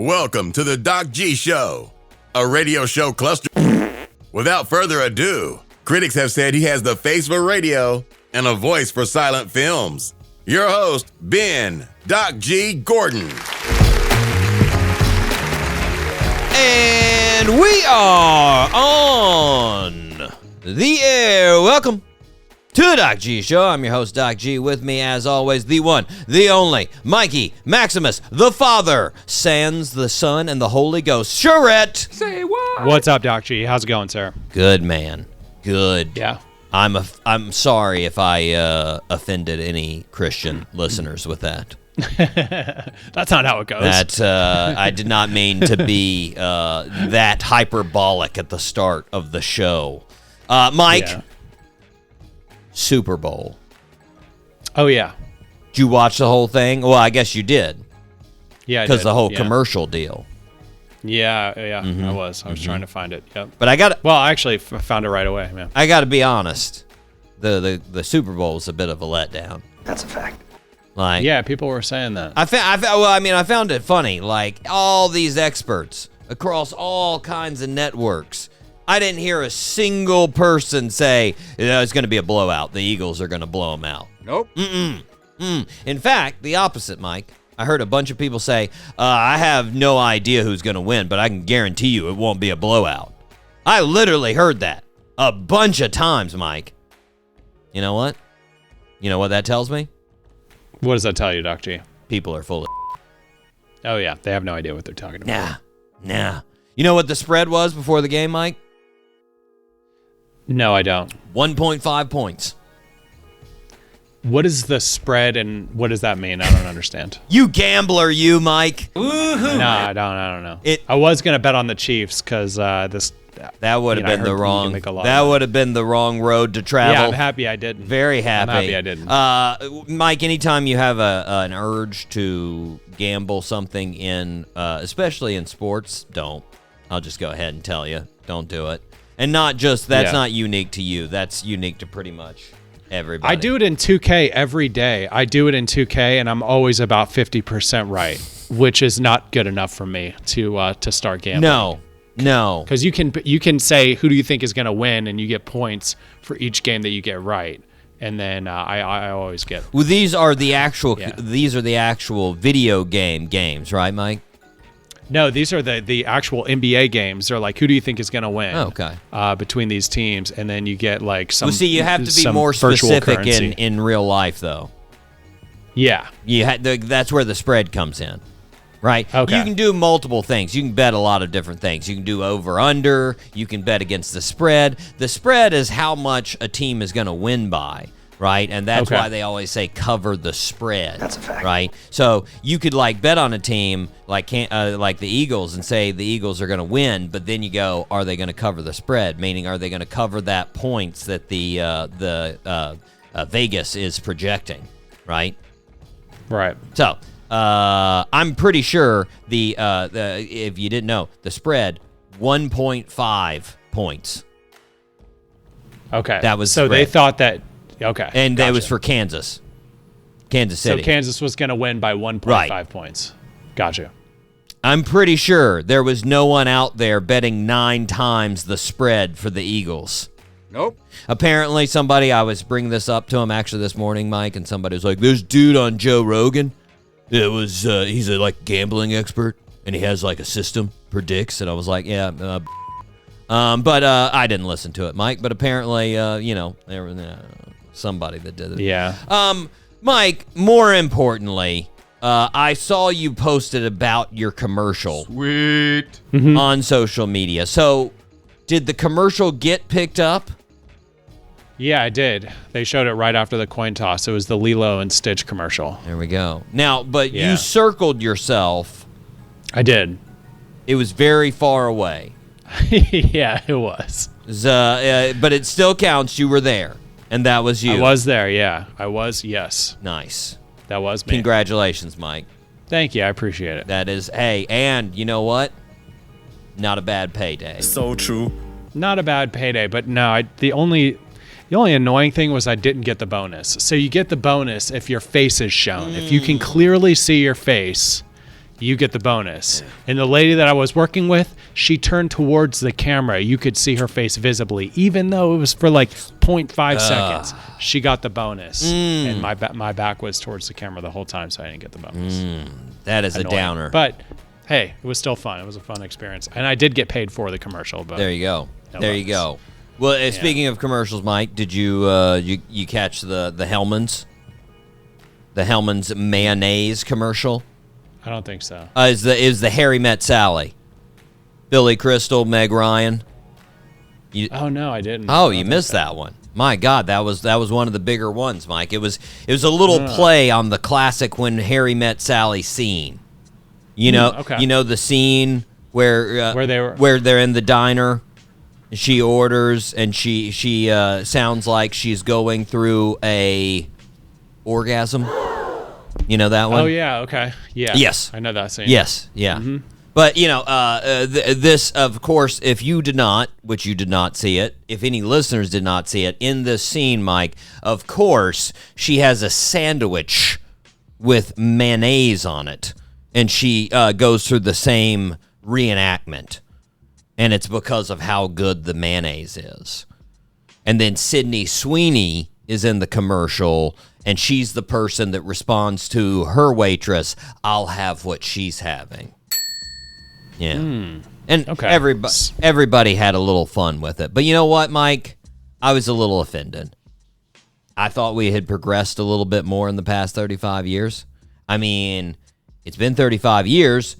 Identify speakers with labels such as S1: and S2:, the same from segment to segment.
S1: Welcome to the Doc G Show, a radio show cluster. Without further ado, critics have said he has the face for radio and a voice for silent films. Your host, Ben Doc G Gordon.
S2: And we are on the air. Welcome to the Doc G Show. I'm your host, Doc G. With me, as always, the one, the only, Mikey Maximus, the Father, Sans, the Son, and the Holy Ghost. Charette.
S3: Say what?
S4: What's up, Doc G? How's it going, sir? Good,
S2: man. Good.
S4: Yeah.
S2: I'm sorry if I offended any Christian listeners with that.
S4: That's not how it goes.
S2: I did not mean to be that hyperbolic at the start of the show. Mike. Yeah. Super Bowl.
S4: Oh, yeah.
S2: Did you watch the whole thing? Well, I guess you did.
S4: Yeah, I did.
S2: Because the whole commercial deal.
S4: Yeah, mm-hmm. I was trying to find it. Yep.
S2: But
S4: I actually found it right away, man.
S2: I got to be honest. The Super Bowl was a bit of a letdown.
S3: That's a fact.
S2: Like,
S4: yeah, people were saying that.
S2: I found it funny. Like, all these experts across all kinds of networks, I didn't hear a single person say, it's going to be a blowout. The Eagles are going to blow them out.
S3: Nope.
S2: In fact, the opposite, Mike. I heard a bunch of people say, I have no idea who's going to win, but I can guarantee you it won't be a blowout. I literally heard that a bunch of times, Mike. You know what? You know what that tells me?
S4: What does that tell you, Doc G?
S2: People are full of
S4: Oh, yeah. They have no idea what they're talking about.
S2: Nah. You know what the spread was before the game, Mike?
S4: No, I don't.
S2: 1.5 points.
S4: What is the spread and what does that mean? I don't understand.
S2: You gambler, you, Mike.
S4: Woohoo. No, I don't know. I was going to bet on the Chiefs because
S2: that would have been the wrong. That would have been the wrong road to travel.
S4: Yeah, I'm happy I didn't.
S2: Very happy.
S4: I'm happy I didn't.
S2: Mike, anytime you have an urge to gamble something in, especially in sports, don't. I'll just go ahead and tell you, don't do it. And not just that's not unique to you. That's unique to pretty much everybody.
S4: I do it in 2K every day. I do it in 2K, and I'm always about 50% right, which is not good enough for me to start gambling.
S2: No.
S4: Because you can say who do you think is going to win, and you get points for each game that you get right. And then I always get.
S2: Well, these are the actual video games, right, Mike?
S4: No, these are the actual NBA games. They're like, who do you think is going to win?
S2: Oh, okay.
S4: Between these teams, and then you get like some.
S2: Well, see, you have to be more specific in real life, though.
S4: Yeah.
S2: That's where the spread comes in, right?
S4: Okay.
S2: You can do multiple things. You can bet a lot of different things. You can do over/under. You can bet against the spread. The spread is how much a team is going to win by. Right, and that's why they always say cover the spread.
S3: That's a fact.
S2: Right, so you could bet on a team like the Eagles and say the Eagles are going to win, but then you go, are they going to cover the spread? Meaning, are they going to cover that points that the Vegas is projecting? Right.
S4: Right.
S2: So I'm pretty sure the if you didn't know, the spread 1.5 points.
S4: Okay.
S2: That was
S4: so
S2: spread.
S4: They thought that. Okay.
S2: And
S4: gotcha.
S2: it was for Kansas City.
S4: So Kansas was going to win by 1.5 points. Gotcha.
S2: I'm pretty sure there was no one out there betting 9 times the spread for the Eagles.
S3: Nope.
S2: Apparently I was bringing this up to him actually this morning, Mike, and somebody was like, there's dude on Joe Rogan. He's a gambling expert, and he has a system, predicts, and I was like, yeah, but I didn't listen to it, Mike, but apparently, there was somebody that did it.
S4: Yeah.
S2: Mike, more importantly, I saw you posted about your commercial.
S3: Sweet.
S2: On social media. So, did the commercial get picked up?
S4: Yeah, I did. They showed it right after the coin toss. It was the Lilo and Stitch commercial.
S2: There we go. Now, but you circled yourself.
S4: I did.
S2: It was very far away.
S4: Yeah, it was.
S2: But it still counts. You were there. And that was you.
S4: I was there, yeah. I was, yes.
S2: Nice.
S4: That was me.
S2: Congratulations, Mike.
S4: Thank you. I appreciate it.
S2: That is, hey, and you know what? Not a bad payday.
S1: So true.
S4: Not a bad payday, but no, the only annoying thing was I didn't get the bonus. So you get the bonus if your face is shown. If you can clearly see your face, you get the bonus. And the lady that I was working with, she turned towards the camera. You could see her face visibly, even though it was for like 0.5 seconds. She got the bonus, and my back was towards the camera the whole time, so I didn't get the bonus.
S2: That is
S4: Annoying.
S2: a downer.
S4: But hey, it was still fun. It was a fun experience, and I did get paid for the commercial. But
S2: There you go.
S4: no
S2: There you
S4: bonus.
S2: go. Well, speaking of commercials, Mike, did you you catch the Hellmann's? The Hellmann's mayonnaise commercial?
S4: I don't think so.
S2: Is the Harry Met Sally? Billy Crystal, Meg Ryan.
S4: Oh no, I didn't.
S2: Oh, you missed that one. My God, that was one of the bigger ones, Mike. It was a little play on the classic When Harry Met Sally scene. You know,
S4: okay.
S2: you know the scene where they're in the diner. She orders and she sounds like she's going through a orgasm. You know that one?
S4: Oh yeah, okay, yeah.
S2: Yes.
S4: I know that scene.
S2: Yes, yeah. But, you know, this, of course, if you did not, which you did not see it, if any listeners did not see it, in this scene, Mike, of course, she has a sandwich with mayonnaise on it, and she goes through the same reenactment, and it's because of how good the mayonnaise is. And then Sydney Sweeney is in the commercial, and she's the person that responds to her waitress, "I'll have what she's having." Yeah. And
S4: Okay.
S2: everybody had a little fun with it. But you know what, Mike? I was a little offended. I thought we had progressed a little bit more in the past 35 years. I mean, it's been 35 years.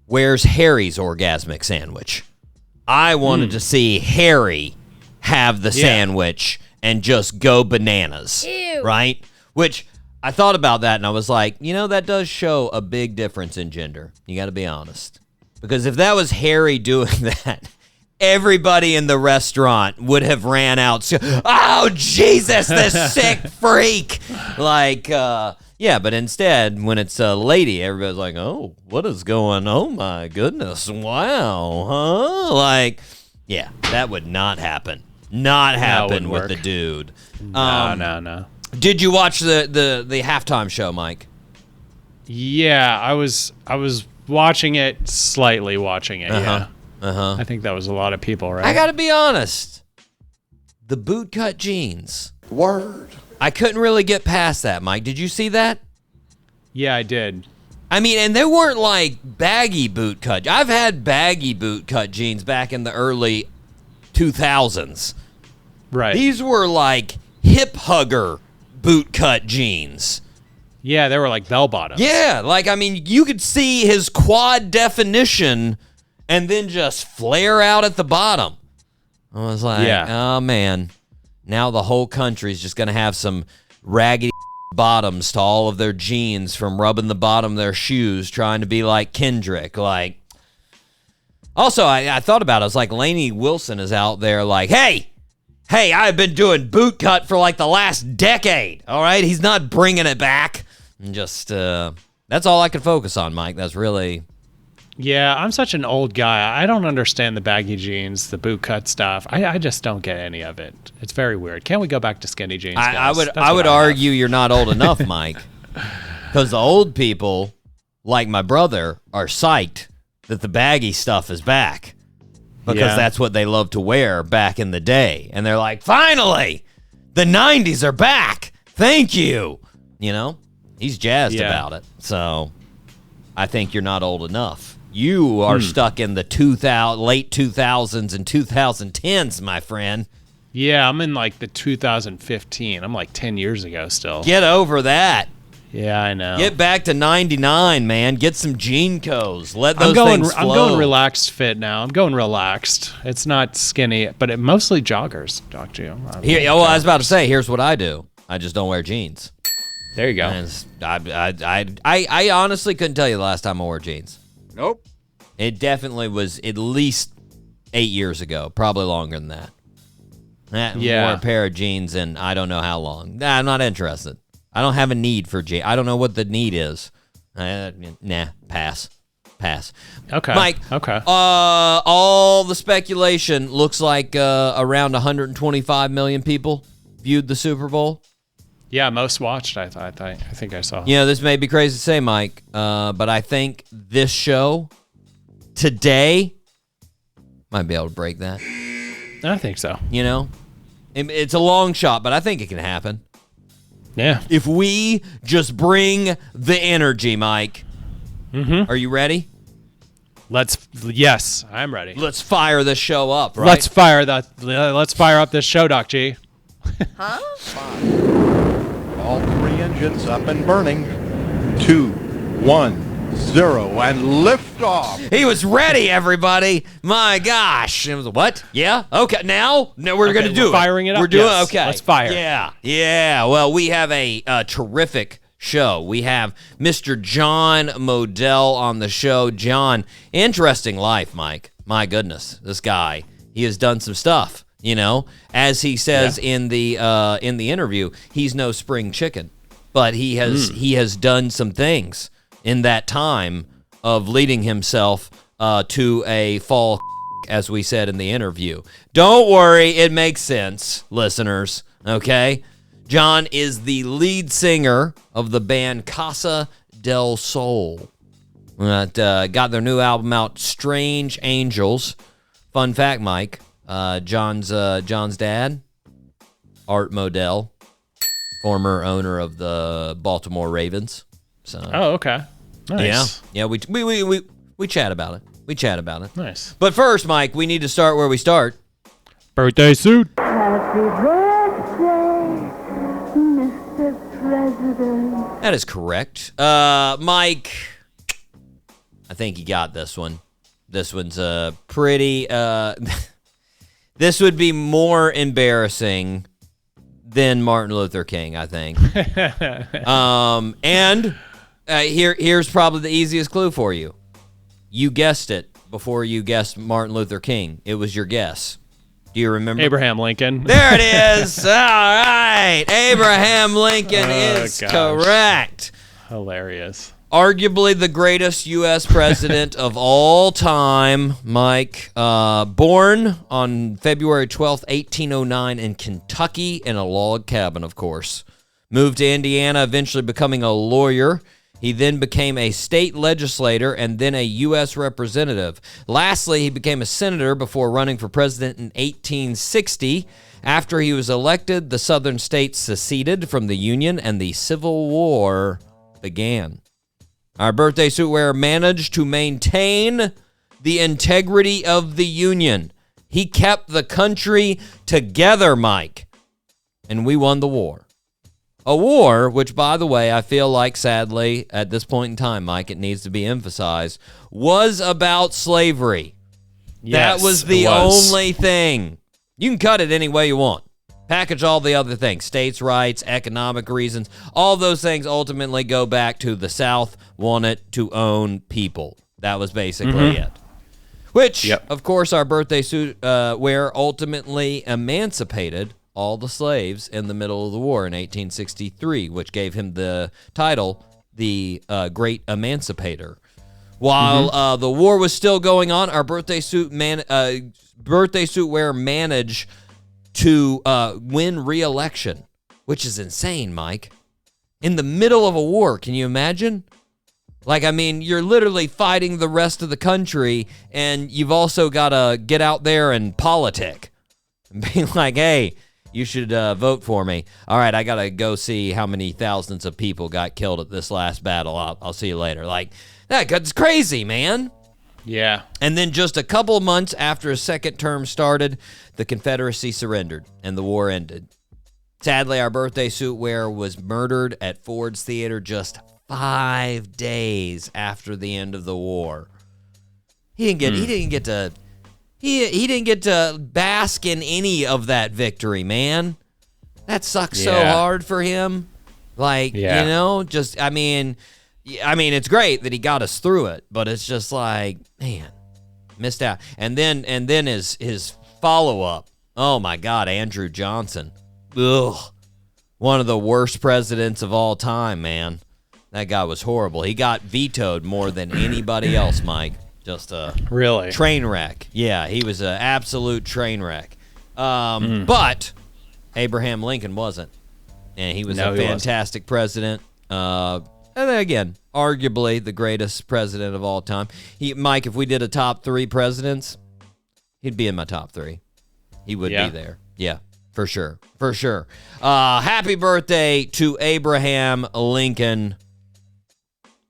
S2: Where's Harry's orgasmic sandwich? I wanted to see Harry have the sandwich and just go bananas.
S3: Ew.
S2: Right? Which I thought about that and I was like, you know, that does show a big difference in gender. You got to be honest. Because if that was Harry doing that, everybody in the restaurant would have ran out. Oh, Jesus, this sick freak. Like, yeah, but instead, when it's a lady, everybody's like, oh, what is going on? Oh, my goodness. Wow. Huh? Like, yeah, that would not happen. Not happen with the dude.
S4: No.
S2: Did you watch the halftime show, Mike?
S4: Yeah, I was watching it, slightly watching it. Yeah. I think that was a lot of people, right?
S2: I got to be honest. The bootcut jeans.
S5: Word.
S2: I couldn't really get past that, Mike. Did you see that?
S4: Yeah, I did.
S2: I mean, and they weren't like baggy bootcut. I've had baggy bootcut jeans back in the early 2000s.
S4: Right.
S2: These were like hip hugger bootcut jeans.
S4: Yeah, they were like bell bottoms.
S2: Yeah, like, I mean, you could see his quad definition and then just flare out at the bottom. I was like, oh, man. Now the whole country's just going to have some raggedy bottoms to all of their jeans from rubbing the bottom of their shoes trying to be like Kendrick. Like, also, I thought about it. I was like, Lainey Wilson is out there like, hey, I've been doing boot cut for like the last decade. All right? He's not bringing it back. And just, that's all I could focus on, Mike. That's really...
S4: Yeah, I'm such an old guy. I don't understand the baggy jeans, the boot cut stuff. I just don't get any of it. It's very weird. Can't we go back to skinny jeans, guys?
S2: I would argue you're not old enough, Mike. Because the old people, like my brother, are psyched that the baggy stuff is back. Because that's what they loved to wear back in the day. And they're like, finally, the 90s are back. Thank you. You know? He's jazzed about it. So I think you're not old enough. You are stuck in the late 2000s and 2010s, my friend.
S4: Yeah, I'm in like the 2015. I'm like 10 years ago still.
S2: Get over that.
S4: Yeah, I know.
S2: Get back to 99, man. Get some Jean Co's. Let those things flow.
S4: I'm going relaxed fit now. I'm going relaxed. It's not skinny, but mostly joggers, Doc G.
S2: I was about to say, here's what I do. I just don't wear jeans.
S4: There you go.
S2: And I honestly couldn't tell you the last time I wore jeans.
S5: Nope.
S2: It definitely was at least 8 years ago, probably longer than that. Wore a pair of jeans in I don't know how long. Nah, I'm not interested. I don't have a need for jeans. I don't know what the need is. Pass.
S4: Okay.
S2: Mike,
S4: okay.
S2: All the speculation looks like around 125 million people viewed the Super Bowl.
S4: Yeah, most watched. I think I saw.
S2: You know, this may be crazy to say, Mike, but I think this show today might be able to break that.
S4: I think so.
S2: You know, it's a long shot, but I think it can happen.
S4: Yeah.
S2: If we just bring the energy, Mike.
S4: Mm-hmm.
S2: Are you ready?
S4: Yes, I'm ready.
S2: Let's fire this show up, right?
S4: Let's fire up this show, Doc G.
S3: Huh?
S5: All 3 engines up and burning. 2, 1, 0, and lift off.
S2: He was ready, everybody. My gosh. It was what? Yeah? Okay. Now we're going to do it.
S4: Firing it up.
S2: We're doing
S4: Yes.
S2: okay.
S4: Let's fire.
S2: Yeah. Well, we have a terrific show. We have Mr. John Modell on the show. John, interesting life, Mike. My goodness, this guy. He has done some stuff. You know, as he says in the interview, he's no spring chicken, but he has done some things in that time of leading himself to a fall, as we said in the interview. Don't worry, it makes sense, listeners. Okay, John is the lead singer of the band Casa del Sol. That got their new album out, Strange Angels. Fun fact, Mike. John's dad, Art Modell, former owner of the Baltimore Ravens. So,
S4: Oh, okay. Nice.
S2: yeah, we chat about it. We chat about it.
S4: Nice.
S2: But first, Mike, we need to start where we start.
S4: Birthday suit.
S3: Happy birthday, Mr. President.
S2: That is correct. Mike, I think you got this one. This one's pretty... This would be more embarrassing than Martin Luther King, I think. Here's probably the easiest clue for you. You guessed it before you guessed Martin Luther King. It was your guess. Do you remember?
S4: Abraham Lincoln.
S2: There it is. All right. Abraham Lincoln is
S4: gosh.
S2: correct.
S4: Hilarious.
S2: Arguably the greatest U.S. president of all time, Mike. Born on February 12th, 1809 in Kentucky in a log cabin, of course. Moved to Indiana, eventually becoming a lawyer. He then became a state legislator and then a U.S. representative. Lastly, he became a senator before running for president in 1860. After he was elected, the southern states seceded from the Union and the Civil War began. Our birthday suit wearer managed to maintain the integrity of the Union. He kept the country together, Mike. And we won the war. A war, which, by the way, I feel like, sadly, at this point in time, Mike, it needs to be emphasized, was about slavery.
S4: Yes,
S2: that was the
S4: it was.
S2: only thing. You can cut it any way you want. Package all the other things, states' rights, economic reasons, all those things ultimately go back to the South wanted to own people. That was basically it. Which, of course, our birthday suit wearer ultimately emancipated all the slaves in the middle of the war in 1863, which gave him the title, the Great Emancipator. While the war was still going on, our birthday suit wearer managed to win re-election, which is insane, Mike. In the middle of a war, can you imagine? Like, I mean, you're literally fighting the rest of the country, and you've also got to get out there and politic. And be like, hey, you should vote for me. All right, I got to go see how many thousands of people got killed at this last battle. I'll see you later. Like, that's crazy, man.
S4: Yeah.
S2: And then just a couple of months after his second term started, the Confederacy surrendered and the war ended. Sadly, our birthday suit wearer was murdered at Ford's Theater just 5 days after the end of the war. He didn't get to bask in any of that victory, man. That sucks so hard for him. Like, you know, just I mean, it's great that he got us through it, but it's just like, man, missed out. And then his follow-up. Oh my God, Andrew Johnson. Ugh. One of the worst presidents of all time, man. That guy was horrible. He got vetoed more than anybody else, Mike. Just a
S4: Really?
S2: train wreck. Yeah, he was an absolute train wreck. But Abraham Lincoln wasn't. and he was
S4: No,
S2: a
S4: he
S2: fantastic president. And then again, arguably the greatest president of all time. Mike, if we did a top 3 presidents, he'd be in my top 3. He would be there. Yeah, for sure. For sure. Happy birthday to Abraham Lincoln.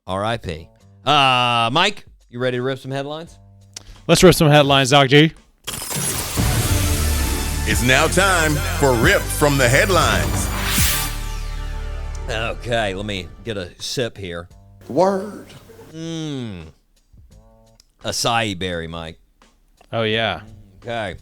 S2: R.I.P. Mike, you ready to rip some headlines?
S4: Let's rip some headlines, Doc G.
S1: It's now time for Rip from the Headlines.
S2: Okay, let me get a sip here.
S5: Word.
S2: Acai berry, Mike.
S4: Oh, yeah.
S2: Okay.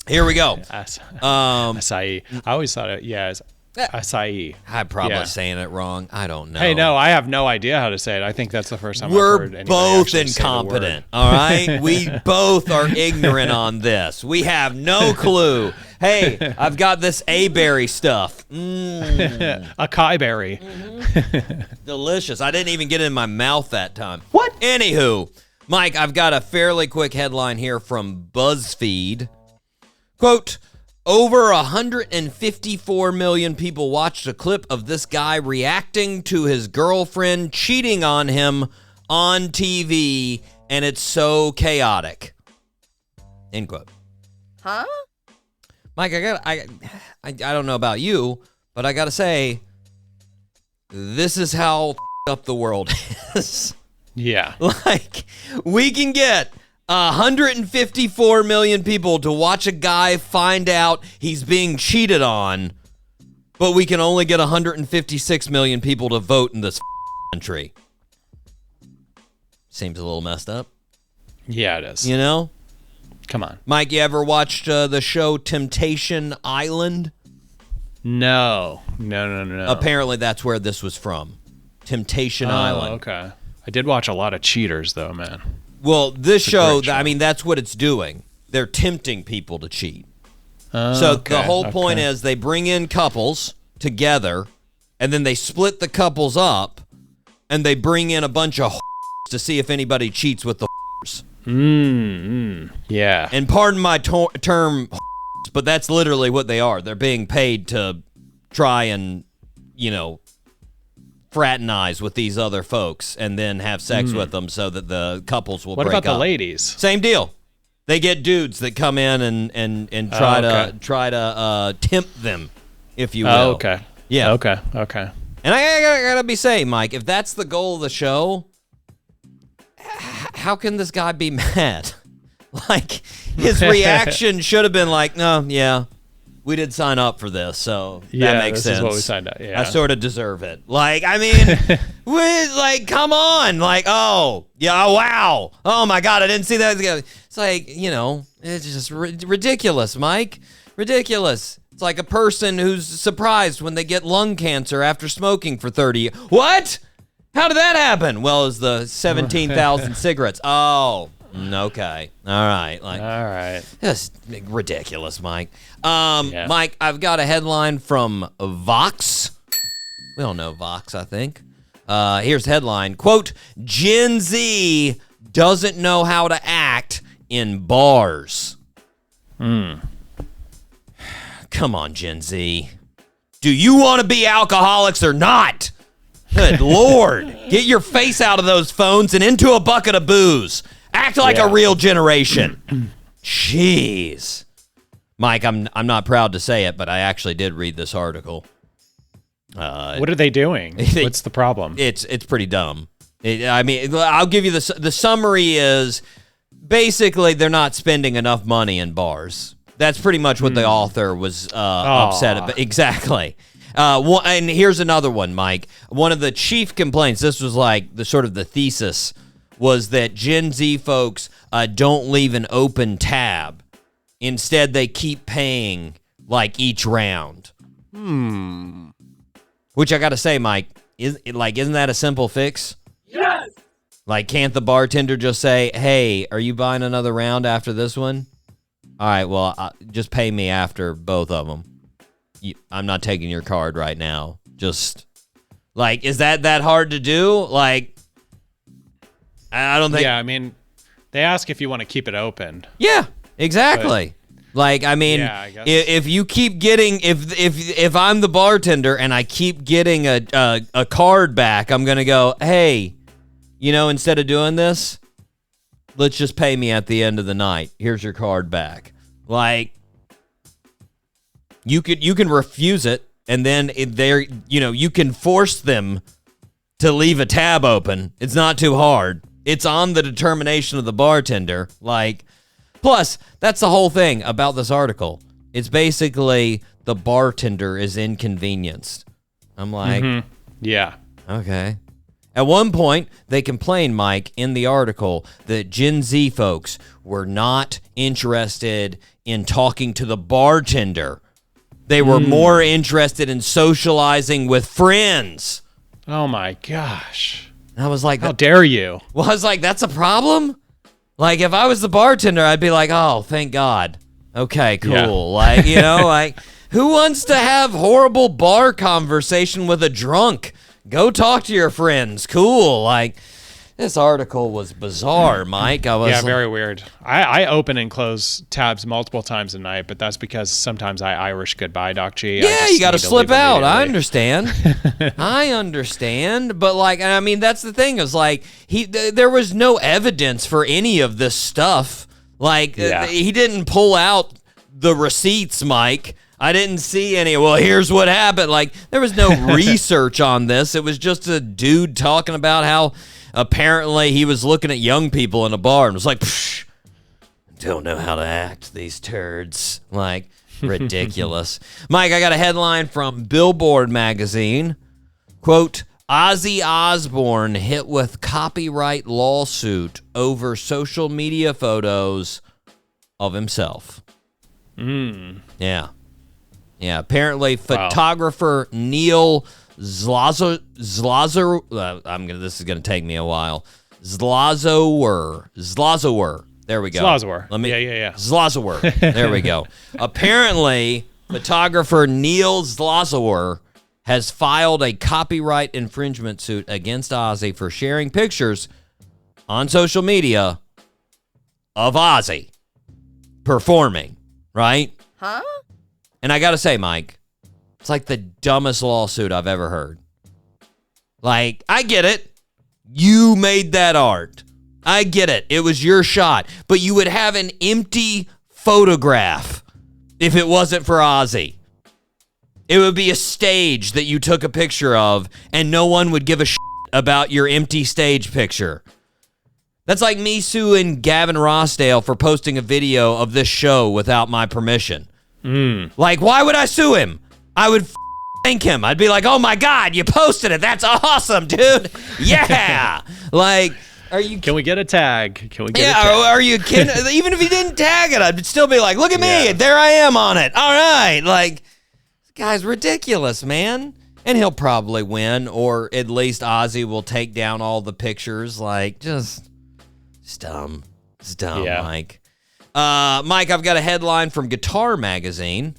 S2: Here we go.
S4: Acai. I always thought it, it's acai.
S2: I'm probably
S4: Yeah.
S2: saying it wrong. I don't know.
S4: Hey, no, I have no idea how to say it. I think that's the first time I've
S2: We're
S4: heard anybody
S2: both
S4: actually say the word.
S2: incompetent, all right? We both are ignorant on this. We have no clue. Hey, I've got this A-berry stuff.
S4: Acai berry.
S2: Delicious. I didn't even get it in my mouth that time. What? Anywho, Mike, I've got a fairly quick headline here from BuzzFeed. Quote, over 154 million people watched a clip of this guy reacting to his girlfriend cheating on him on TV, and it's so chaotic. End quote.
S3: Huh?
S2: Mike, I don't know about you, but I gotta say, this is how up the world is.
S4: Yeah.
S2: Like, we can get 154 million people to watch a guy find out he's being cheated on, but we can only get 156 million people to vote in this country. Seems a little messed up.
S4: Yeah, it is.
S2: You know?
S4: Come on.
S2: Mike, you ever watched the show Temptation Island?
S4: No.
S2: Apparently that's where this was from. Temptation Island.
S4: Okay. I did watch a lot of cheaters, though, man.
S2: Well, this
S4: a
S2: show,
S4: great show.
S2: I mean, that's what it's doing. They're tempting people to cheat. So
S4: Okay,
S2: the whole point
S4: okay.
S2: is they bring in couples together, and then they split the couples up, and they bring in a bunch of to see if anybody cheats with the
S4: Yeah.
S2: And pardon my term, but that's literally what they are. They're being paid to try and, fraternize with these other folks and then have sex with them so that the couples will
S4: What
S2: break up.
S4: about the ladies?
S2: Same deal. They get dudes that come in and try to tempt them, if you will.
S4: Oh, okay.
S2: Yeah.
S4: Okay.
S2: And I gotta be saying, Mike, if that's the goal of the show, how can this guy be mad? Like, his reaction should have been like, no, yeah, we did sign up for this, so that makes sense.
S4: This is what we signed up. Yeah.
S2: I sort of deserve it. Like, I mean, come on. Like, oh, yeah, wow. Oh, my God, I didn't see that. It's like, it's just ridiculous, Mike. Ridiculous. It's like a person who's surprised when they get lung cancer after smoking for 30 years. What? How did that happen? Well, it was the 17,000 cigarettes. Oh, okay. All right. Like,
S4: All right.
S2: that's ridiculous, Mike. Mike, I've got a headline from Vox. We all know Vox, I think. Here's the headline. Quote, Gen Z doesn't know how to act in bars. Come on, Gen Z. Do you want to be alcoholics or not? Good Lord. Get your face out of those phones and into a bucket of booze. Act like a real generation. Jeez. Mike, I'm not proud to say it, but I actually did read this article.
S4: What are they doing? What's the problem?
S2: It's pretty dumb. I'll give you the summary is basically they're not spending enough money in bars. That's pretty much what the author was upset about. Exactly. And here's another one, Mike. One of the chief complaints, this was like the thesis, was that Gen Z folks don't leave an open tab. Instead, they keep paying like each round. Which I got to say, Mike, isn't that a simple fix? Yes. Like, can't the bartender just say, "Hey, are you buying another round after this one?" All right, well, just pay me after both of them. I'm not taking your card right now. Just, like, is that hard to do? Like, I don't think...
S4: Yeah, I mean, they ask if you want to keep it open.
S2: Yeah, exactly. Like, I mean,
S4: Yeah, I guess.
S2: if you keep getting, if I'm the bartender and I keep getting a card back, I'm gonna go, hey, instead of doing this, let's just pay me at the end of the night. Here's your card back. Like, you can refuse it, and then you can force them to leave a tab open. It's not too hard. It's on the determination of the bartender. Like, plus, that's the whole thing about this article. It's basically the bartender is inconvenienced. I'm like,
S4: Yeah.
S2: okay. At one point, they complained, Mike, in the article that Gen Z folks were not interested in talking to the bartender. They were more interested in socializing with friends.
S4: Oh my gosh.
S2: And I was like,
S4: How dare you?
S2: well, I was like, that's a problem? Like, if I was the bartender, I'd be like, oh, thank God. Okay, cool.
S4: Yeah.
S2: Like, like, who wants to have horrible bar conversation with a drunk? Go talk to your friends. Cool. Like, this article was bizarre, Mike.
S4: Yeah, very weird. I open and close tabs multiple times a night, but that's because sometimes I Irish goodbye, Doc G.
S2: Yeah, you got to slip out. I understand. I understand. But, like, I mean, that's the thing is, like, there was no evidence for any of this stuff. Like, he didn't pull out the receipts, Mike. I didn't see any, well, here's what happened. Like, there was no research on this. It was just a dude talking about how apparently he was looking at young people in a bar and was like, psh, don't know how to act, these turds. Like, ridiculous. Mike, I got a headline from Billboard magazine. Quote, Ozzy Osbourne hit with copyright lawsuit over social media photos of himself. Yeah. Yeah, apparently photographer Neil Zlazower, this is gonna take me a while. Zlazower. There we go.
S4: Zlazower.
S2: Yeah. Zlazower. There we go. Apparently, photographer Neil Zlazower has filed a copyright infringement suit against Ozzy for sharing pictures on social media of Ozzy performing, right?
S3: Huh?
S2: And I gotta say, Mike, it's like the dumbest lawsuit I've ever heard. Like, I get it. You made that art. I get it. It was your shot. But you would have an empty photograph if it wasn't for Ozzy. It would be a stage that you took a picture of, and no one would give a shit about your empty stage picture. That's like me suing Gavin Rossdale for posting a video of this show without my permission. Like, why would I sue him? I would thank him. I'd be like, oh my God, you posted it. That's awesome, dude. Yeah. Like, are you...
S4: Can we get a tag? Can we get a
S2: Yeah,
S4: tag?
S2: are you kidding? Even if he didn't tag it, I'd still be like, look at me. There I am on it. All right. Like, this guy's ridiculous, man. And he'll probably win, or at least Ozzy will take down all the pictures. Like, just dumb. It's dumb,
S4: Yeah.
S2: Mike. Mike, I've got a headline from Guitar Magazine.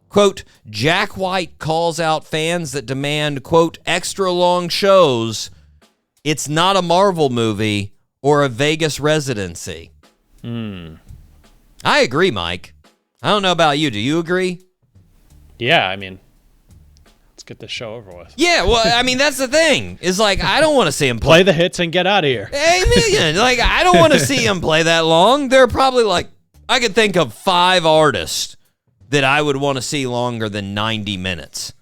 S2: Quote, Jack White calls out fans that demand, quote, extra long shows. It's not a Marvel movie or a Vegas residency. I agree, Mike. I don't know about you. Do you agree?
S4: Yeah, I mean, let's get this show over with.
S2: Yeah, well, I mean, that's the thing. Is like, I don't want to see him
S4: Play the hits and get out of here.
S2: Amen. Like, I don't want to see him play that long. There are probably, like, I could think of 5 artists that I would want to see longer than 90 minutes.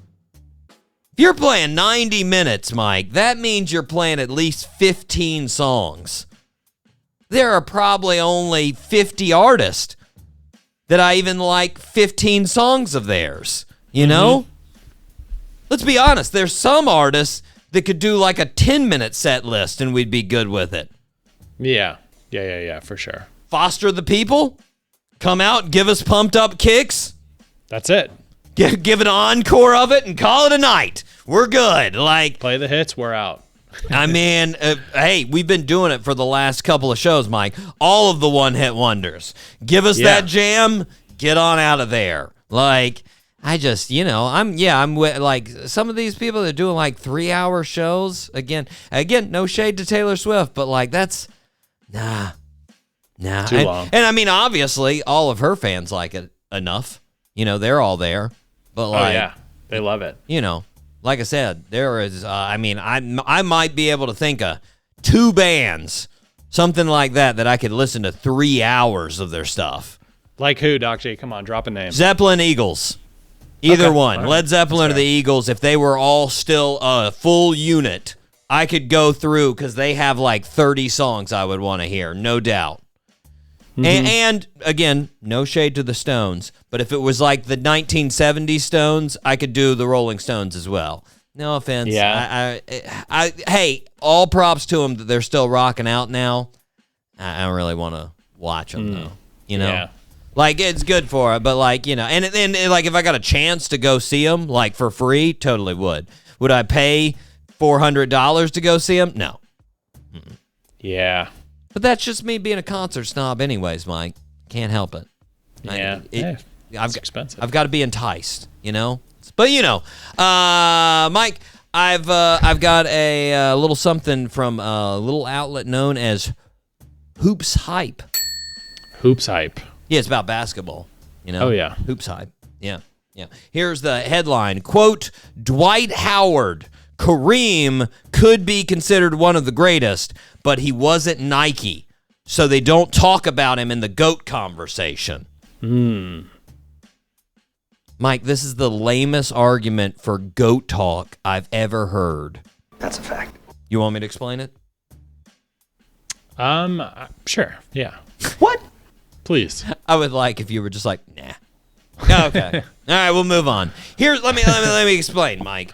S2: If you're playing 90 minutes, Mike, that means you're playing at least 15 songs. There are probably only 50 artists that I even like 15 songs of theirs, you know? Let's be honest, there's some artists that could do like a 10-minute set list and we'd be good with it.
S4: Yeah, for sure.
S2: Foster the People, come out, give us pumped up kicks,
S4: That's it.
S2: give an encore of it and call it a night. We're good. Like,
S4: Play the hits, we're out.
S2: I mean, hey, we've been doing it for the last couple of shows, Mike. All of the one-hit wonders. Give us that jam, get on out of there. Like, I just, I'm with, like, some of these people that are doing like 3-hour shows. Again, no shade to Taylor Swift, but like, that's, nah. Nah,
S4: Too long.
S2: And I mean, obviously, all of her fans like it enough. You know, they're all there. But like,
S4: Oh yeah, they love it.
S2: you know, like I said, there is. I mean, I might be able to think of 2 bands, something like that I could listen to 3 hours of their stuff.
S4: Like who, Doc G? Come on, drop a name.
S2: Zeppelin, Eagles. Either
S4: Okay,
S2: one.
S4: all right.
S2: Led Zeppelin or the Eagles, if they were all still a full unit, I could go through because they have like 30 songs I would want to hear, no doubt. And again, no shade to the Stones, but if it was like the 1970s Stones, I could do the Rolling Stones as well. No offense.
S4: Yeah.
S2: Hey, all props to them that they're still rocking out now. I don't really want to watch them though. You know.
S4: Yeah.
S2: Like, it's good for it, but, like, you know, and like, if I got a chance to go see them, like, for free, totally would. Would I pay $400 to go see them? No.
S4: Yeah.
S2: But that's just me being a concert snob anyways, Mike. Can't help it.
S4: Yeah. It's expensive.
S2: I've got to be enticed, you know? But, you know, Mike, I've got a little something from a little outlet known as Hoops Hype.
S4: Hoops Hype.
S2: Yeah, it's about basketball, you know?
S4: Oh, yeah.
S2: Hoops Hype. Yeah. Here's the headline. Quote, Dwight Howard, Kareem could be considered one of the greatest, but he wasn't Nike, so they don't talk about him in the GOAT conversation. Mike, this is the lamest argument for GOAT talk I've ever heard.
S6: That's a fact.
S2: You want me to explain it?
S4: Sure. Yeah.
S6: What?
S4: Please.
S2: I would like if you were just like, nah. Okay. All right, we'll move on. Here, let me explain, Mike.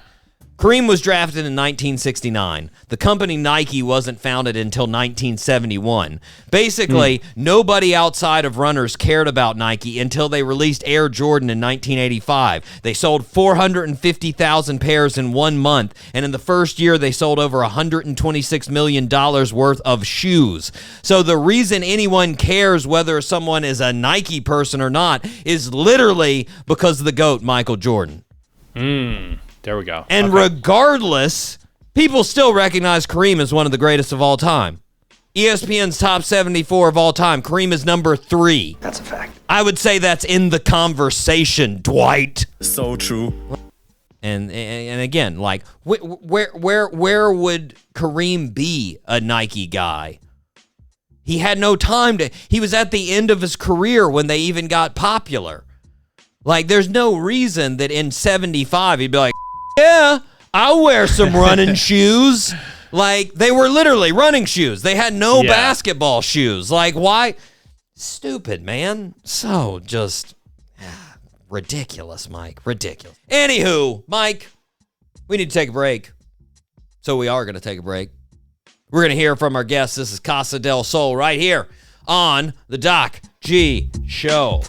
S2: Kareem was drafted in 1969. The company Nike wasn't founded until 1971. Basically, nobody outside of runners cared about Nike until they released Air Jordan in 1985. They sold 450,000 pairs in 1 month, and in the first year, they sold over $126 million worth of shoes. So the reason anyone cares whether someone is a Nike person or not is literally because of the GOAT, Michael Jordan.
S4: There we go.
S2: And
S4: Okay.
S2: regardless, people still recognize Kareem as one of the greatest of all time. ESPN's top 74 of all time. Kareem is number 3.
S6: That's a fact.
S2: I would say that's in the conversation, Dwight.
S7: So true.
S2: And again, like, where would Kareem be a Nike guy? He had no time to. He was at the end of his career when they even got popular. Like, there's no reason that in 75 he'd be like, yeah, I'll wear some running shoes. Like, they were literally running shoes. They had no basketball shoes. Like, why? Stupid, man. So just ridiculous, Mike. Ridiculous. Anywho, Mike, we need to take a break. So we are going to take a break. We're going to hear from our guest. This is Casa del Sol right here on the Doc G Show.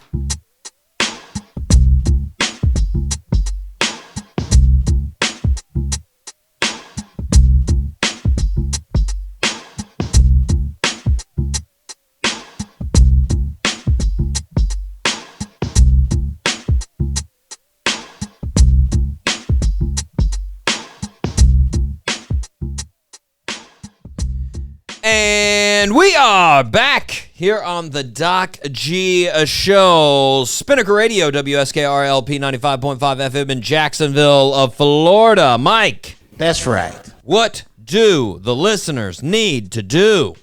S2: And we are back here on the Doc G Show. Spinnaker Radio, WSKRLP 95.5 FM in Jacksonville, Florida. Mike.
S6: That's right.
S2: What do the listeners need to do?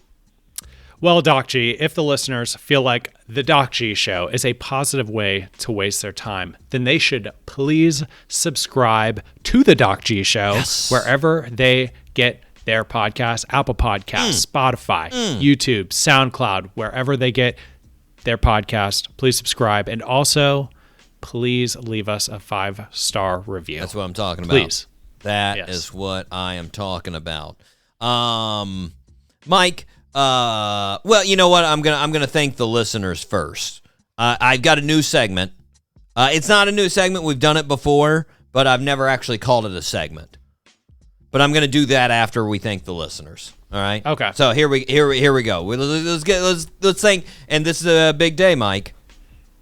S4: Well, Doc G, if the listeners feel like the Doc G Show is a positive way to waste their time, then they should please subscribe to the Doc G Show wherever they get their podcast, Apple Podcasts, Spotify, YouTube, SoundCloud, wherever they get their podcast. Please subscribe. And also, please leave us a 5-star review.
S2: That's what I'm talking about.
S4: Please.
S2: That is what I am talking about. Mike, well, you know what? I'm gonna thank the listeners first. I've got a new segment. It's not a new segment. We've done it before, but I've never actually called it a segment. But I'm going to do that after we thank the listeners. All right.
S4: Okay.
S2: So here we go. Let's thank. And this is a big day, Mike.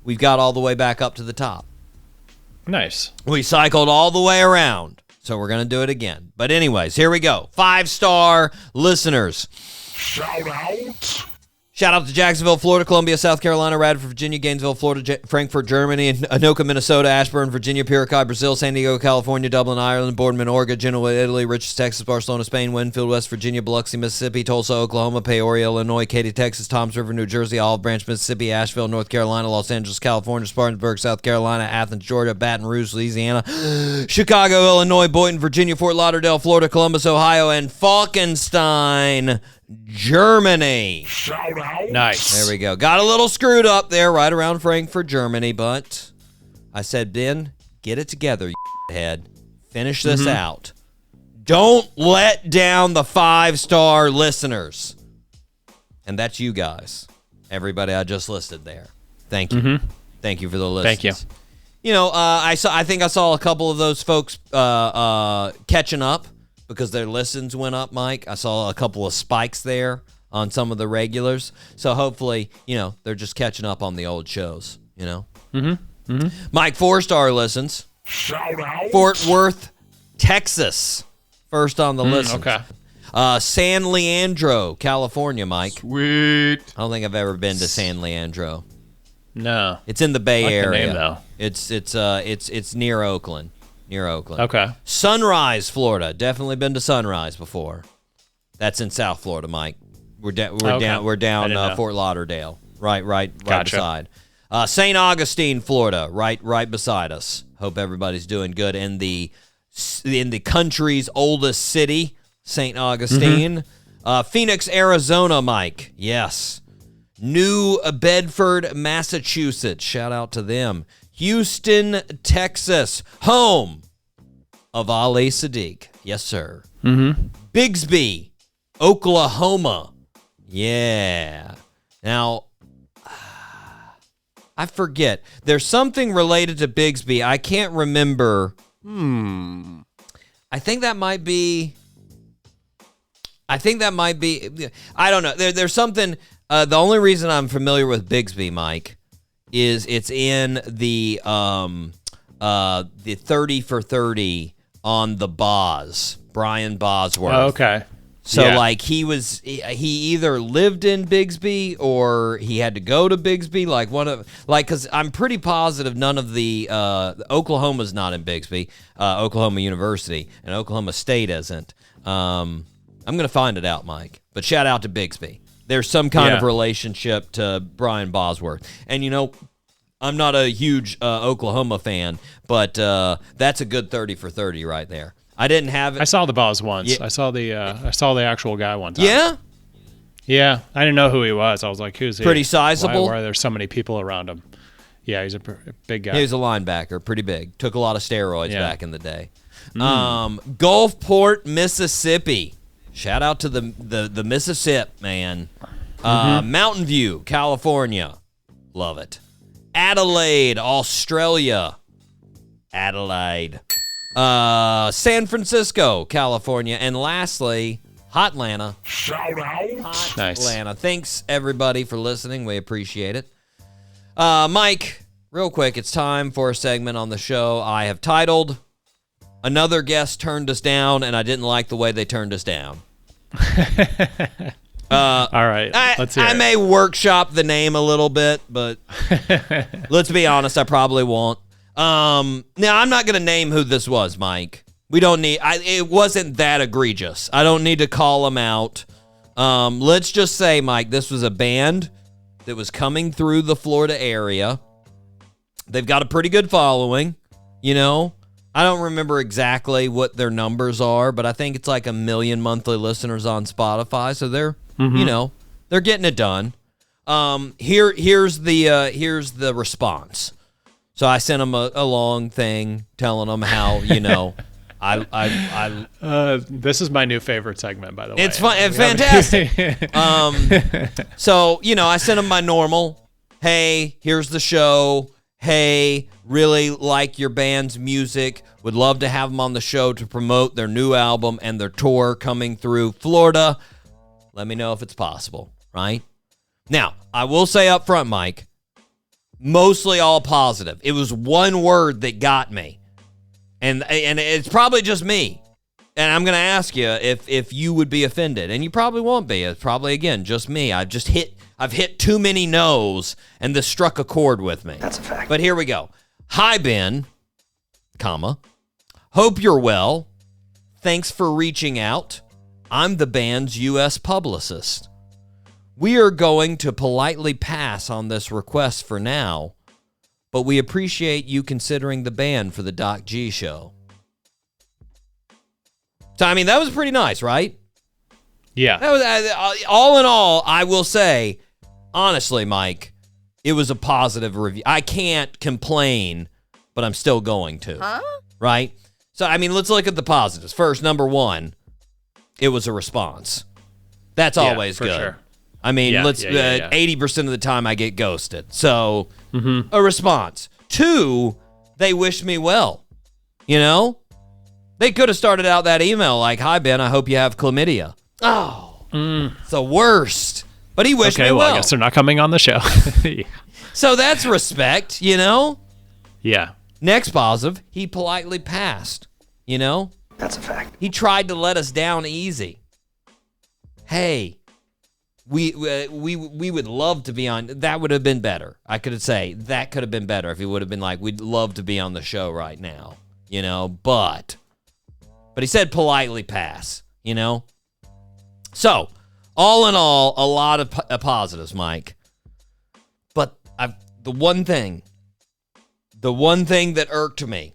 S2: We've got all the way back up to the top.
S4: Nice.
S2: We cycled all the way around, so we're going to do it again. But anyways, here we go. 5-star listeners.
S7: Shoutouts.
S2: Shout out to Jacksonville, Florida, Columbia, South Carolina, Radford, Virginia, Gainesville, Florida, Frankfurt, Germany, Anoka, Minnesota, Ashburn, Virginia, Piracai, Brazil, San Diego, California, Dublin, Ireland, Boardman, Oregon, Genoa, Italy, Richards, Texas, Barcelona, Spain, Winfield, West Virginia, Biloxi, Mississippi, Tulsa, Oklahoma, Peoria, Illinois, Katy, Texas, Toms River, New Jersey, Olive Branch, Mississippi, Asheville, North Carolina, Los Angeles, California, Spartanburg, South Carolina, Athens, Georgia, Baton Rouge, Louisiana, Chicago, Illinois, Boynton, Virginia, Fort Lauderdale, Florida, Columbus, Ohio, and Falkenstein, Germany.
S4: Nice.
S2: There we go. Got a little screwed up there right around Frankfurt, Germany, but I said, Ben, get it together, you head. Finish this out. Don't let down the 5-star listeners. And that's you guys. Everybody I just listed there. Thank you. Thank you for the listens.
S4: Thank you.
S2: You know, I think I saw a couple of those folks catching up because their listens went up, Mike. I saw a couple of spikes there on some of the regulars. So hopefully, you know, they're just catching up on the old shows, you know? Mike, 4-star listens.
S6: Shout out.
S2: Fort Worth, Texas. First on the listens.
S4: Okay.
S2: San Leandro, California, Mike.
S6: Sweet.
S2: I don't think I've ever been to San Leandro.
S4: No.
S2: It's in the Bay
S4: Like the
S2: Area.
S4: name, though.
S2: It's near Oakland.
S4: Okay.
S2: Sunrise, Florida. Definitely been to Sunrise before. That's in South Florida, Mike. We're down
S4: I didn't know.
S2: Fort Lauderdale. Right
S4: Gotcha.
S2: beside. St. Augustine, Florida. Right beside us. Hope everybody's doing good in the country's oldest city, St. Augustine. Phoenix, Arizona, Mike. Yes. New Bedford, Massachusetts. Shout out to them. Houston, Texas. Home of Ali Sadiq. Yes, sir. Bigsby, Oklahoma. Yeah. Now, I forget. There's something related to Bigsby. I can't remember. I think that might be. I don't know. There's something. The only reason I'm familiar with Bigsby, Mike, is it's in the 30 for 30 on the Boz, Brian Bosworth.
S4: Oh, okay.
S2: So
S4: Yeah.
S2: like he either lived in Bigsby or he had to go to Bigsby, because I'm pretty positive none of the Oklahoma's not in Bigsby, Oklahoma University, and Oklahoma State isn't. I'm gonna find it out, Mike. But shout out to Bigsby. There's some kind of relationship to Brian Bosworth, and you know, I'm not a huge Oklahoma fan, but that's a good 30 for 30 right there. I didn't have it.
S4: I saw the boss once.
S2: Yeah.
S4: I saw the actual guy one time.
S2: Yeah?
S4: Yeah. I didn't know who he was. I was like, who's he?
S2: Pretty sizable?
S4: Why are there so many people around him? Yeah, he's a big guy.
S2: He was a linebacker, pretty big. Took a lot of steroids back in the day.
S4: Mm.
S2: Gulfport, Mississippi. Shout out to the Mississippi, man. Mountain View, California. Love it. Adelaide, Australia. Adelaide. San Francisco, California. And lastly, Hotlanta.
S6: Shout out.
S4: Nice.
S2: Atlanta. Thanks, everybody, for listening. We appreciate it. Mike, real quick, it's time for a segment on the show I have titled, Another Guest Turned Us Down, and I didn't like the way they turned us down.
S4: All right. Let's hear
S2: I
S4: it.
S2: may workshop the name a little bit, but let's be honest, I probably won't. Now, I'm not going to name who this was, Mike. We don't need... it wasn't that egregious. I don't need to call them out. Let's just say, Mike, this was a band that was coming through the Florida area. They've got a pretty good following, you know. I don't remember exactly what their numbers are, but I think it's like 1 million monthly listeners on Spotify. So they're, you know, they're getting it done. Here's the response. So I sent them a long thing telling them how, you know,
S4: This is my new favorite segment, by the way.
S2: it's fun, it's fantastic. So, you know, I sent them my normal, hey, here's the show. Hey, really like your band's music. Would love to have them on the show to promote their new album and their tour coming through Florida. Let me know if it's possible, right? Now, I will say up front, Mike, mostly all positive. It was one word that got me. And it's probably just me. And I'm going to ask you if you would be offended, and you probably won't be. It's probably, again, just me. I've hit too many no's, and this struck a chord with me.
S7: That's a fact.
S2: But here we go. Hi, Ben, comma. Hope you're well. Thanks for reaching out. I'm the band's U.S. publicist. We are going to politely pass on this request for now, but we appreciate you considering the band for the Doc G show. So, I mean, that was pretty nice, right?
S4: Yeah.
S2: That was, all in all, I will say, honestly, Mike, it was a positive review. I can't complain, but I'm still going to.
S3: Huh?
S2: Right? So, I mean, let's look at the positives. First, number one, it was a response. That's always
S4: for
S2: good.
S4: sure.
S2: I mean,
S4: Yeah,
S2: let's
S4: yeah.
S2: 80% of the time I get ghosted. So, a response. Two, they wished me well. You know? They could have started out that email like, "Hi, Ben, I hope you have chlamydia." Oh, it's the worst. But he wished me well.
S4: I guess they're not coming on the show.
S2: So that's respect, you know?
S4: Yeah.
S2: Next positive, he politely passed, you know?
S7: That's a fact.
S2: He tried to let us down easy. Hey, we would love to be on. That would have been better. I could say that could have been better if he would have been like, "We'd love to be on the show right now," you know? But he said politely pass, you know? So, all in all, a lot of positives, Mike. But the one thing that irked me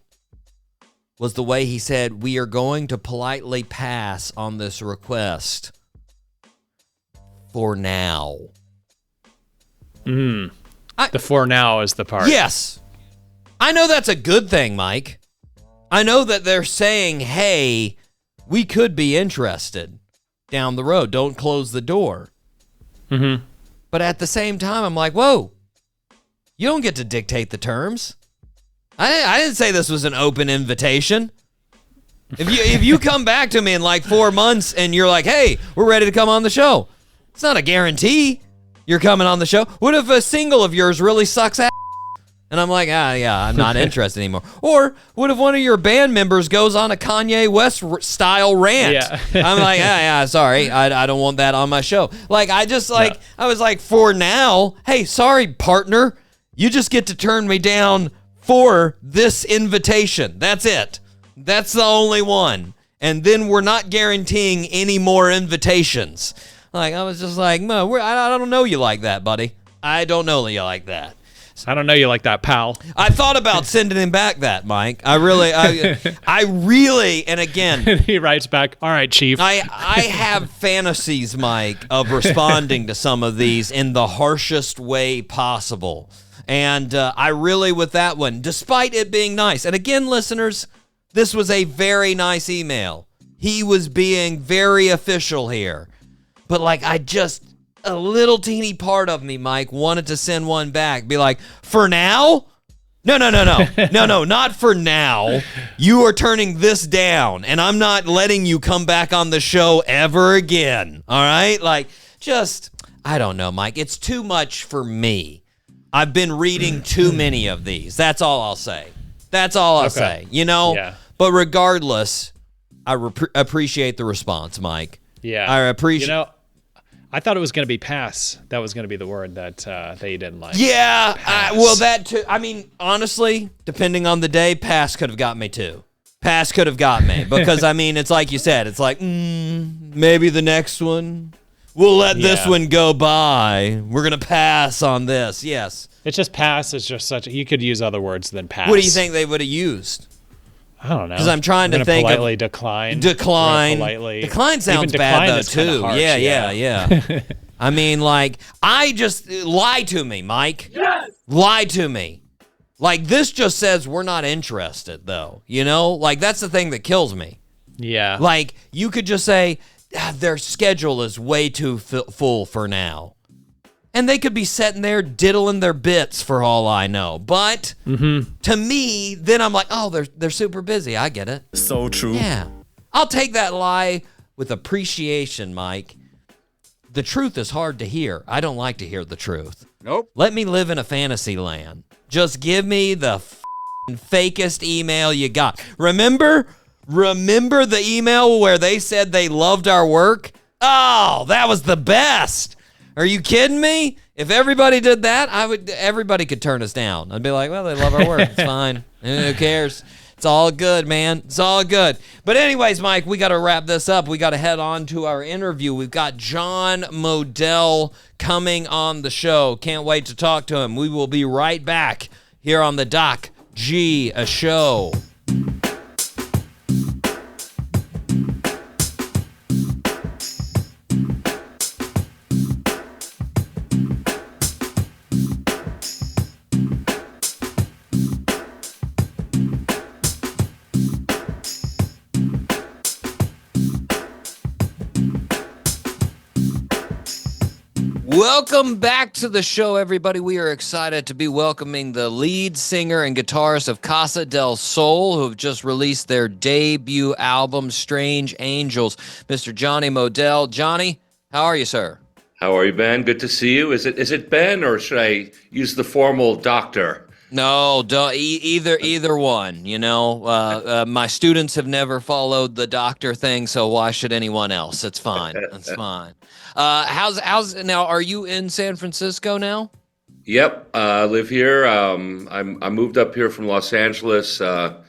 S2: was the way he said, "We are going to politely pass on this request for now."
S4: The for now is the part.
S2: Yes. I know that's a good thing, Mike. I know that they're saying, hey, we could be interested down the road. Don't close the door.
S4: Mm-hmm.
S2: But at the same time, I'm like, whoa, you don't get to dictate the terms. I didn't say this was an open invitation. If you come back to me in like 4 months and you're like, hey, we're ready to come on the show, it's not a guarantee you're coming on the show. What if a single of yours really sucks ass? And I'm like, yeah, I'm not interested anymore. Or what if one of your band members goes on a Kanye West style rant?
S4: Yeah.
S2: I'm like, yeah, sorry, I don't want that on my show. Like, I was like, for now, hey, sorry, partner, you just get to turn me down for this invitation. That's it. That's the only one. And then we're not guaranteeing any more invitations. Like, I was just like, no, I don't know you like that, buddy. I don't know you like that.
S4: I don't know you like that, pal.
S2: I thought about sending him back that, Mike. I really, and again,
S4: He writes back, "All right, Chief."
S2: I have fantasies, Mike, of responding to some of these in the harshest way possible. And I really, with that one, despite it being nice, and again, listeners, this was a very nice email. He was being very official here. But like, a little teeny part of me, Mike, wanted to send one back. Be like, for now? No, not for now. You are turning this down, and I'm not letting you come back on the show ever again. All right? Like, I don't know, Mike. It's too much for me. I've been reading too many of these. That's all I'll say. That's all I'll say. You know?
S4: Yeah.
S2: But regardless, I appreciate the response, Mike.
S4: Yeah.
S2: I appreciate.
S4: You know, I thought it was going to be pass. That was going to be the word that you didn't like.
S2: Yeah, well, that too. I mean, honestly, depending on the day, pass could have got me too. Pass could have got me because, I mean, it's like you said. It's like, maybe the next one. We'll let this one go by. We're going to pass on this. Yes.
S4: It's just pass. It's just you could use other words than pass.
S2: What do you think they would have used?
S4: I don't know.
S2: Because I'm trying to think
S4: politely
S2: of
S4: decline.
S2: Politely. Decline sounds bad though too.
S4: Harsh,
S2: yeah. I mean, like, I just lie to me, Mike. Yes. Lie to me. Like, this just says we're not interested, though. You know, like, that's the thing that kills me.
S4: Yeah.
S2: Like, you could just say their schedule is way too full for now. And they could be sitting there diddling their bits for all I know. But to me, then I'm like, oh, they're super busy. I get it.
S8: So true.
S2: Yeah. I'll take that lie with appreciation, Mike. The truth is hard to hear. I don't like to hear the truth.
S8: Nope.
S2: Let me live in a fantasy land. Just give me the fakest email you got. Remember Remember the email where they said they loved our work? Oh, that was the best. Are you kidding me? If everybody did that, everybody could turn us down. I'd be like, well, they love our work. It's fine. Who cares? It's all good, man. It's all good. But anyways, Mike, we got to wrap this up. We got to head on to our interview. We've got John Modell coming on the show. Can't wait to talk to him. We will be right back here on the Doc G Show. Welcome back to the show, everybody. We are excited to be welcoming the lead singer and guitarist of Casa del Sol, who have just released their debut album, Strange Angels, Mr. Johnny Modell. Johnny, how are you, sir?
S7: How are you, Ben? Good to see you. Is it Ben, or should I use the formal doctor?
S2: No, either one. You know, my students have never followed the doctor thing, so why should anyone else? It's fine. It's fine. How's now? Are you in San Francisco now?
S7: Yep, I live here. I moved up here from Los Angeles. For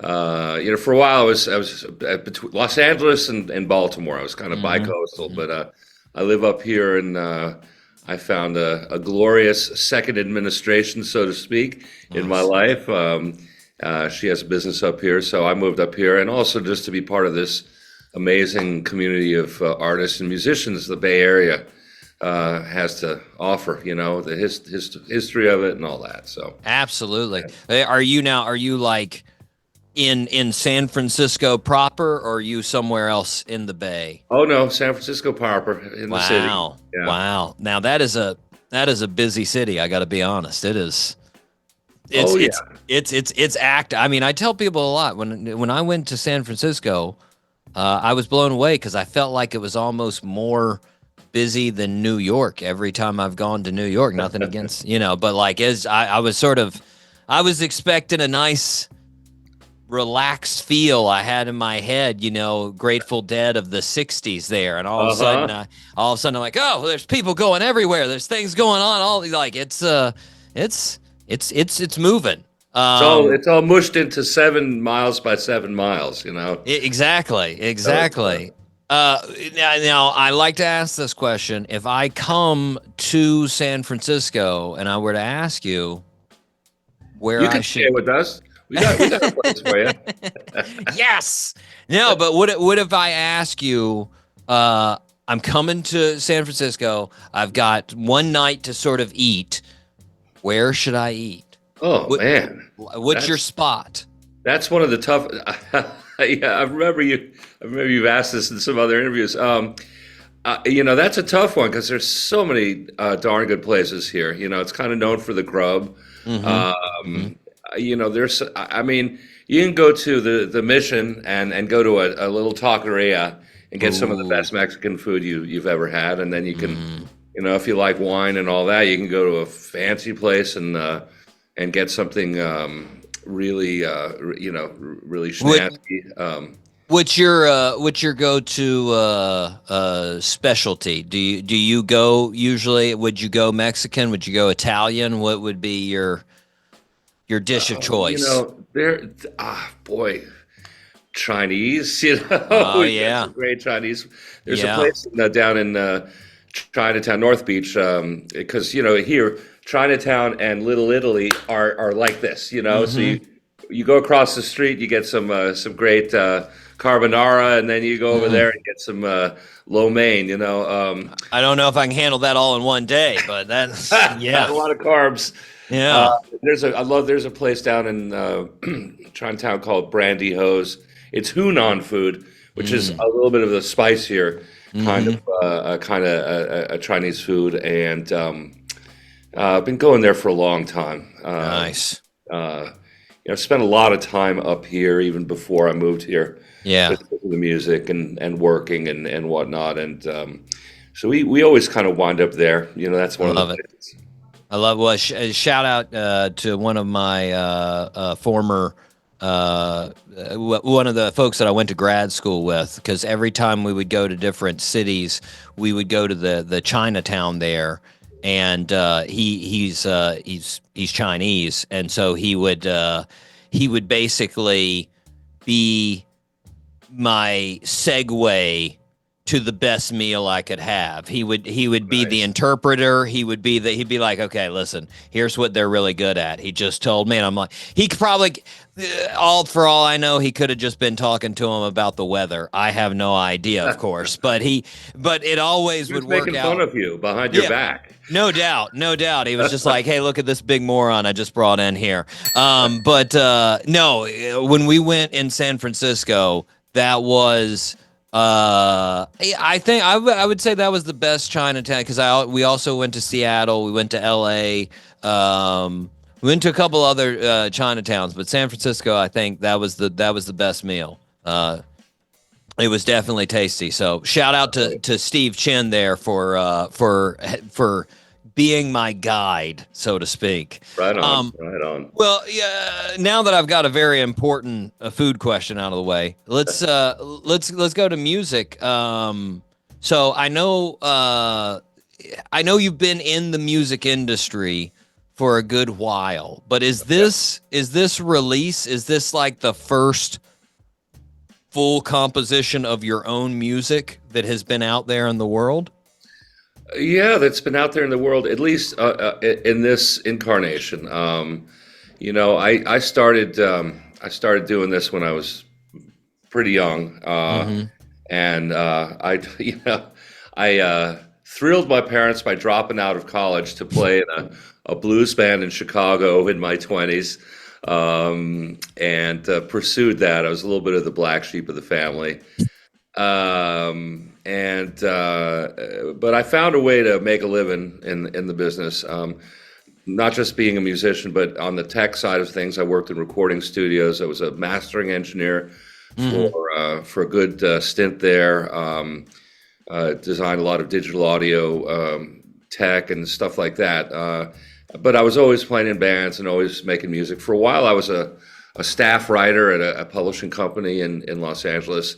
S7: a while I was between Los Angeles and Baltimore. I was kind of bi-coastal, but I live up here, and I found a glorious second administration, so to speak, in my life. She has a business up here, so I moved up here, and also just to be part of this amazing community of artists and musicians the Bay Area has to offer. You know, the history of it and all that. So
S2: absolutely. Are you like in San Francisco proper, or are you somewhere else in the Bay?
S7: Oh no, San Francisco proper in the city.
S2: Wow. Yeah. Wow. Now that is a busy city, I got to be honest. It is. It's act. I mean, I tell people a lot when I went to San Francisco, I was blown away because I felt like it was almost more busy than New York every time I've gone to New York. Nothing against, but like I was expecting a nice relaxed feel I had in my head, Grateful Dead of the 60s there, and all of a sudden I'm like, oh, there's people going everywhere, there's things going on, all like it's moving.
S7: It's all mushed into 7 miles by 7 miles,
S2: Exactly. Now I like to ask this question: if I come to San Francisco and I were to ask you where
S7: you can stay with us. We got a place for you.
S2: Yes. No, but what if I ask you, I'm coming to San Francisco, I've got one night to sort of eat. Where should I eat?
S7: Oh, man.
S2: What's your spot?
S7: That's one of the tough. Yeah, I remember you've asked this in some other interviews. That's a tough one because there's so many darn good places here. It's kind of known for the grub. You can go to the Mission and go to a little taqueria and get some of the best Mexican food you've ever had, and then you can, if you like wine and all that, you can go to a fancy place and get something really snazzy.
S2: What's your go-to specialty? Do you go usually? Would you go Mexican? Would you go Italian? What would be your dish of choice?
S7: Chinese.
S2: Oh yeah,
S7: great Chinese. There's a place down in Chinatown, North Beach, because here Chinatown and Little Italy are like this. So you go across the street, you get some great carbonara, and then you go over there and get some lo mein.
S2: I don't know if I can handle that all in one day, but that's
S7: a lot of carbs.
S2: Yeah.
S7: There's a place down in Chinatown called Brandy Hose. It's Hunan food, which is a little bit of the spicier kind of a Chinese food, and I've been going there for a long time.
S2: Nice.
S7: I've spent a lot of time up here even before I moved here.
S2: Yeah.
S7: With the music and working and whatnot, and so we always kind of wind up there. That's one of the places.
S2: I love shout out to one of my former one of the folks that I went to grad school with, because every time we would go to different cities, we would go to the Chinatown there, and he's Chinese, and so he would basically be my segue to the best meal I could have. He would be the interpreter. He'd be like, okay, listen, here's what they're really good at. He just told me, and I'm like, he could probably, for all I know, he could have just been talking to him about the weather. I have no idea, of course, but it always would work out.
S7: Making fun of you behind your back.
S2: No doubt. He was just like, hey, look at this big moron I just brought in here. No, when we went in San Francisco, that was, I think I would say that was the best Chinatown, because we also went to Seattle, we went to LA, we went to a couple other Chinatowns, but San Francisco, I think that was the best meal. It was definitely tasty. So shout out to Steve Chin there for being my guide, so to speak. Right on. Right on. Well, yeah. Now that I've got a very important food question out of the way, let's go to music. So I know you've been in the music industry for a good while, but is this release? Is this like the first full composition of your own music that has been out there in the world?
S7: Yeah, that's been out there in the world, at least in this incarnation. I started doing this when I was pretty young, and I thrilled my parents by dropping out of college to play in a blues band in Chicago in my 20s, and pursued that. I was a little bit of the black sheep of the family. But I found a way to make a living in the business, not just being a musician, but on the tech side of things. I worked in recording studios. I was a mastering engineer for a good stint there. Designed a lot of digital audio tech and stuff like that. But I was always playing in bands and always making music. For a while, I was a staff writer at a publishing company in Los Angeles.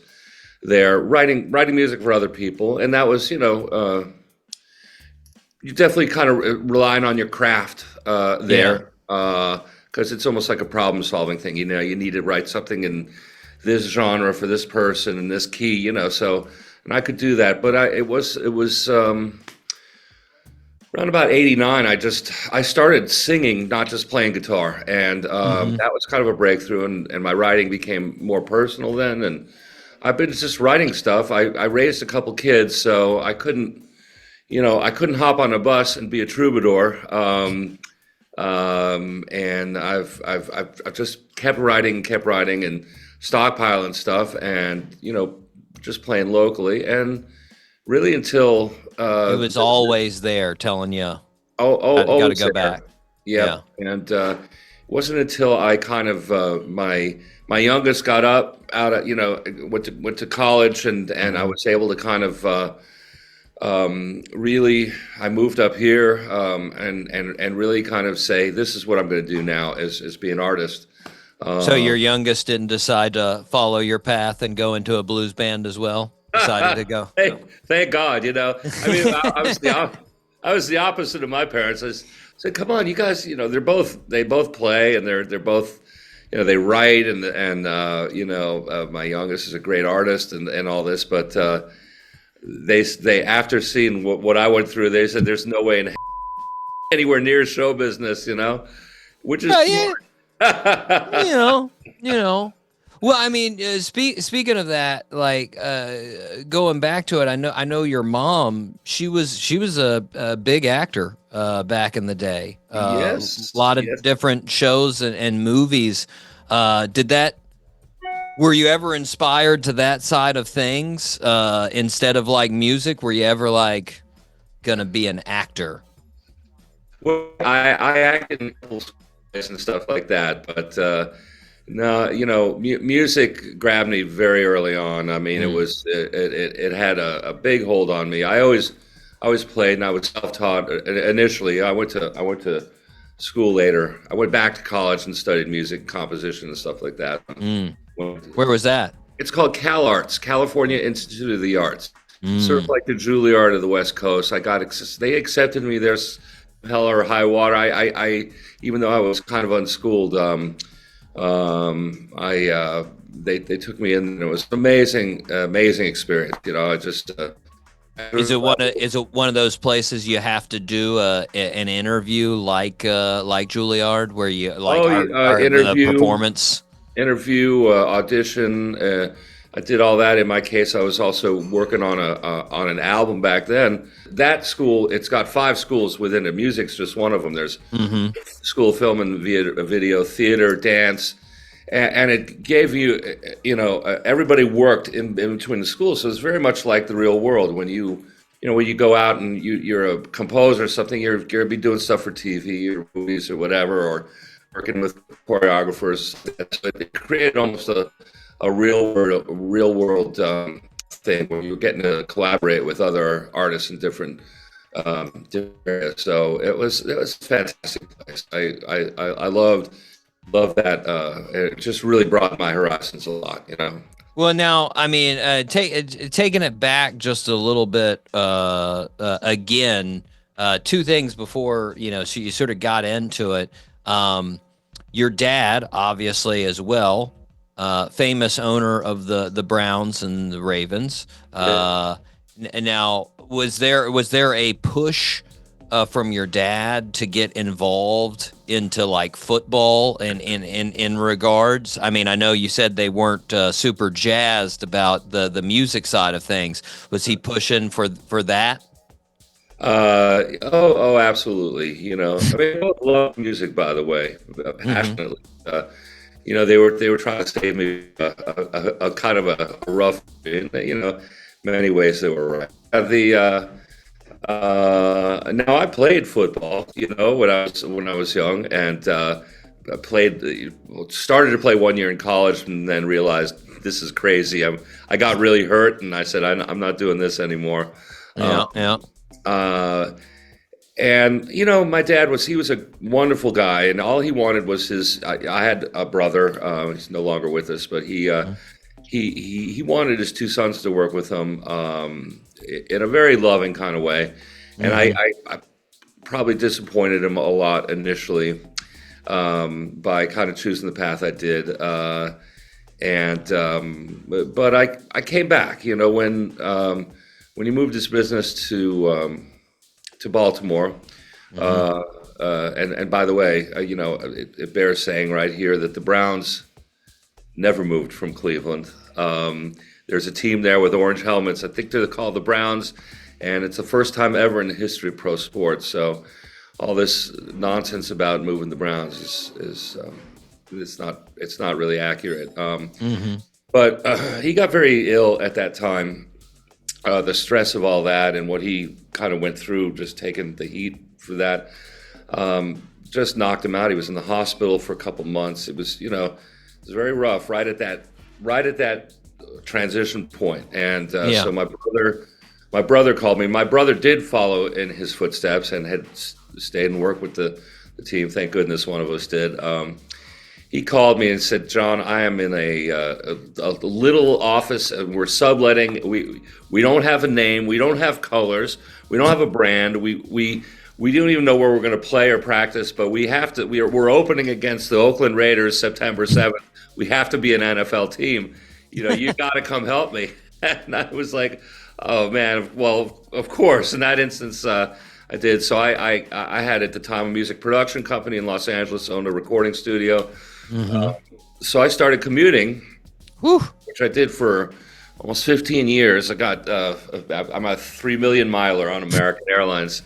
S7: There, writing music for other people, and that was, you definitely kind of relying on your craft there, because it's almost like a problem-solving thing. You need to write something in this genre for this person and this key, So, and I could do that, but it was around about '89. I started singing, not just playing guitar, and that was kind of a breakthrough, and my writing became more personal then, and I've been just writing stuff. I raised a couple kids, so I couldn't hop on a bus and be a troubadour. And I've just kept writing and stockpiling stuff, and just playing locally, and really until
S2: it was always there, telling you.
S7: Oh,
S2: got to go back.
S7: Yeah. And it wasn't until I kind of my youngest got out of, went to college, and I was able to kind of really, I moved up here and really kind of say, this is what I'm going to do now as be an artist.
S2: So your youngest didn't decide to follow your path and go into a blues band as well? Decided to go.
S7: Hey, thank God, I mean, I was the opposite of my parents. I said, come on, you guys, they both play, and they're both, they write, and my youngest is a great artist and all this, but they after seeing what I went through, they said there's no way in anywhere near show business, which is
S2: Well, I mean, speaking of that, like going back to it, I know your mom. She was a big actor back in the day.
S7: Yes,
S2: a lot of different shows and movies. Were you ever inspired to that side of things instead of like music? Were you ever like gonna be an actor?
S7: Well, I acted in and stuff like that, but no, music grabbed me very early on. I mean, it had a big hold on me. I always played, and I was self-taught initially. I went to school later. I went back to college and studied music composition and stuff like that.
S2: Where was that?
S7: It's called CalArts, California Institute of the Arts. Sort of like the Juilliard of the West Coast. They accepted me there, hell or high water. I even though I was kind of unschooled, they took me in, and it was an amazing experience. You know, I just.
S2: Is it one of those places you have to do an interview like Juilliard, where you
S7: interview,
S2: the performance?
S7: Interview, audition. I did all that. In my case, I was also working on an album back then. That school, it's got 5 schools within it. Music's just one of them. There's School of Film and Video, theater, dance, and it gave you, everybody worked in between the schools. So it's very much like the real world. When you go out and you're a composer or something, you're going to be doing stuff for TV or movies or whatever, or working with choreographers. So it created almost a real world thing where you're getting to collaborate with other artists in different areas. So it was a fantastic place. I loved that. It just really broadened my horizons a lot, you know.
S2: Well, now, I mean, taking it back just a little bit, again, 2 things before, so you sort of got into it. Your dad, obviously, as well, famous owner of the Browns and the Ravens. Now, was there a push from your dad to get involved into like football and in regards? I mean, I know you said they weren't super jazzed about the music side of things. Was he pushing for that?
S7: Absolutely. I mean, I both love music, by the way, passionately. They were trying to save me a kind of a rough, many ways they were right. Now I played football, when I was young, and started to play 1 year in college, and then realized this is crazy. I got really hurt, and I said I'm not doing this anymore. And my dad was a wonderful guy, and all he wanted was I had a brother. He's no longer with us, but he wanted his 2 sons to work with him in a very loving kind of way. And I probably disappointed him a lot initially by kind of choosing the path I did. But I came back, when he moved his business to Baltimore. And by the way, it bears saying right here that the Browns never moved from Cleveland. There's a team there with orange helmets. I think they're called the Browns, and it's the first time ever in the history of pro sports. So all this nonsense about moving the Browns is it's not really accurate. But he got very ill at that time. The stress of all that and what he kind of went through, just taking the heat for that, just knocked him out. He was in the hospital for a couple months. It was, it was very rough right at that transition point. And so my brother called me. My brother did follow in his footsteps and had stayed and worked with the team. Thank goodness one of us did. He called me and said, "John, I am in a little office, and we're subletting. We don't have a name. We don't have colors. We don't have a brand. We don't even know where we're going to play or practice. But we have to. We're opening against the Oakland Raiders September 7th. We have to be an NFL team. You got to come help me." And I was like, "Oh man, well, of course." In that instance, I did. So I had at the time a music production company in Los Angeles, owned a recording studio. So I started commuting, which I did for almost 15 years. I'm a 3 million miler on American Airlines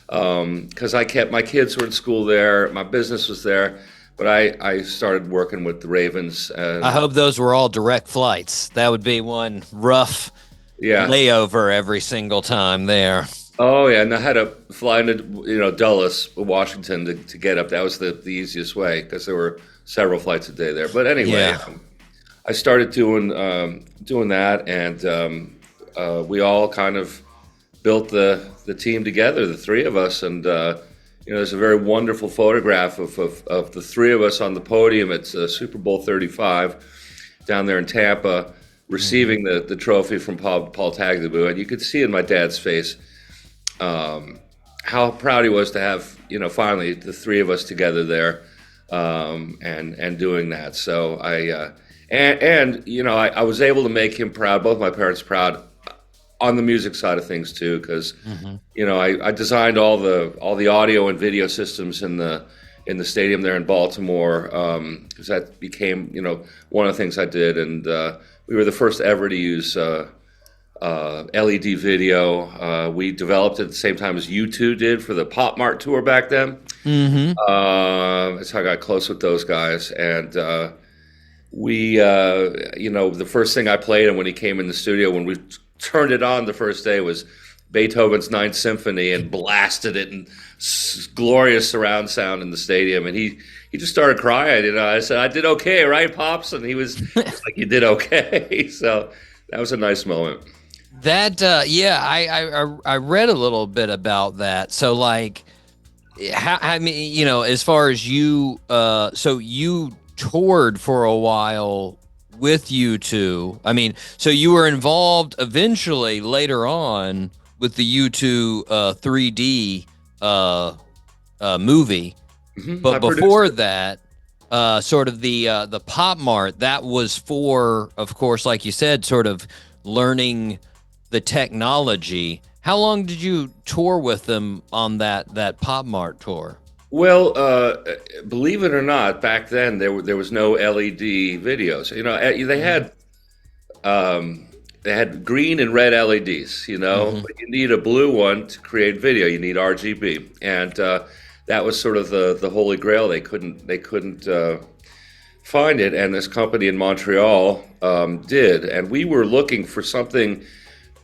S7: because my kids were in school there, my business was there, but I started working with the Ravens.
S2: I hope those were all direct flights. That would be one rough layover every single time there.
S7: Oh yeah, and I had to fly into Dulles, Washington to get up. That was the easiest way because there were several flights a day there. But anyway, I started doing that, and we all kind of built the team together, the 3 of us, and there's a very wonderful photograph of the three of us on the podium at Super Bowl 35 down there in Tampa, receiving the trophy from Paul Tagliabue, and you could see in my dad's face how proud he was to have, finally the three of us together there, and doing that. So I was able to make him proud, both my parents proud, on the music side of things too, because I designed all the audio and video systems in the stadium there in Baltimore, because that became one of the things I did, and we were the first ever to use LED video. We developed it at the same time as U2 did for the Pop Mart tour back then. That's how I got close with those guys, and we the first thing I played him when he came in the studio, when we turned it on the first day, was Beethoven's Ninth Symphony, and blasted it in glorious surround sound in the stadium, and he just started crying. I said, "I did okay, right, Pops?" And he was like, "You did okay." So that was a nice moment.
S2: That I read a little bit about that. So like, as far as you, so you toured for a while with U2. I mean, so you were involved eventually later on with the U2 3D movie, but before that, sort of the Pop Mart, that was for, of course, like you said, sort of learning the technology. How long did you tour with them on that Pop Mart tour?
S7: Well, believe it or not, back then there was no LED videos. They had green and red LEDs, but you need a blue one to create video. You need RGB, and that was sort of the holy grail. They couldn't find it, and this company in Montreal did, and we were looking for something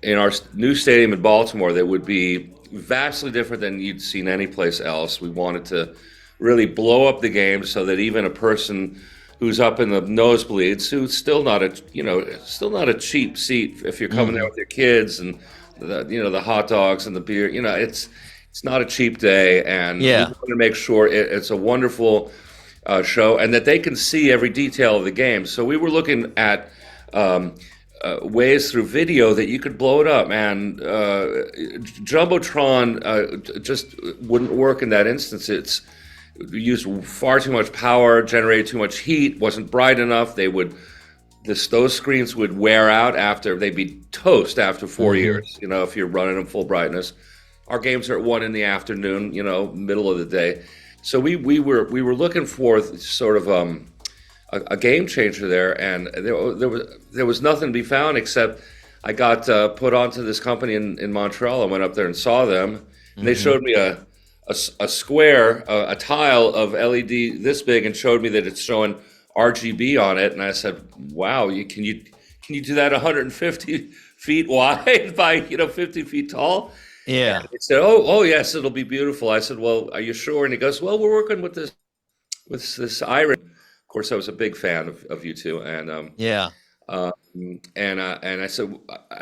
S7: in our new stadium in Baltimore that would be vastly different than you'd seen anyplace else. We wanted to really blow up the game so that even a person who's up in the nosebleeds, who's still not a cheap seat if you're coming there with your kids and the hot dogs and the beer, it's not a cheap day, and we want to make sure it's a wonderful show and that they can see every detail of the game. So we were looking at ways through video that you could blow it up, and Jumbotron just wouldn't work in that instance. It used far too much power, generated too much heat, wasn't bright enough. Those screens would wear out they'd be toast after 4 years, if you're running them full brightness. Our games are at 1 p.m, middle of the day. So we were looking for sort of a game changer there, and there was nothing to be found except I got put onto this company in Montreal. I went up there and saw them, and they showed me a square, a tile of LED this big, and showed me that it's showing RGB on it. And I said, "Wow, can you do that 150 feet wide by 50 feet tall?"
S2: Yeah.
S7: And he said, "Oh yes, it'll be beautiful." I said, "Well, are you sure?" And he goes, "Well, we're working with this iron." Of course, I was a big fan of U2, and and I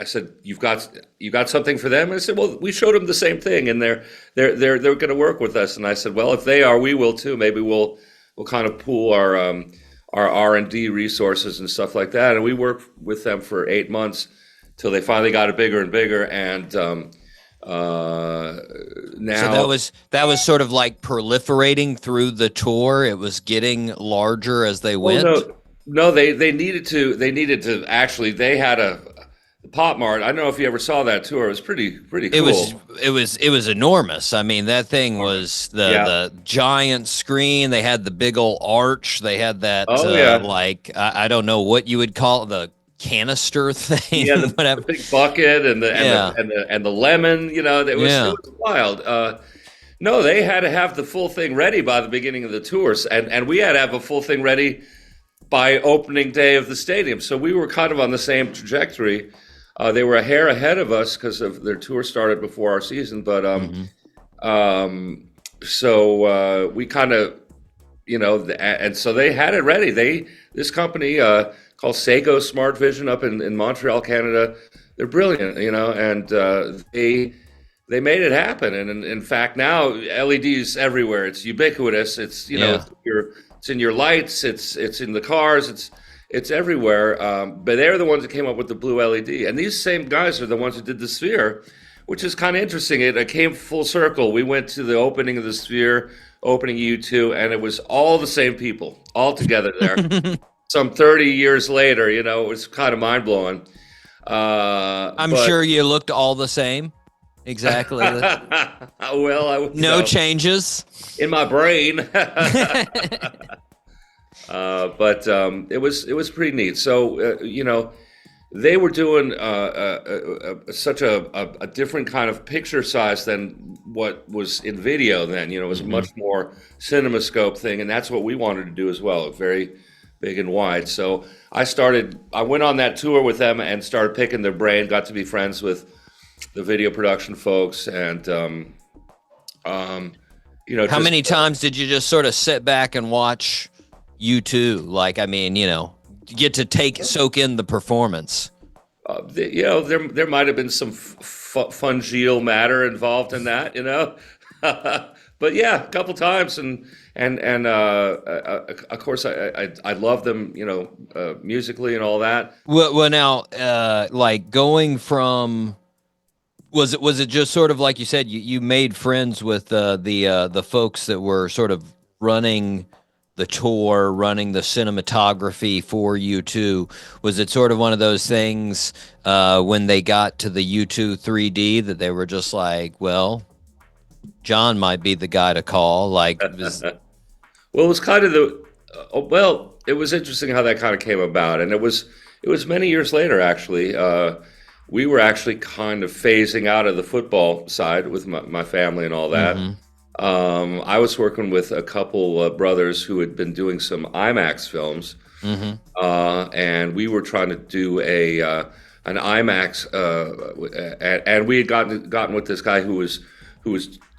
S7: said, "You've got something for them?" And I said, "Well, we showed them the same thing, and they're going to work with us." And I said, "Well, if they are, we will too. Maybe we'll kind of pool our R&D resources and stuff like that." And we worked with them for 8 months till they finally got it bigger and bigger, and now
S2: so that was sort of like proliferating through the tour. It was getting larger as they went.
S7: No, they needed to actually. They had a Pop Mart. I don't know if you ever saw that tour. It was pretty cool.
S2: It was enormous. I mean, that thing was the giant screen. They had the big old arch. They had that like I don't know what you would call it, the canister thing.
S7: Yeah, the big bucket and the lemon. It was wild. No, they had to have the full thing ready by the beginning of the tours, and we had to have a full thing ready by opening day of the stadium. So we were kind of on the same trajectory. They were a hair ahead of us because of their tour started before our season. But so we kind of, and so they had it ready. This company called Seiko Smart Vision up in Montreal, Canada. They're brilliant, and they made it happen. And in fact, now LEDs everywhere. It's ubiquitous. It's it's in your lights. It's in the cars. It's everywhere. But they're the ones that came up with the blue LED. And these same guys are the ones who did the Sphere, which is kind of interesting. It came full circle. We went to the opening of the Sphere, opening U2, and it was all the same people, all together there. Some 30 years later, it was kind of mind-blowing.
S2: I'm sure you looked all the same. Exactly.
S7: Well,
S2: no changes
S7: in my brain. But it was pretty neat. So they were doing such a different kind of picture size than what was in video then. It was a much more CinemaScope thing, and that's what we wanted to do as well. Very big and wide. So I went on that tour with them and started picking their brain. Got to be friends with the video production folks, and
S2: how many times did you just sort of sit back and watch U2? Like, I mean, you get to soak in the performance.
S7: There might have been some fungial matter involved in that, but yeah, a couple times, and of course I love them, musically and all that.
S2: Well, now, like going from. Was it just sort of like you said, you made friends with the folks that were sort of running the tour, running the cinematography for U2? Was it sort of one of those things when they got to the U2 3D that they were just like, well, John might be the guy to call? Like,
S7: well, it was kind of it was interesting how that kind of came about, and it was many years later actually. We were actually kind of phasing out of the football side with my family and all that. Mm-hmm. I was working with a couple brothers who had been doing some IMAX films, and we were trying to do an IMAX, and we had gotten with this guy who was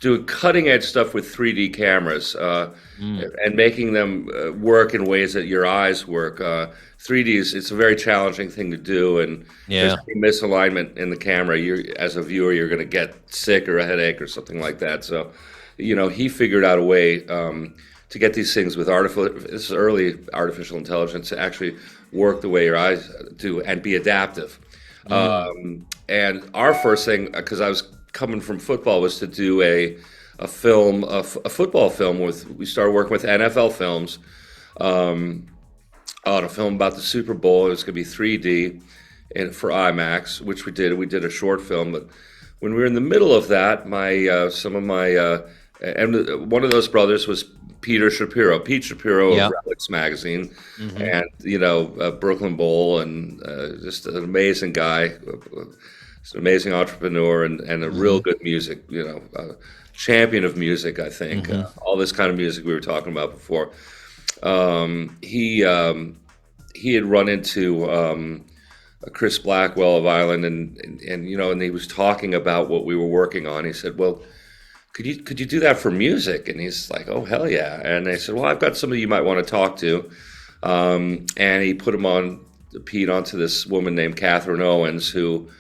S7: doing cutting edge stuff with 3D cameras and making them work in ways that your eyes work. 3D it's a very challenging thing to do, and there's a misalignment in the camera. As a viewer, you're going to get sick or a headache or something like that. So, he figured out a way to get these things with early artificial intelligence to actually work the way your eyes do and be adaptive. And our first thing, because I was coming from football, was to do a football film we started working with NFL Films on a film about the Super Bowl. It was going to be 3D and for IMAX, which we did. We did a short film, but when we were in the middle of that, and one of those brothers was Pete Shapiro of Relics Magazine, and Brooklyn Bowl, and just an amazing guy, just an amazing entrepreneur, and a real good music, champion of music, I think. All this kind of music we were talking about before. He had run into Chris Blackwell of Island, and he was talking about what we were working on. He said, "Well, could you do that for music?" And he's like, "Oh, hell yeah!" And I said, "Well, I've got somebody you might want to talk to." And he put Pete onto this woman named Catherine Owens, who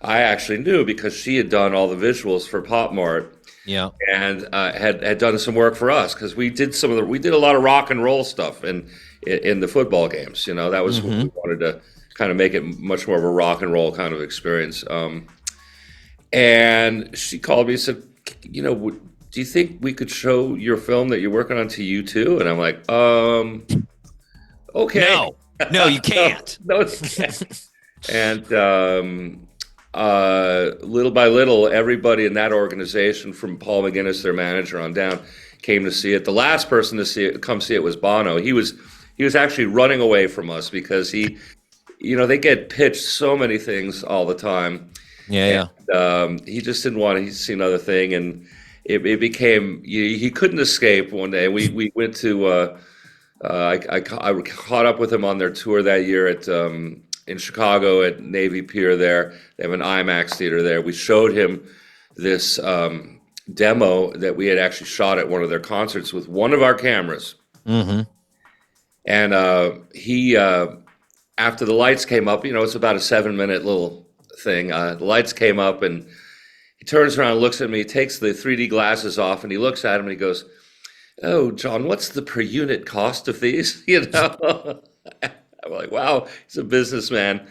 S7: I actually knew because she had done all the visuals for Pop Mart.
S2: Yeah,
S7: and had done some work for us because we did a lot of rock and roll stuff in the football games. That was what we wanted to kind of make it much more of a rock and roll kind of experience. And she called me and said, do you think we could show your film that you're working on to U2? And I'm like, okay,
S2: no, you can't.
S7: No, you can't. And little by little, everybody in that organization, from Paul McGinnis, their manager, on down, came to see it. The last person to come see it was Bono. He was actually running away from us because they get pitched so many things all the time.
S2: Yeah.
S7: And, he just didn't want to see another thing, and it became he couldn't escape. One day we went to I caught up with him on their tour that year in Chicago at Navy Pier there. They have an IMAX theater there. We showed him this demo that we had actually shot at one of their concerts with one of our cameras. Mm-hmm. And he, after the lights came up, it's about a 7-minute little thing. The lights came up and turns around, looks at me, takes the 3D glasses off, and he looks at him and he goes, "Oh, John, what's the per unit cost of these?" You know, I'm like, wow, he's a businessman.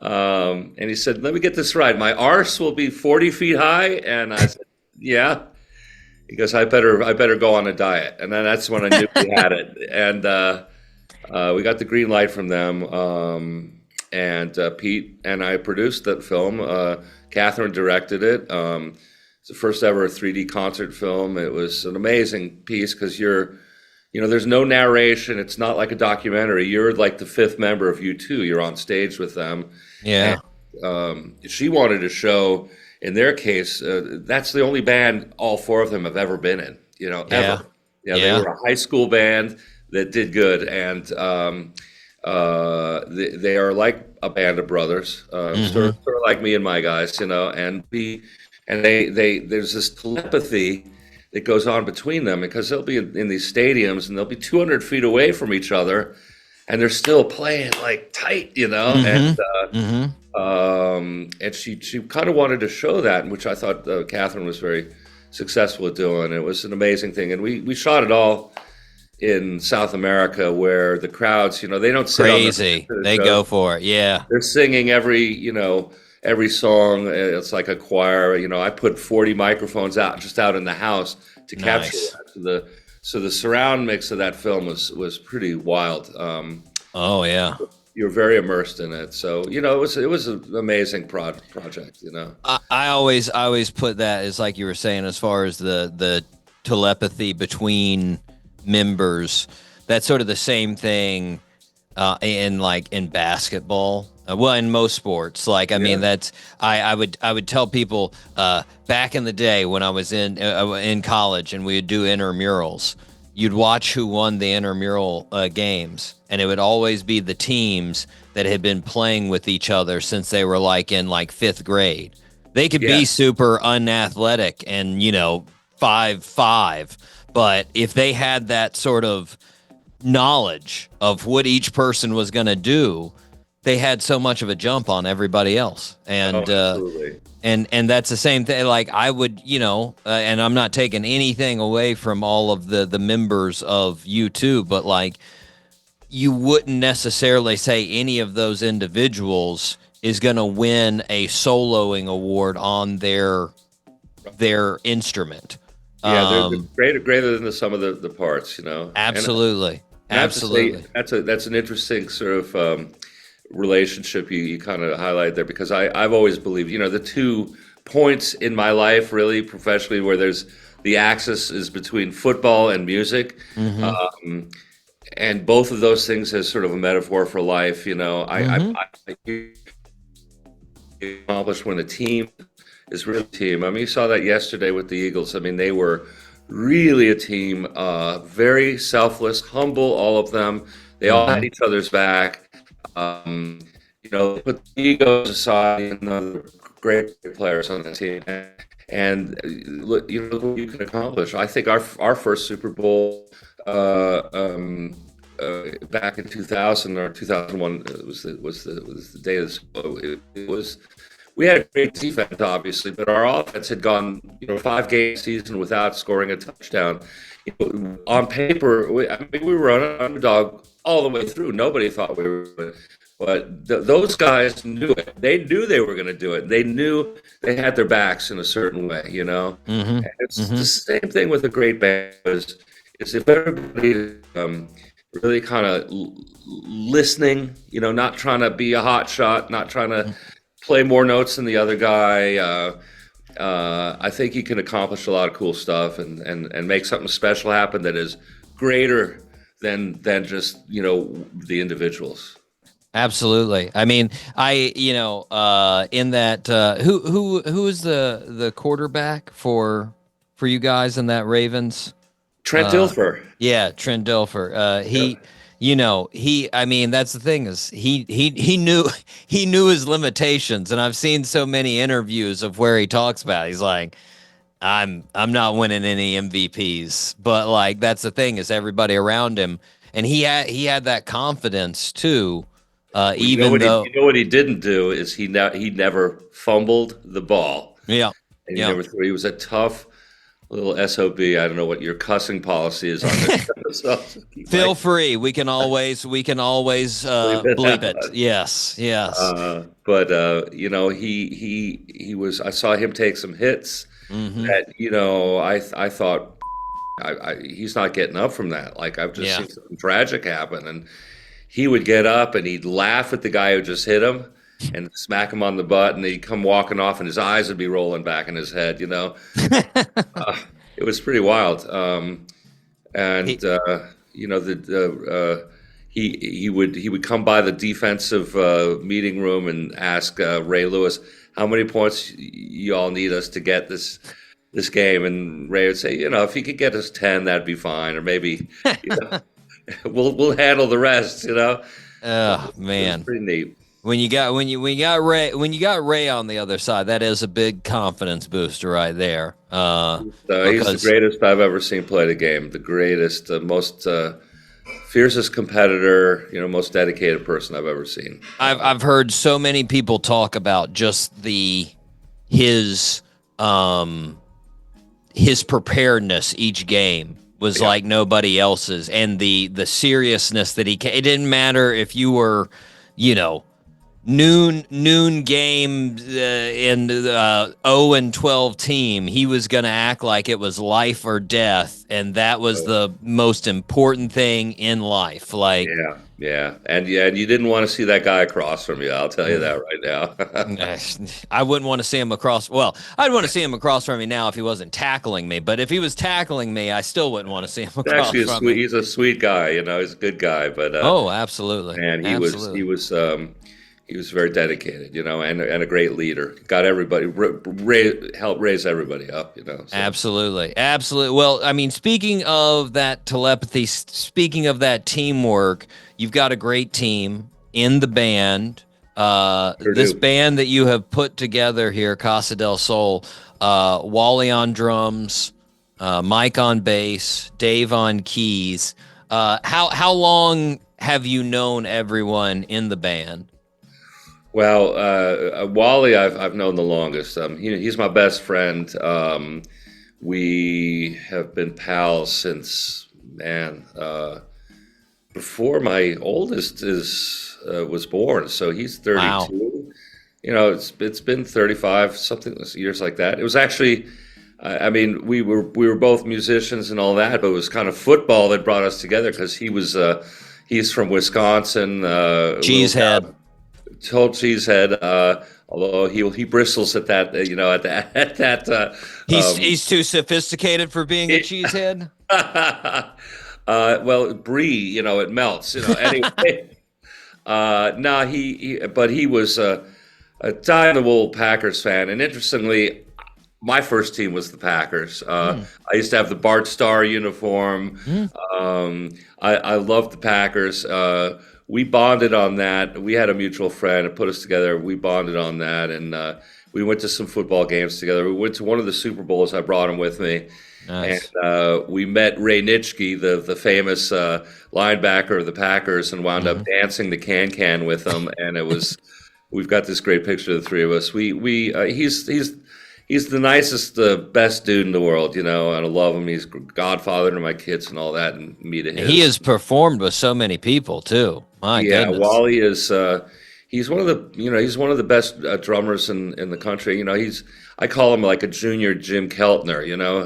S7: And he said, "Let me get this right. My arse will be 40 feet high." And I said, "Yeah." He goes, I better go on a diet." And then that's when I knew we had it. And we got the green light from them. And Pete and I produced that film. Catherine directed it. It's the first ever 3D concert film. It was an amazing piece because there's no narration. It's not like a documentary. You're like the fifth member of U2. You're on stage with them.
S2: Yeah.
S7: And, she wanted to show, in their case, that's the only band all four of them have ever been in, ever.
S2: Yeah.
S7: They were a high school band that did good. And they are like a band of brothers, sort of like me and my guys, and there's this telepathy that goes on between them because they'll be in these stadiums and they'll be 200 feet away from each other and they're still playing like tight, and she kind of wanted to show that, which I thought Catherine was very successful at doing. It was an amazing thing. And we shot it all in South America where the crowds, they don't sit
S2: crazy. They go for it. Yeah.
S7: They're singing every song. It's like a choir. I put 40 microphones out in the house to capture that. So the surround mix of that film was pretty wild.
S2: Oh yeah.
S7: You're very immersed in it. So, it was an amazing project,
S2: I always put that as like you were saying, as far as the telepathy between members. That's sort of the same thing in basketball. Well, in most sports, I mean, that's I would tell people back in the day when I was in college and we would do intramurals. You'd watch who won the intramural games, and it would always be the teams that had been playing with each other since they were in fifth grade. They could be super unathletic and 5'5", but if they had that sort of knowledge of what each person was going to do, they had so much of a jump on everybody else. And
S7: absolutely.
S2: And that's the same thing. I would, and I'm not taking anything away from all of the members of U2, but you wouldn't necessarily say any of those individuals is going to win a soloing award on their instrument.
S7: Yeah, they're greater than the sum of the parts,
S2: Absolutely.
S7: And
S2: absolutely.
S7: That's an interesting sort of relationship you kind of highlight there, because I've always believed, the 2 points in my life, really professionally, where there's the axis is between football and music. And both of those things as sort of a metaphor for life, I accomplish when a team is really a team. I mean, you saw that yesterday with the Eagles. I mean, they were really a team, very selfless, humble, all of them. They all had each other's back. Put the egos aside, great players on the team. And look, what you can accomplish. I think our first Super Bowl back in 2000 or 2001 was the day of the Super Bowl. It was. We had a great defense, obviously, but our offense had gone, 5-game season without scoring a touchdown. On paper, we were an underdog all the way through. Nobody thought we were, but those guys knew it. They knew they were going to do it. They knew they had their backs in a certain way, And it's the same thing with a great band. Is if everybody really kind of listening, not trying to be a hot shot, not trying to play more notes than the other guy. I think you can accomplish a lot of cool stuff and make something special happen that is greater than just the individuals.
S2: Absolutely. I mean, in that who is the quarterback for you guys in that Ravens?
S7: Trent Dilfer.
S2: Yeah, Trent Dilfer. I mean, that's the thing is he knew his limitations, and I've seen so many interviews of where he talks about it. He's like, I'm not winning any MVPs, but that's the thing is everybody around him, and he had that confidence too. Even though
S7: what he didn't do is he never fumbled the ball.
S2: Yeah.
S7: and he never threw. He was a tough little SOB. I don't know what your cussing policy is on this. So,
S2: Feel free. We can always bleep it. Yes.
S7: But you know, he was. I saw him take some hits that, you know, I thought he's not getting up from that. Like, I've just seen something tragic happen, and he would get up and he'd laugh at the guy who just hit him and smack him on the butt, and he'd come walking off and his eyes would be rolling back in his head, you know. It was pretty wild. You know, he would come by the defensive meeting room and ask Ray Lewis, how many points you all need us to get this game? And Ray would say, you know, if you could get us 10, that'd be fine, or maybe, you know, we'll handle the rest, you know.
S2: Oh man,
S7: pretty neat.
S2: When you got Ray on the other side, that is a big confidence booster right there.
S7: He's the greatest I've ever seen play the game. The greatest, most fiercest competitor, you know, most dedicated person I've ever seen.
S2: I've heard so many people talk about just his preparedness each game was like nobody else's, and the seriousness that it didn't matter if you were, you know, noon game in 0-12 team, he was going to act like it was life or death, and that was the most important thing in life. Like,
S7: and you didn't want to see that guy across from you. I'll tell you that right
S2: now. I wouldn't want to see him across. Well, I'd want to see him across from me now if he wasn't tackling me. But if he was tackling me, I still wouldn't want to see him across from me.
S7: He's a sweet guy. You know, he's a good guy. But
S2: absolutely.
S7: And he was very dedicated, you know, and a great leader. Got everybody, helped raise everybody up, you know. So.
S2: Absolutely. Well, I mean, speaking of that telepathy, speaking of that teamwork, you've got a great team in the band. This band that you have put together here, Casa del Sol, Wally on drums, Mike on bass, Dave on keys. How long have you known everyone in the band?
S7: Well, Wally, I've known the longest. He's my best friend. We have been pals since, before my oldest was born. So he's 32. Wow. You know, it's been 35 something years like that. It was actually, I mean, we were both musicians and all that, but it was kind of football that brought us together because he's from Wisconsin.
S2: Cheesehead.
S7: Total cheesehead, although he bristles at that, you know, at that.
S2: He's too sophisticated for being a cheesehead.
S7: Well, brie, you know, it melts. You know, anyway. But he was a dyed-in-the-wool Packers fan, and interestingly, my first team was the Packers. I used to have the Bart Starr uniform. I loved the Packers. We bonded on that. We had a mutual friend that put us together. We bonded on that, and we went to some football games together. We went to one of the Super Bowls. I brought him with me. Nice. And we met Ray Nitschke, the famous linebacker of the Packers, and wound up dancing the can with him. And it was, we've got this great picture of the three of us. He's the nicest, best dude in the world, you know, and I love him. He's godfather to my kids and all that, and me to his.
S2: He has performed with so many people too. My goodness.
S7: Wally is. He's one of the best drummers in the country. You know, I call him like a junior Jim Keltner. You know,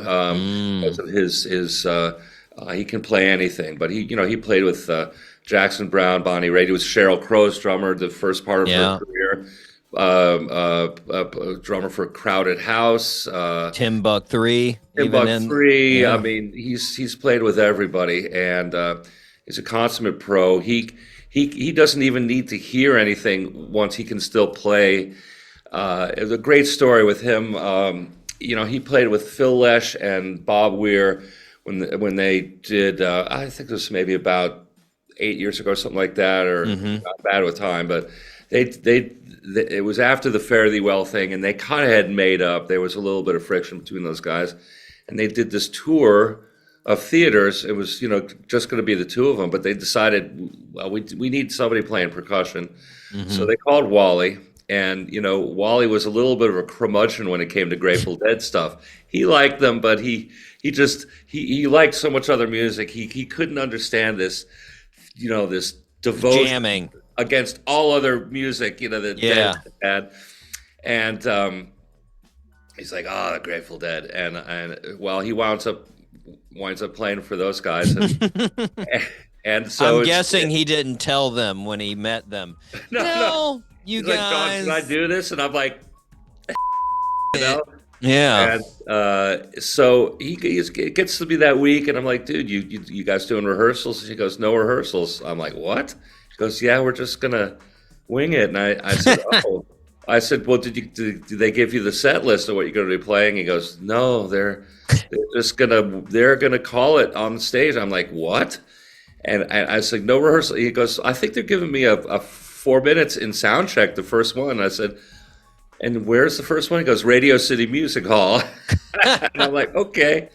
S7: because of his he can play anything. But he played with Jackson Browne, Bonnie Raitt. He was Sheryl Crow's drummer the first part of her career. Drummer for Crowded House,
S2: Timbuk 3.
S7: Timbuk 3. Yeah. I mean, he's played with everybody, and he's a consummate pro. He doesn't even need to hear anything once he can still play. There's a great story with him. You know, he played with Phil Lesh and Bob Weir when they did. I think it was maybe about 8 years ago, something like that, or not bad with time, but it was after the Fare Thee Well thing, and they kind of had made up. There was a little bit of friction between those guys, and they did this tour of theaters. It was, you know, just going to be the two of them, but they decided, well, we need somebody playing percussion. So they called Wally, And Wally was a little bit of a curmudgeon when it came to Grateful Dead stuff. He liked them, but he liked so much other music. He couldn't understand this, this devotion
S2: jamming
S7: against all other music, that Dead had. And he's like, oh, the Grateful Dead. And well, he winds up playing for those guys. And so
S2: I'm guessing he didn't tell them when he met them. No. You
S7: he's
S2: guys.
S7: like, John, should I do this? And I'm like,
S2: Yeah.
S7: And so it gets to be that week, and I'm like, dude, you guys doing rehearsals? And she goes, no rehearsals. I'm like, what? She goes, yeah, we're just gonna wing it. And I said, oh. I said, well, did they give you the set list of what you're gonna be playing? He goes, no, they're gonna call it on the stage. I'm like, what? And I said, no rehearsal. He goes, I think they're giving me a 4 minutes in sound check, the first one. I said, and where's the first one? He goes, Radio City Music Hall. And I'm like, okay.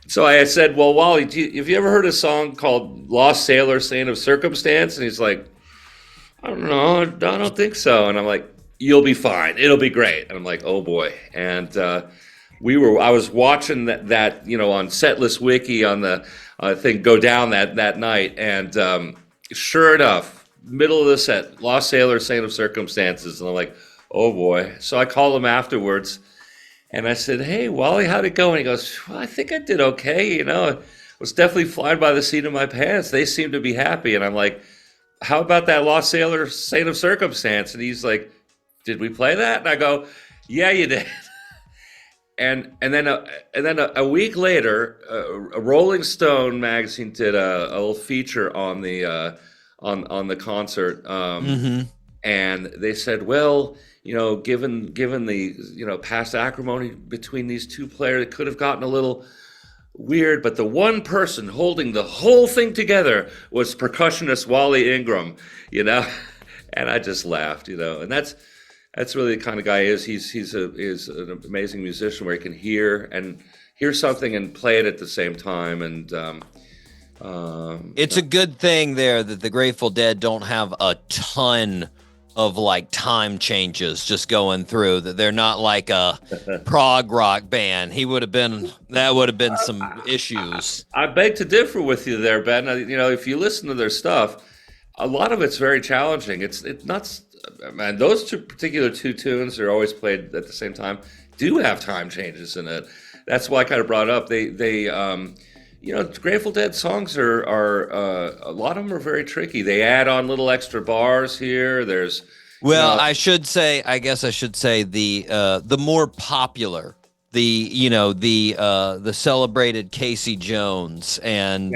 S7: So I said, well, Wally, have you ever heard a song called Lost Sailor, Saint of Circumstance? And he's like, I don't know. I don't think so. And I'm like, you'll be fine. It'll be great. And I'm like, oh boy. And I was watching that on Setlist Wiki on the thing go down that night. And sure enough, middle of the set, Lost Sailor, Saint of Circumstances. And I'm like, oh boy. So I called him afterwards and I said, hey, Wally, how'd it go? And he goes, well, I think I did okay. I was definitely flying by the seat of my pants. They seemed to be happy. And I'm like, how about that Lost Sailor, Saint of Circumstance? And he's like, did we play that? And I go, yeah, you did. And then a week later, a Rolling Stone magazine did a little feature on the concert. And they said, well, given the past acrimony between these two players, it could have gotten a little weird, but the one person holding the whole thing together was percussionist Wally Ingram, and I just laughed, and that's really the kind of guy he is. He's an amazing musician where he can hear something and play it at the same time. And
S2: it's a good thing there that the Grateful Dead don't have a ton of time changes just going through, that they're not like a prog rock band. That would have been some issues.
S7: I beg to differ with you there, Ben. If you listen to their stuff, a lot of it's very challenging. It's not, man, those two tunes are always played at the same time, do have time changes in it. That's why I kind of brought it up. They Grateful Dead songs are a lot of them are very tricky. They add on little extra bars here. There's
S2: I guess I should say the more popular, the celebrated Casey Jones and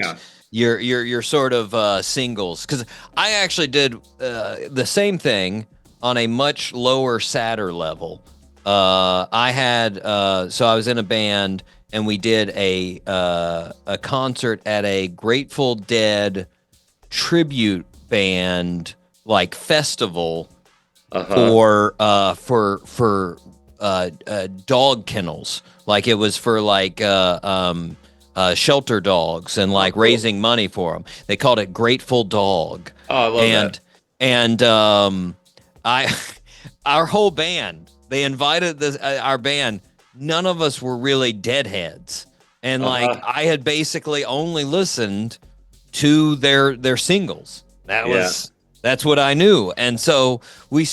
S2: your sort of singles, because I actually did the same thing on a much lower, sadder level. I was in a band. And we did a concert at a Grateful Dead tribute band festival for dog kennels. It was for shelter dogs and raising money for them. They called it Grateful Dog.
S7: Oh, I love that.
S2: And our whole band, they invited our band. None of us were really Deadheads, and I had basically only listened to their singles. That's what I knew, and so we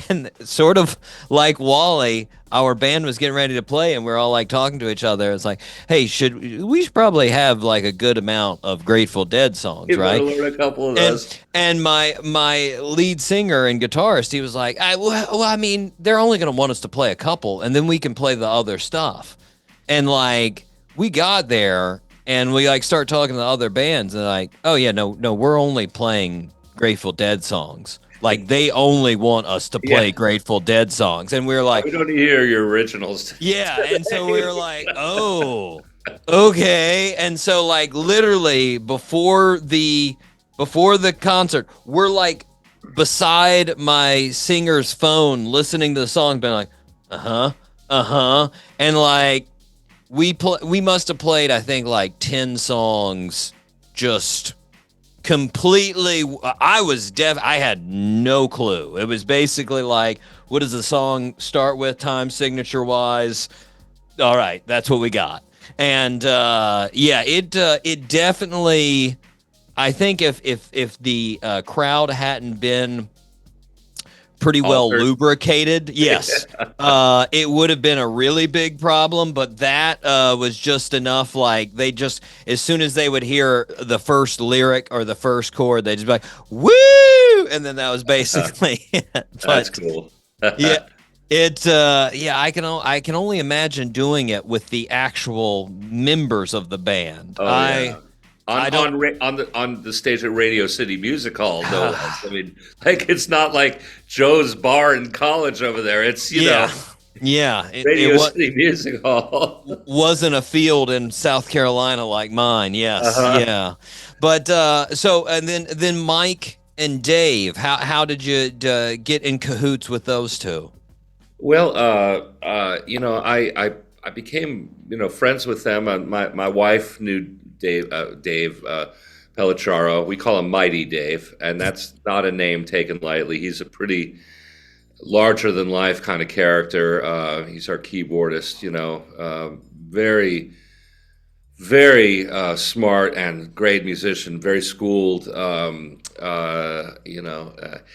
S2: and sort of like Wally, our band was getting ready to play, and we're all talking to each other. It's like, hey, we should probably have a good amount of Grateful Dead songs, right?
S7: Learn a couple of those.
S2: And my lead singer and guitarist, he was like, I mean, they're only going to want us to play a couple, and then we can play the other stuff. And we got there, and we start talking to other bands, and oh yeah, no, we're only playing Grateful Dead songs. They only want us to play Grateful Dead songs. And we were like,
S7: we don't hear your originals.
S2: Yeah. And so we were like, oh, okay. And so literally before the concert, we're beside my singer's phone listening to the song, being like, and we must have played, I think 10 songs just completely. I had no clue. It was basically like, what does the song start with, time signature wise? All right, that's what we got. And it definitely. I think if the crowd hadn't been pretty well
S7: Altered.
S2: lubricated, yes, it would have been a really big problem. But that was just enough. Like, they just, as soon as they would hear the first lyric or the first chord, they'd just be like, "Woo!" And then that was basically it.
S7: That's cool.
S2: Yeah. I can only imagine doing it with the actual members of the band.
S7: Oh, yeah. On the stage at Radio City Music Hall, no less. I mean, like, it's not like Joe's bar in college over there. It's Radio City Music Hall.
S2: Wasn't a field in South Carolina like mine. Yes, yeah. But then Mike and Dave, how did you get in cahoots with those two?
S7: Well, I became friends with them. My wife knew Dave Pellicciaro. We call him Mighty Dave, and that's not a name taken lightly. He's a pretty larger than life kind of character. He's our keyboardist. Very, very smart and great musician. Very schooled.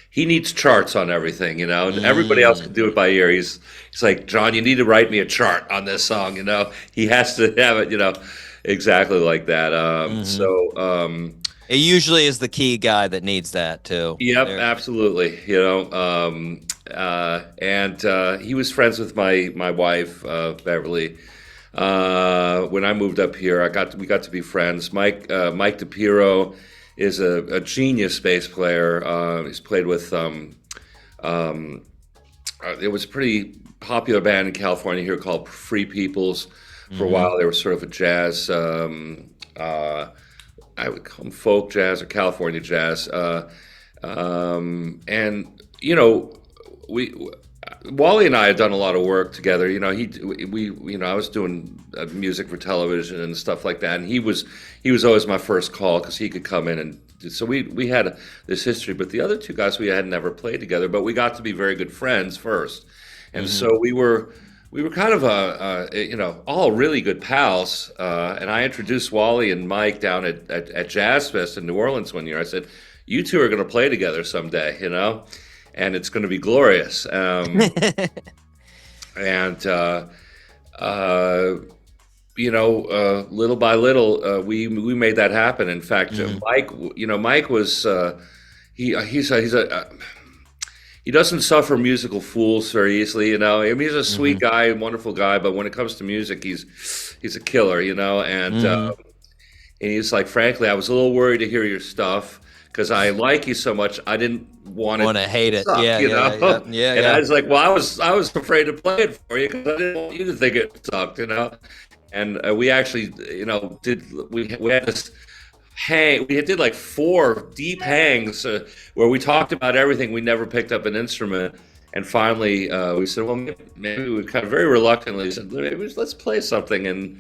S7: He needs charts on everything. Everybody else can do it by ear. He's like, John, you need to write me a chart on this song. He has to have it. Exactly like that. It
S2: usually is the key guy that needs that too.
S7: Yep, absolutely. And he was friends with my wife, Beverly. When I moved up here, we got to be friends. Mike DePiro is a genius bass player. He's played with it was a pretty popular band in California here called Free Peoples. For a while, they were sort of a jazz, I would call them folk jazz or California jazz. Wally and I had done a lot of work together. I was doing music for television and stuff like that, and he was always my first call because he could come in and. So we had this history, but the other two guys we had never played together, but we got to be very good friends first, and so we were kind of all really good pals. And I introduced Wally and Mike down at Jazz Fest in New Orleans one year. I said, "You two are going to play together someday, and it's going to be glorious." Little by little, we made that happen. In fact, Mike was he doesn't suffer musical fools very easily. I mean, he's a sweet guy, wonderful guy, but when it comes to music, he's a killer. And he's like, frankly, I was a little worried to hear your stuff because I like you so much. I didn't want to
S2: hate it.
S7: Suck,
S2: yeah.
S7: And I was like, well, I was afraid to play it for you because I didn't want you to think it sucked. And we actually, we had this hang. We did like 4 deep hangs where we talked about everything. We never picked up an instrument. And finally, we said, well, maybe we kind of very reluctantly said, maybe let's play something. And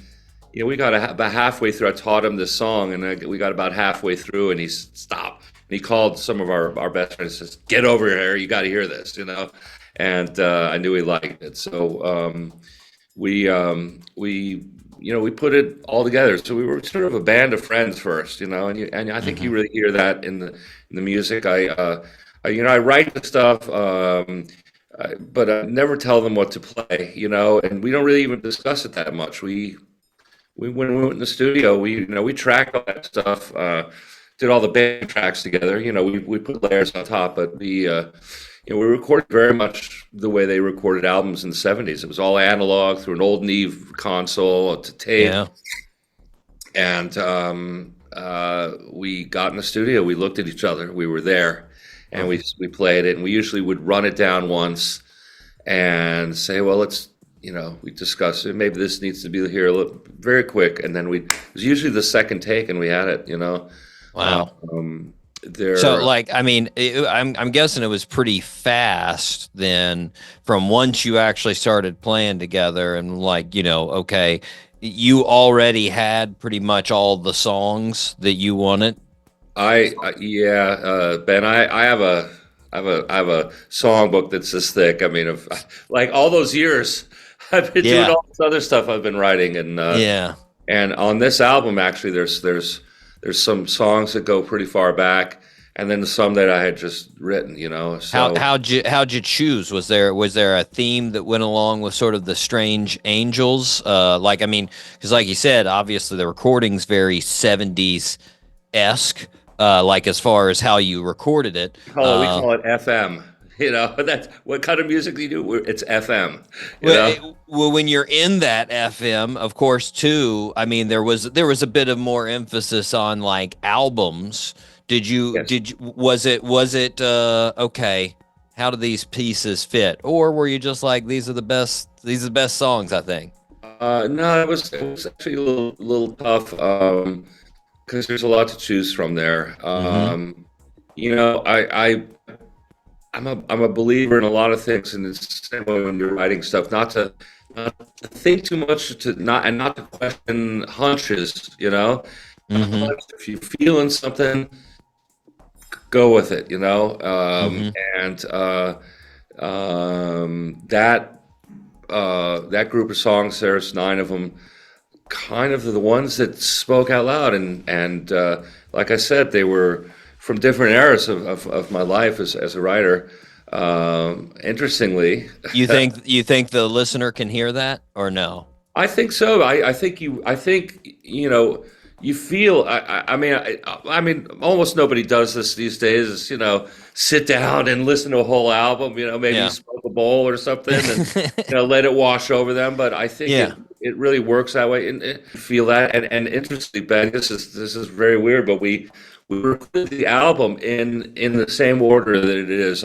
S7: we got about halfway through. I taught him this song, and we got about halfway through, and he stopped. And he called some of our best friends and says, "Get over here! You got to hear this," And I knew he liked it. So we put it all together. So we were sort of a band of friends first, and I think you really hear that in the music. I write the stuff, but I never tell them what to play, and we don't really even discuss it that much. When we went in the studio, we tracked all that stuff, did all the band tracks together. We put layers on top, but we recorded very much the way they recorded albums in the 70s. It was all analog through an old Neve console to tape. Yeah. And we got in the studio. We looked at each other. We were there, and we played it. And we usually would run it down once and say, well, let's. We discuss it. Maybe this needs to be here very quick, and then it was usually the second take, and we had it.
S2: Wow. So, I'm guessing it was pretty fast then, from once you actually started playing together, and you already had pretty much all the songs that you wanted.
S7: Ben, I have a songbook that's this thick. I mean, of like all those years, I've been doing
S2: Yeah.
S7: all this other stuff I've been writing,
S2: Yeah.
S7: and on this album, actually, there's some songs that go pretty far back, and then some that I had just written. So
S2: How'd you choose? Was there a theme that went along with sort of the strange angels? Like, I mean, because like you said, obviously the recording's very 70s esque. Like as far as how you recorded it.
S7: we call it FM. That's what kind of music do you do? It's FM.
S2: Well, when you're in that FM, of course, too. I mean, there was a bit of more emphasis on like albums.
S7: Yes.
S2: Was it okay? How do these pieces fit, or were you just like these are the best songs? I think.
S7: No, it was actually a little tough because there's a lot to choose from there. I'm a believer in a lot of things, and it's the same way when you're writing stuff, not to think too much, not to question hunches. If you're feeling something, go with it. And that group of songs, there's 9 of them, kind of the ones that spoke out loud, and like I said, they were from different eras of my life as a writer. Interestingly,
S2: you think the listener can hear that or no?
S7: I think so. I think you feel. I mean, almost nobody does this these days. Sit down and listen to a whole album. Maybe smoke a bowl or something, and let it wash over them. But I think it really works that way, and feel that. And interestingly, Ben, this is very weird, but we recorded the album in the same order that it is.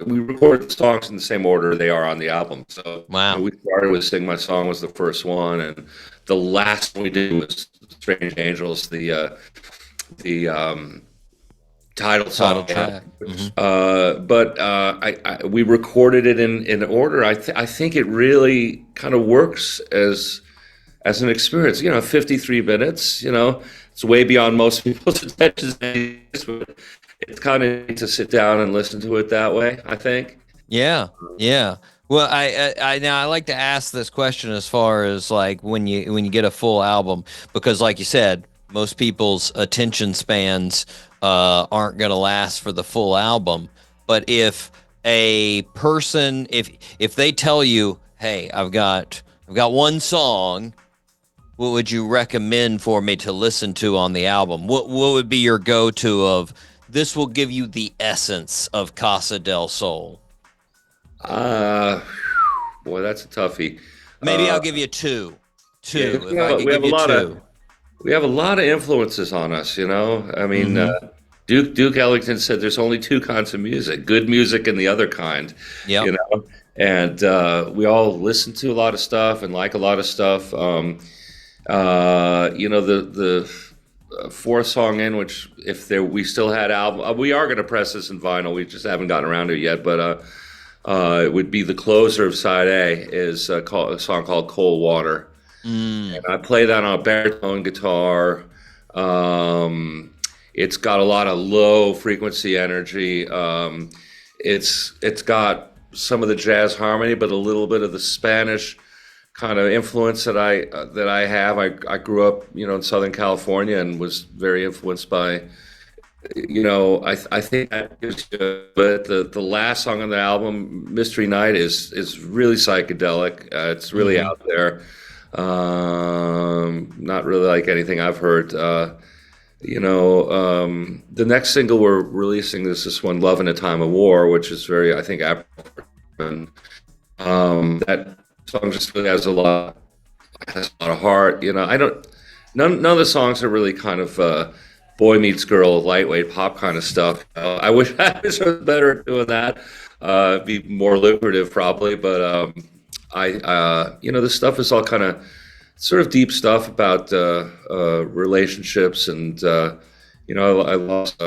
S7: We recorded the songs in the same order they are on the album. So
S2: wow.
S7: We started with "Sing My Song" was the first one, and the last one we did was "Strange Angels," the title song.
S2: Track.
S7: But we recorded it in order. I think it really kind of works as an experience. 53 minutes. It's way beyond most people's attention spans, but it's kind of neat to sit down and listen to it that way, I think.
S2: Yeah. Well, I like to ask this question as far as like when you get a full album, because like you said, most people's attention spans aren't going to last for the full album. But if a person, if they tell you, hey, I've got one song, what would you recommend for me to listen to on the album? What would be your go-to of this will give you the essence of Casa del Sol?
S7: Boy, that's a toughie.
S2: Maybe I'll give you two.
S7: We have a lot of influences on us, I mean, Duke Ellington said there's only 2 kinds of music: good music and the other kind.
S2: Yep.
S7: And we all listen to a lot of stuff and like a lot of stuff. The 4th song in, which we still had album, we are going to press this in vinyl. We just haven't gotten around to it yet, but it would be the closer of side A, is a song called "Cold Water." And I play that on a baritone guitar. It's got a lot of low frequency energy. It's got some of the jazz harmony, but a little bit of the Spanish kind of influence that I have. I grew up, in Southern California and was very influenced by, I think that gives you, but the last song on the album, "Mystery Night," is really psychedelic. It's really out there. Not really like anything I've heard. The next single we're releasing is this one, "Love in a Time of War," which is very, I think, African. That song just really has a lot of heart. None of the songs are really kind of boy meets girl, lightweight pop kind of stuff. I wish I was better at doing that. Be more lucrative probably, but this stuff is all kind of sort of deep stuff about relationships, and I lost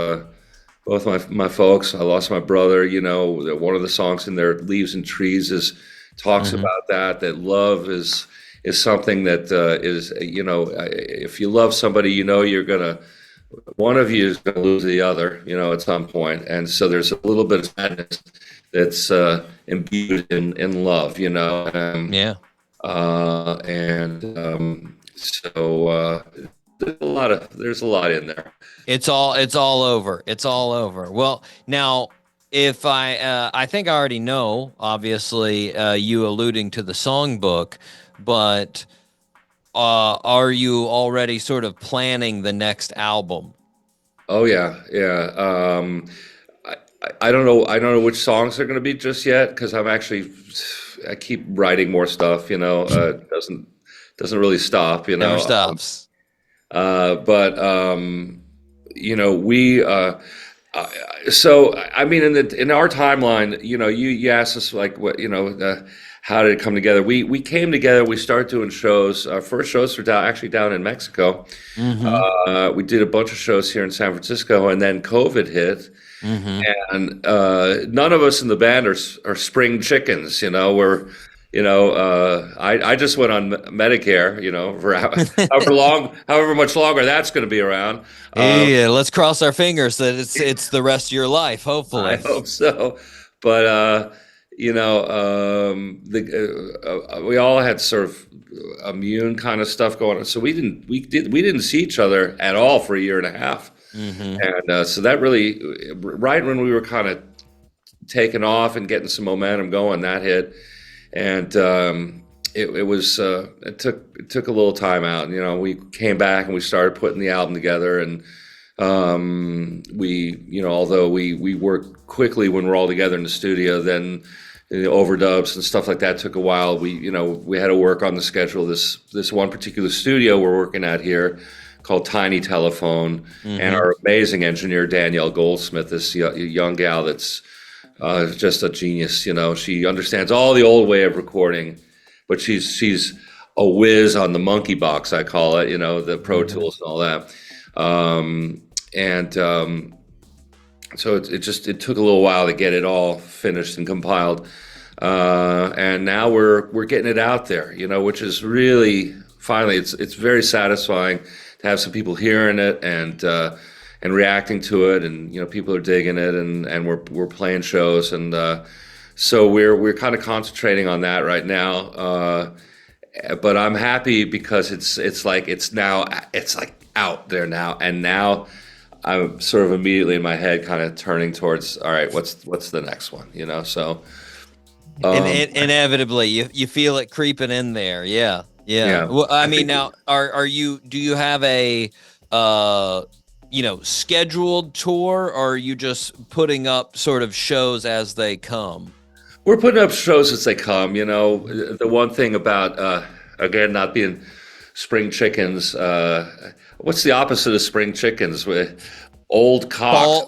S7: both my folks. I lost my brother. One of the songs in there, "Leaves and Trees," talks about that love is something that is, if you love somebody, you're gonna one of you is going to lose the other, at some point, and so there's a little bit of sadness that's imbued in love,
S2: Yeah.
S7: So there's a lot in there.
S2: It's all over. It's all over. Well, now, if I think I already know, obviously, you alluding to the songbook, but are you already sort of planning the next album?
S7: Oh yeah, yeah. I don't know. I don't know which songs they're going to be just yet because I keep writing more stuff. Doesn't really stop.
S2: Never stops.
S7: We. So I mean, in our timeline, you asked us like what how did it come together? We came together. We started doing shows. Our first shows were actually down in Mexico. We did a bunch of shows here in San Francisco, and then COVID hit. And none of us in the band are spring chickens. I just went on Medicare. For however much longer that's going to be around.
S2: Yeah, let's cross our fingers that it's the rest of your life. Hopefully,
S7: I hope so. But we all had sort of immune kind of stuff going on, so we didn't see each other at all for a year and a half. And so that really, right when we were kind of taking off and getting some momentum going, that hit, and it took a little time out. We came back and we started putting the album together, and although we worked quickly when we're all together in the studio, then the overdubs and stuff like that took a while. We had to work on the schedule. This one particular studio we're working at here, called Tiny Telephone, and our amazing engineer Danielle Goldsmith, this young gal that's just a genius. She understands all the old way of recording, but she's a whiz on the monkey box, I call it. The Pro Tools and all that. So it took a little while to get it all finished and compiled, and now we're getting it out there. Which is really finally it's very satisfying to have some people hearing it and reacting to it, and people are digging it, and we're playing shows, and so we're kind of concentrating on that right now. But I'm happy because it's like out there now, and now I'm sort of immediately in my head kind of turning towards, all right, what's the next one, So
S2: inevitably you feel it creeping in there. Yeah. Well, I mean, now do you have a scheduled tour, or are you just putting up sort of shows as they come?
S7: We're putting up shows as they come. The one thing about again not being spring chickens, what's the opposite of spring chickens? With old cocks.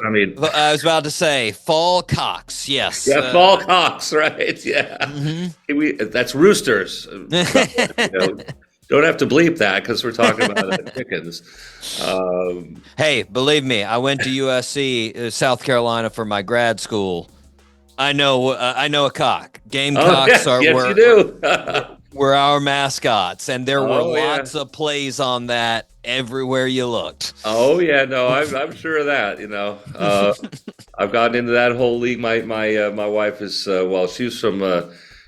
S2: I was about to say fall cocks. Yes.
S7: Yeah, fall cocks. Right. Yeah. That's roosters. Don't have to bleep that because we're talking about chickens.
S2: Hey, believe me, I went to USC, South Carolina, for my grad school. I know a cock. Gamecocks
S7: you do.
S2: were our mascots, and there were lots of plays on that everywhere you looked.
S7: Oh yeah, no, I'm sure of that. I've gotten into that whole league. My wife is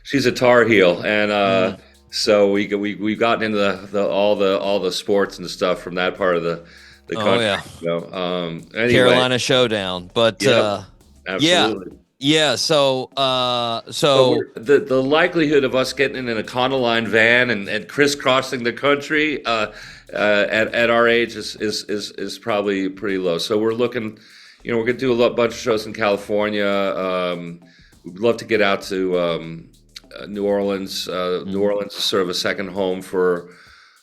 S7: she's a Tar Heel, and so we've gotten into all the sports and stuff from that part of the country. Anyway.
S2: Carolina Showdown, but
S7: absolutely.
S2: Yeah, so
S7: the likelihood of us getting in a Econoline van and crisscrossing the country at our age is probably pretty low. So we're looking, we're going to do a bunch of shows in California. We'd love to get out to New Orleans. New Orleans is sort of a second home for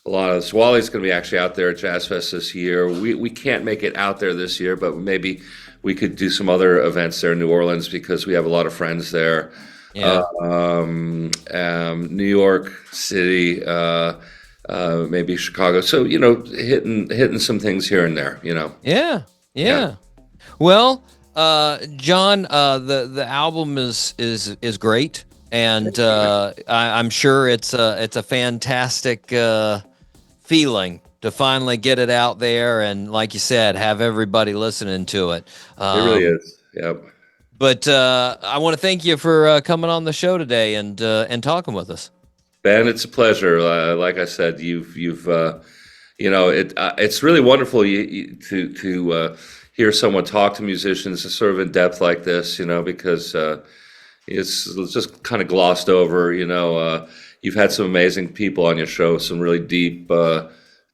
S7: a lot of us. Wally's going to be actually out there at Jazz Fest this year. We can't make it out there this year, but maybe we could do some other events there in New Orleans because we have a lot of friends there.
S2: Yeah.
S7: New York City, maybe Chicago. So, hitting some things here and there,
S2: Yeah. Well, John, the album is great, and I'm sure it's a fantastic feeling finally get it out there and, like you said, have everybody listening to it.
S7: It really is. Yep.
S2: But I want to thank you for coming on the show today and talking with us.
S7: Ben, it's a pleasure. Like I said, it's really wonderful to hear someone talk to musicians sort of in depth like this, because it's just kind of glossed over. You've had some amazing people on your show, some really deep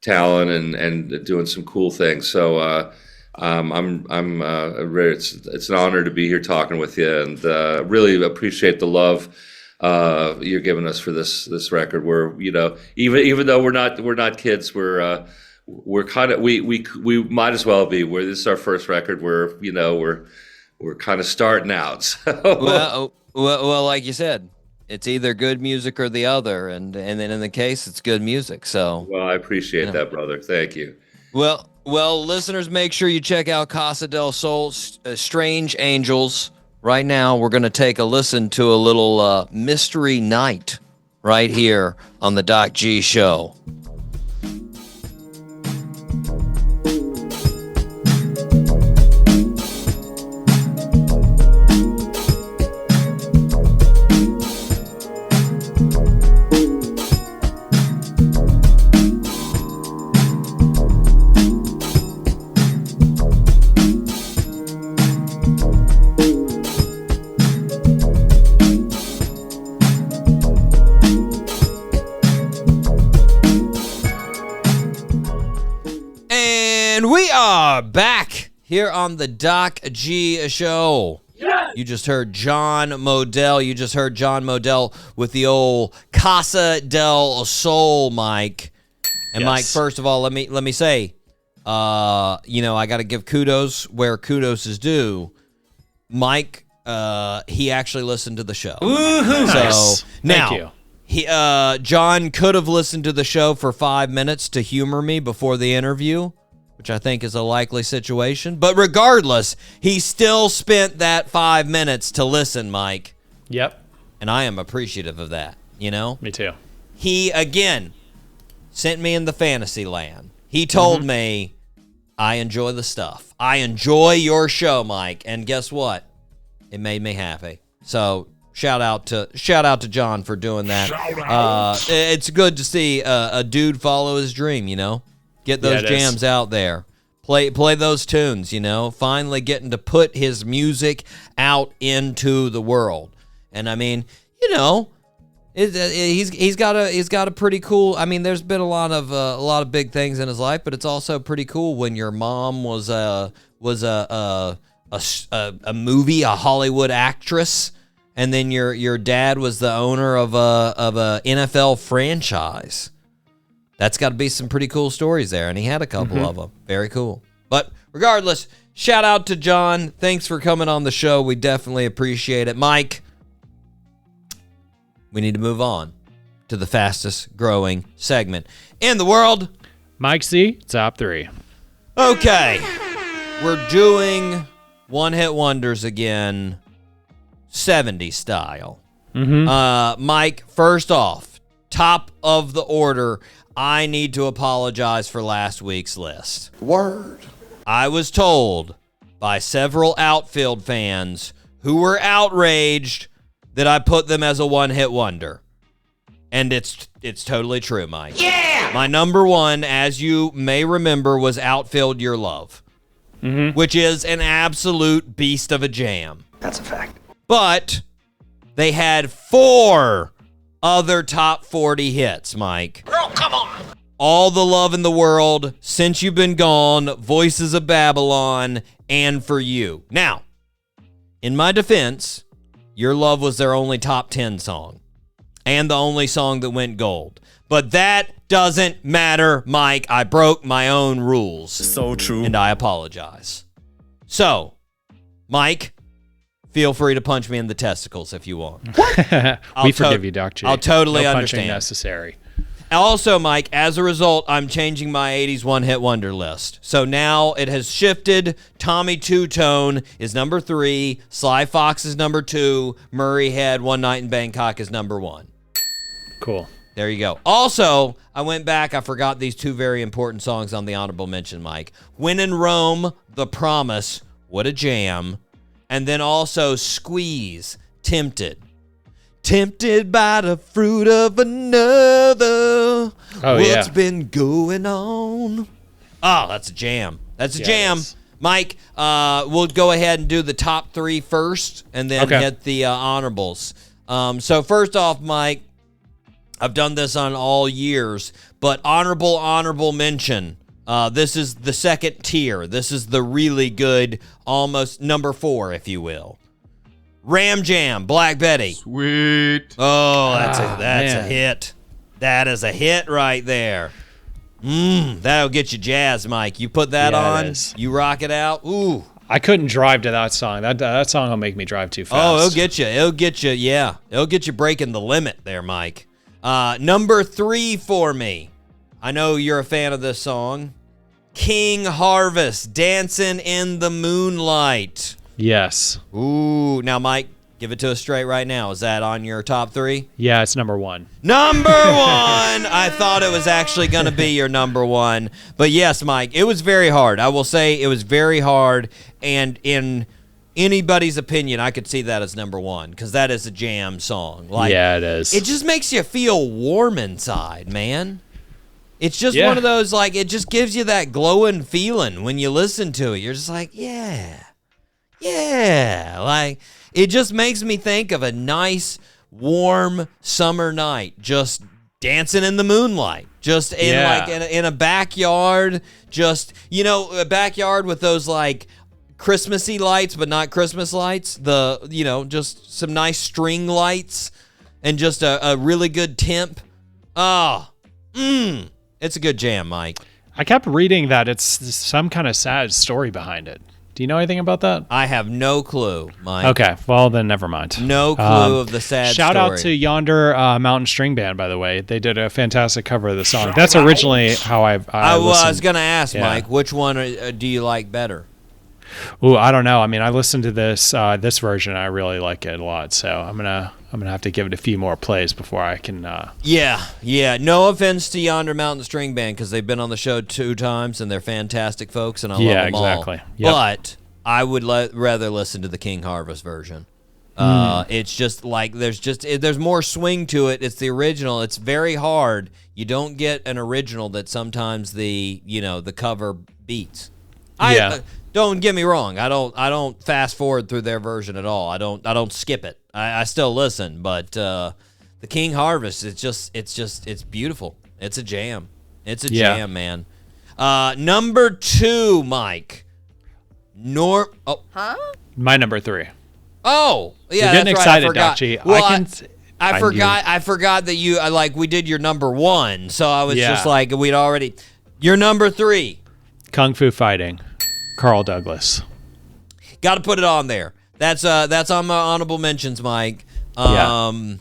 S7: talent and doing some cool things. So it's an honor to be here talking with you, and really appreciate the love you're giving us for this record. We're even though we're not kids, we're kind of we might as well be. This is our first record. We're kind of starting out. So.
S2: Well, like you said, it's either good music or the other, and then in the case, it's good music. So
S7: well, I appreciate that, brother. Thank you.
S2: Well, listeners, make sure you check out Casa del Sol, Strange Angels. Right now, we're going to take a listen to a little Mystery Night right here on the Doc G Show. Back here on the Doc G Show. Yes! You just heard John Modell. With the old Casa del Sol, Mike. And yes. Mike, first of all, let me say, I got to give kudos where kudos is due. Mike, he actually listened to the show.
S4: Woo-hoo.
S2: So
S4: nice.
S2: Now,
S4: thank you.
S2: John could have listened to the show for 5 minutes to humor me before the interview, which I think is a likely situation. But regardless, he still spent that 5 minutes to listen, Mike.
S4: Yep.
S2: And I am appreciative of that, Me
S4: too.
S2: He, again, sent me in the fantasy land. He told me, I enjoy the stuff. I enjoy your show, Mike. And guess what? It made me happy. So shout out to John for doing that. It's good to see a dude follow his dream, Get those jams out there. Play those tunes, Finally getting to put his music out into the world. And I mean, he's got a pretty cool. I mean, there's been a lot of big things in his life, but it's also pretty cool when your mom was a movie, a Hollywood actress, and then your dad was the owner of a NFL franchise. That's got to be some pretty cool stories there, and he had a couple of them. Very cool. But regardless, shout out to John. Thanks for coming on the show. We definitely appreciate it. Mike, we need to move on to the fastest growing segment in the world.
S4: Mike C, top 3.
S2: Okay. We're doing one-hit wonders again, 70s style. Mike, first off, top of the order, I need to apologize for last week's list.
S8: Word.
S2: I was told by several outfield fans who were outraged that I put them as a one-hit wonder. And it's totally true, Mike. Yeah! My number one, as you may remember, was Outfield Your Love, which is an absolute beast of a jam.
S8: That's a fact.
S2: But they had 4 other top 40 hits, Mike.
S8: Girl, come on.
S2: All the Love in the World, Since You've Been Gone, Voices of Babylon, and For You. Now, in my defense, Your Love was their only top 10 song and the only song that went gold. But that doesn't matter, Mike. I broke my own rules.
S8: So true.
S2: And I apologize. So, Mike, feel free to punch me in the testicles if you want.
S4: We forgive you, Doc G.
S2: I'll totally
S4: no
S2: understand.
S4: Punching necessary.
S2: Also, Mike, as a result, I'm changing my 80s one-hit wonder list. So now it has shifted. Tommy Two-Tone is number 3. Sly Fox is number 2. Murray Head, One Night in Bangkok is number 1.
S4: Cool.
S2: There you go. Also, I went back. I forgot these two very important songs on the honorable mention, Mike. When in Rome, The Promise. What a jam. And then also Squeeze, Tempted. Tempted by the fruit of another. What's been going on? Oh, that's a jam. That's a jam. Mike, we'll go ahead and do the top 3 first and then hit the honorables. So first off, Mike, I've done this on all years, but honorable mention. This is the second tier. This is the really good, almost number 4, if you will. Ram Jam, Black Betty.
S6: Sweet.
S2: Oh, that's a hit. That is a hit right there. That'll get you jazzed, Mike. You put that on, you rock it out. Ooh.
S4: I couldn't drive to that song. That song will make me drive too fast.
S2: Oh, it'll get you. Yeah. It'll get you breaking the limit there, Mike. Number 3 for me. I know you're a fan of this song. King Harvest, Dancing in the Moonlight.
S4: Yes.
S2: Ooh. Now, Mike, give it to us straight right now. Is that on your top 3?
S4: Yeah, it's number 1.
S2: Number 1! I thought it was actually going to be your number 1. But yes, Mike, it was very hard. I will say it was very hard. And in anybody's opinion, I could see that as number 1 because that is a jam song.
S4: Yeah, it is.
S2: It just makes you feel warm inside, man. It's just one of those, it just gives you that glowing feeling when you listen to it. You're just like, yeah. It just makes me think of a nice, warm summer night, just dancing in the moonlight, just in a backyard, just, a backyard with those Christmassy lights, but not Christmas lights. Just some nice string lights and just a really good temp. It's a good jam, Mike.
S4: I kept reading that it's some kind of sad story behind it. Do you know anything about that?
S2: I have no clue, Mike.
S4: Okay, well then never mind.
S2: No clue of the sad
S4: shout
S2: story.
S4: Out to Yonder Mountain String Band, by the way. They did a fantastic cover of the song. That's originally how I
S2: was going to ask, Mike, which one do you like better?
S4: Ooh, I don't know. I mean, I listened to this version. I really like it a lot. So I'm gonna have to give it a few more plays before I can.
S2: Yeah. No offense to Yonder Mountain String Band because they've been on the show 2 times and they're fantastic folks and I love them
S4: exactly.
S2: all.
S4: Yep.
S2: But I would rather listen to the King Harvest version. It's just there's more swing to it. It's the original. It's very hard. You don't get an original that sometimes the cover beats. Don't get me wrong. I don't fast forward through their version at all. I don't skip it. I still listen, but the King Harvest, it's beautiful. It's a jam. It's a jam, man. Number 2, Mike.
S4: My number 3.
S2: Oh, yeah.
S4: You're getting excited, Dachi.
S2: Well, I forgot that you we did your number 1, so I was just we'd already. Your number 3.
S4: Kung Fu Fighting. Carl Douglas.
S2: Got to put it on there. That's on my honorable mentions, Mike. That's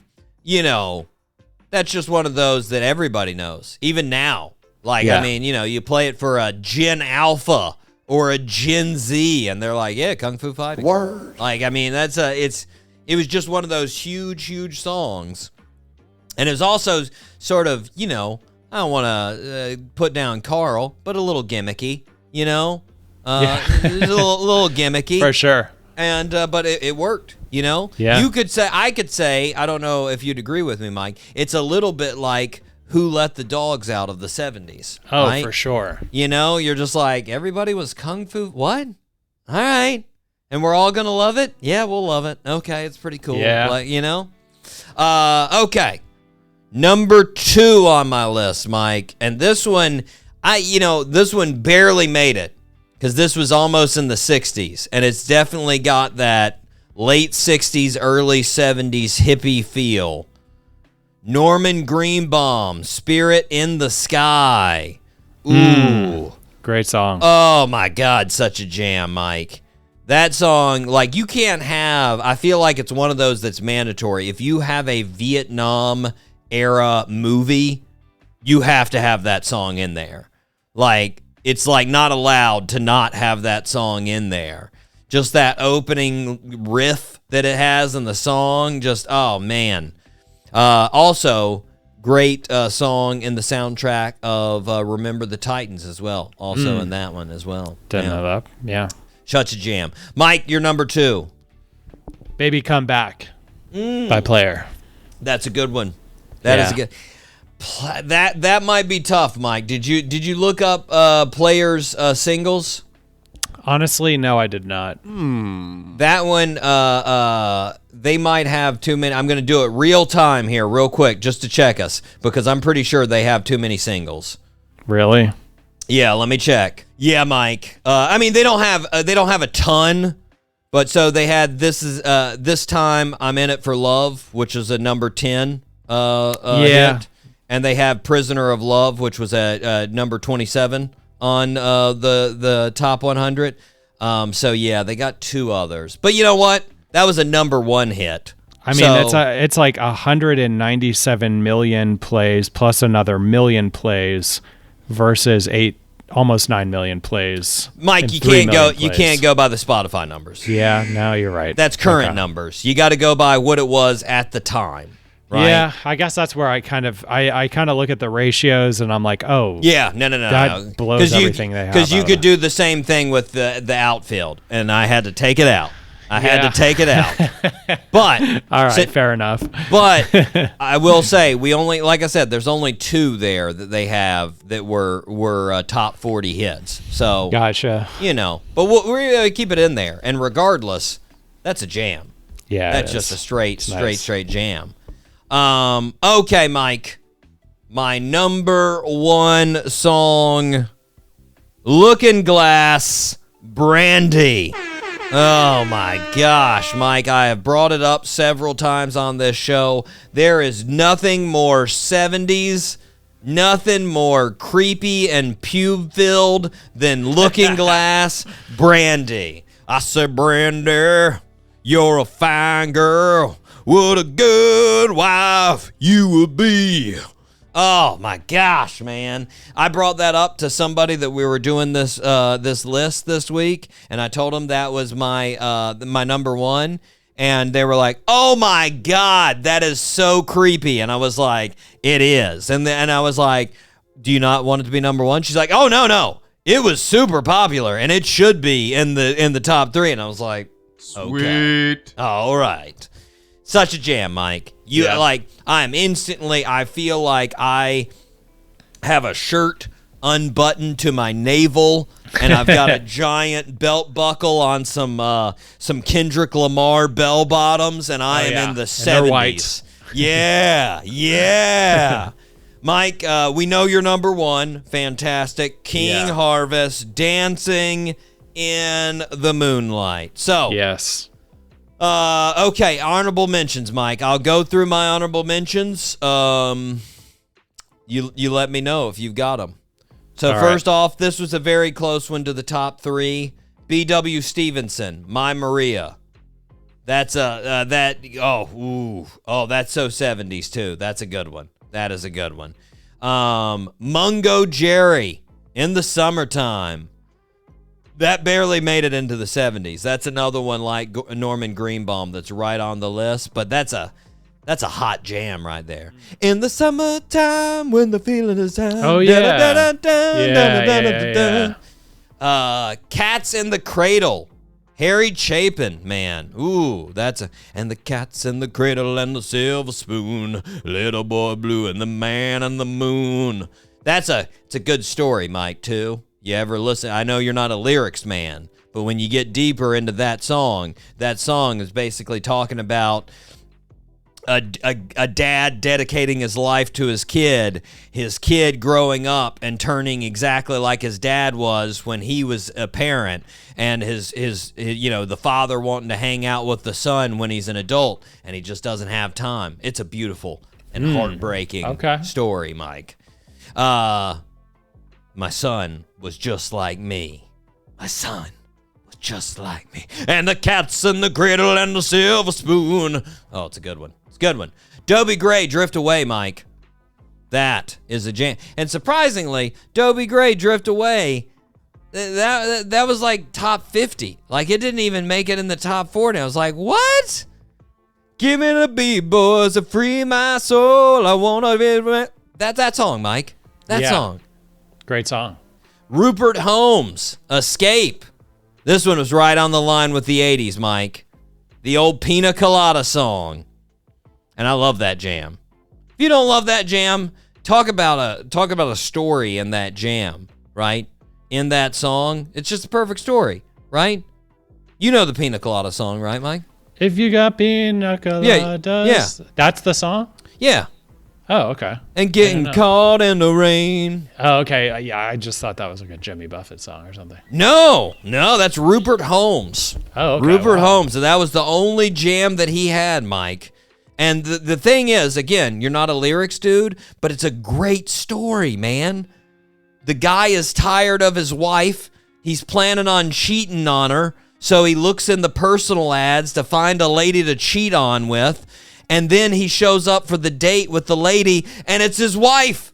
S2: just one of those that everybody knows, even now. You play it for a Gen Alpha or a Gen Z, and they're like, yeah, Kung Fu Fighting.
S1: Word.
S2: It was just one of those huge songs, and it was also sort of, I don't want to put down Carl, but a little gimmicky, It was a little gimmicky
S4: for sure,
S2: and but it worked. Yeah. I could say, I don't know if you'd agree with me, Mike. It's a little bit like Who Let the Dogs Out of the 70s.
S4: Oh,
S2: right?
S4: For sure.
S2: You're just like, everybody was kung fu. What? All right, and we're all gonna love it. Yeah, we'll love it. Okay, it's pretty cool.
S4: Yeah.
S2: Okay. Number 2 on my list, Mike, and this one, this one barely made it. Because this was almost in the 60s, and it's definitely got that late 60s, early 70s hippie feel. Norman Greenbaum, Spirit in the Sky. Ooh.
S4: Great song.
S2: Oh, my God, such a jam, Mike. That song, you can't have, I feel like it's one of those that's mandatory. If you have a Vietnam-era movie, you have to have that song in there. It's not allowed to not have that song in there. Just that opening riff that it has in the song, oh man. Also, Great song in the soundtrack of Remember the Titans as well. Also in that one as well.
S4: Didn't know that. Yeah.
S2: Such a jam. Mike, you're number 2.
S4: Baby Come Back by Player.
S2: That's a good one. That is a good. That might be tough, Mike. Did you look up Players singles?
S4: Honestly, no, I did not.
S2: That one, they might have too many. I'm going to do it real time here, real quick, just to check us, because I'm pretty sure they have too many singles.
S4: Really?
S2: Yeah, let me check. Yeah, Mike. I mean, they don't have a ton, but so they had this time I'm in it for love, which is a number 10 hit, and they have Prisoner of Love, which was at number 27 on the top 100. So yeah, they got 2 others. But you know what? That was a number 1 hit.
S4: I mean, it's like 197 million plays plus another million plays versus almost 9 million plays.
S2: Mike, you can't go by the Spotify numbers.
S4: Yeah, no, you're right.
S2: That's current numbers. You got to go by what it was at the time. Right?
S4: Yeah, I guess that's where I kind of look at the ratios and I'm like, oh,
S2: yeah, no,
S4: that blows everything they have.
S2: Because you could do the same thing with the outfield, and I had to take it out. But
S4: all right, fair enough.
S2: But I will say, like I said, there's only 2 there that they have that were top 40 hits. So
S4: gotcha.
S2: But we're gonna keep it in there, and regardless, that's a jam.
S4: Yeah,
S2: that's just a straight jam. Okay, Mike. My number 1 song, Looking Glass, Brandy. Oh my gosh, Mike, I have brought it up several times on this show. There is nothing more 70s, nothing more creepy and pube-filled than Looking Glass, Brandy. I said, Brandy, you're a fine girl. What a good wife you will be. Oh my gosh, man. I brought that up to somebody that we were doing this list this week, and I told them that was my number 1, and they were like, "Oh my God, that is so creepy." And I was like, "It is." And I was like, "Do you not want it to be number 1?" She's like, "Oh no. It was super popular and it should be in the top 3." And I was like, "Okay.
S6: Sweet.
S2: All right." Such a jam, Mike. I feel like I have a shirt unbuttoned to my navel, and I've got a giant belt buckle on some Kendrick Lamar bell bottoms, and I am in the 70s.
S4: And they're white.
S2: Yeah. Mike, we know you're number 1. Fantastic. King Harvest, Dancing in the Moonlight. So,
S4: yes.
S2: Okay, honorable mentions, Mike. I'll go through my honorable mentions. You let me know if you've got them. So first off, this was a very close one to the top 3. B.W. Stevenson, My Maria. That's that's so 70s too. That's a good one. That is a good one. Mungo Jerry, In the Summertime. That barely made it into the 70s. That's another one like Norman Greenbaum that's right on the list, but that's a hot jam right there. In the summertime when the feeling is high.
S4: Oh, yeah.
S2: Cats in the Cradle. Harry Chapin, man. Ooh, and the cats in the cradle and the silver spoon. Little boy blue and the man and the moon. It's a good story, Mike, too. You ever listen? I know you're not a lyrics man, but when you get deeper into that song is basically talking about a dad dedicating his life to his kid growing up and turning exactly like his dad was when he was a parent, and his the father wanting to hang out with the son when he's an adult, and he just doesn't have time. It's a beautiful and heartbreaking story, Mike. My son was just like me. My son was just like me. And the cat's in the cradle and the silver spoon. Oh, it's a good one. It's a good one. Dobie Gray, Drift Away, Mike. That is a jam. And surprisingly, Dobie Gray, Drift Away, that was like top 50. Like, it didn't even make it in the top 40. I was like, what? Give me the beat, boys, to free my soul. I wanna be. That's that song, Mike. That song.
S4: Great song.
S2: Rupert Holmes, Escape. This one was right on the line with the 80s, Mike. The old Pina Colada song. And I love that jam. If you don't love that jam, talk about a story in that jam, right? In that song. It's just a perfect story, right? You know the Pina Colada song, right, Mike?
S4: If you got pina coladas.
S2: Yeah.
S4: That's the song?
S2: Yeah.
S4: Oh, okay.
S2: And getting caught in the rain.
S4: Oh, okay. Yeah, I just thought that was like a Jimmy Buffett song or something.
S2: No, that's Rupert Holmes.
S4: Oh, okay.
S2: Rupert Holmes. And that was the only jam that he had, Mike. And the thing is, again, you're not a lyrics dude, but it's a great story, man. The guy is tired of his wife. He's planning on cheating on her. So he looks in the personal ads to find a lady to cheat on with. And then he shows up for the date with the lady, and it's his wife.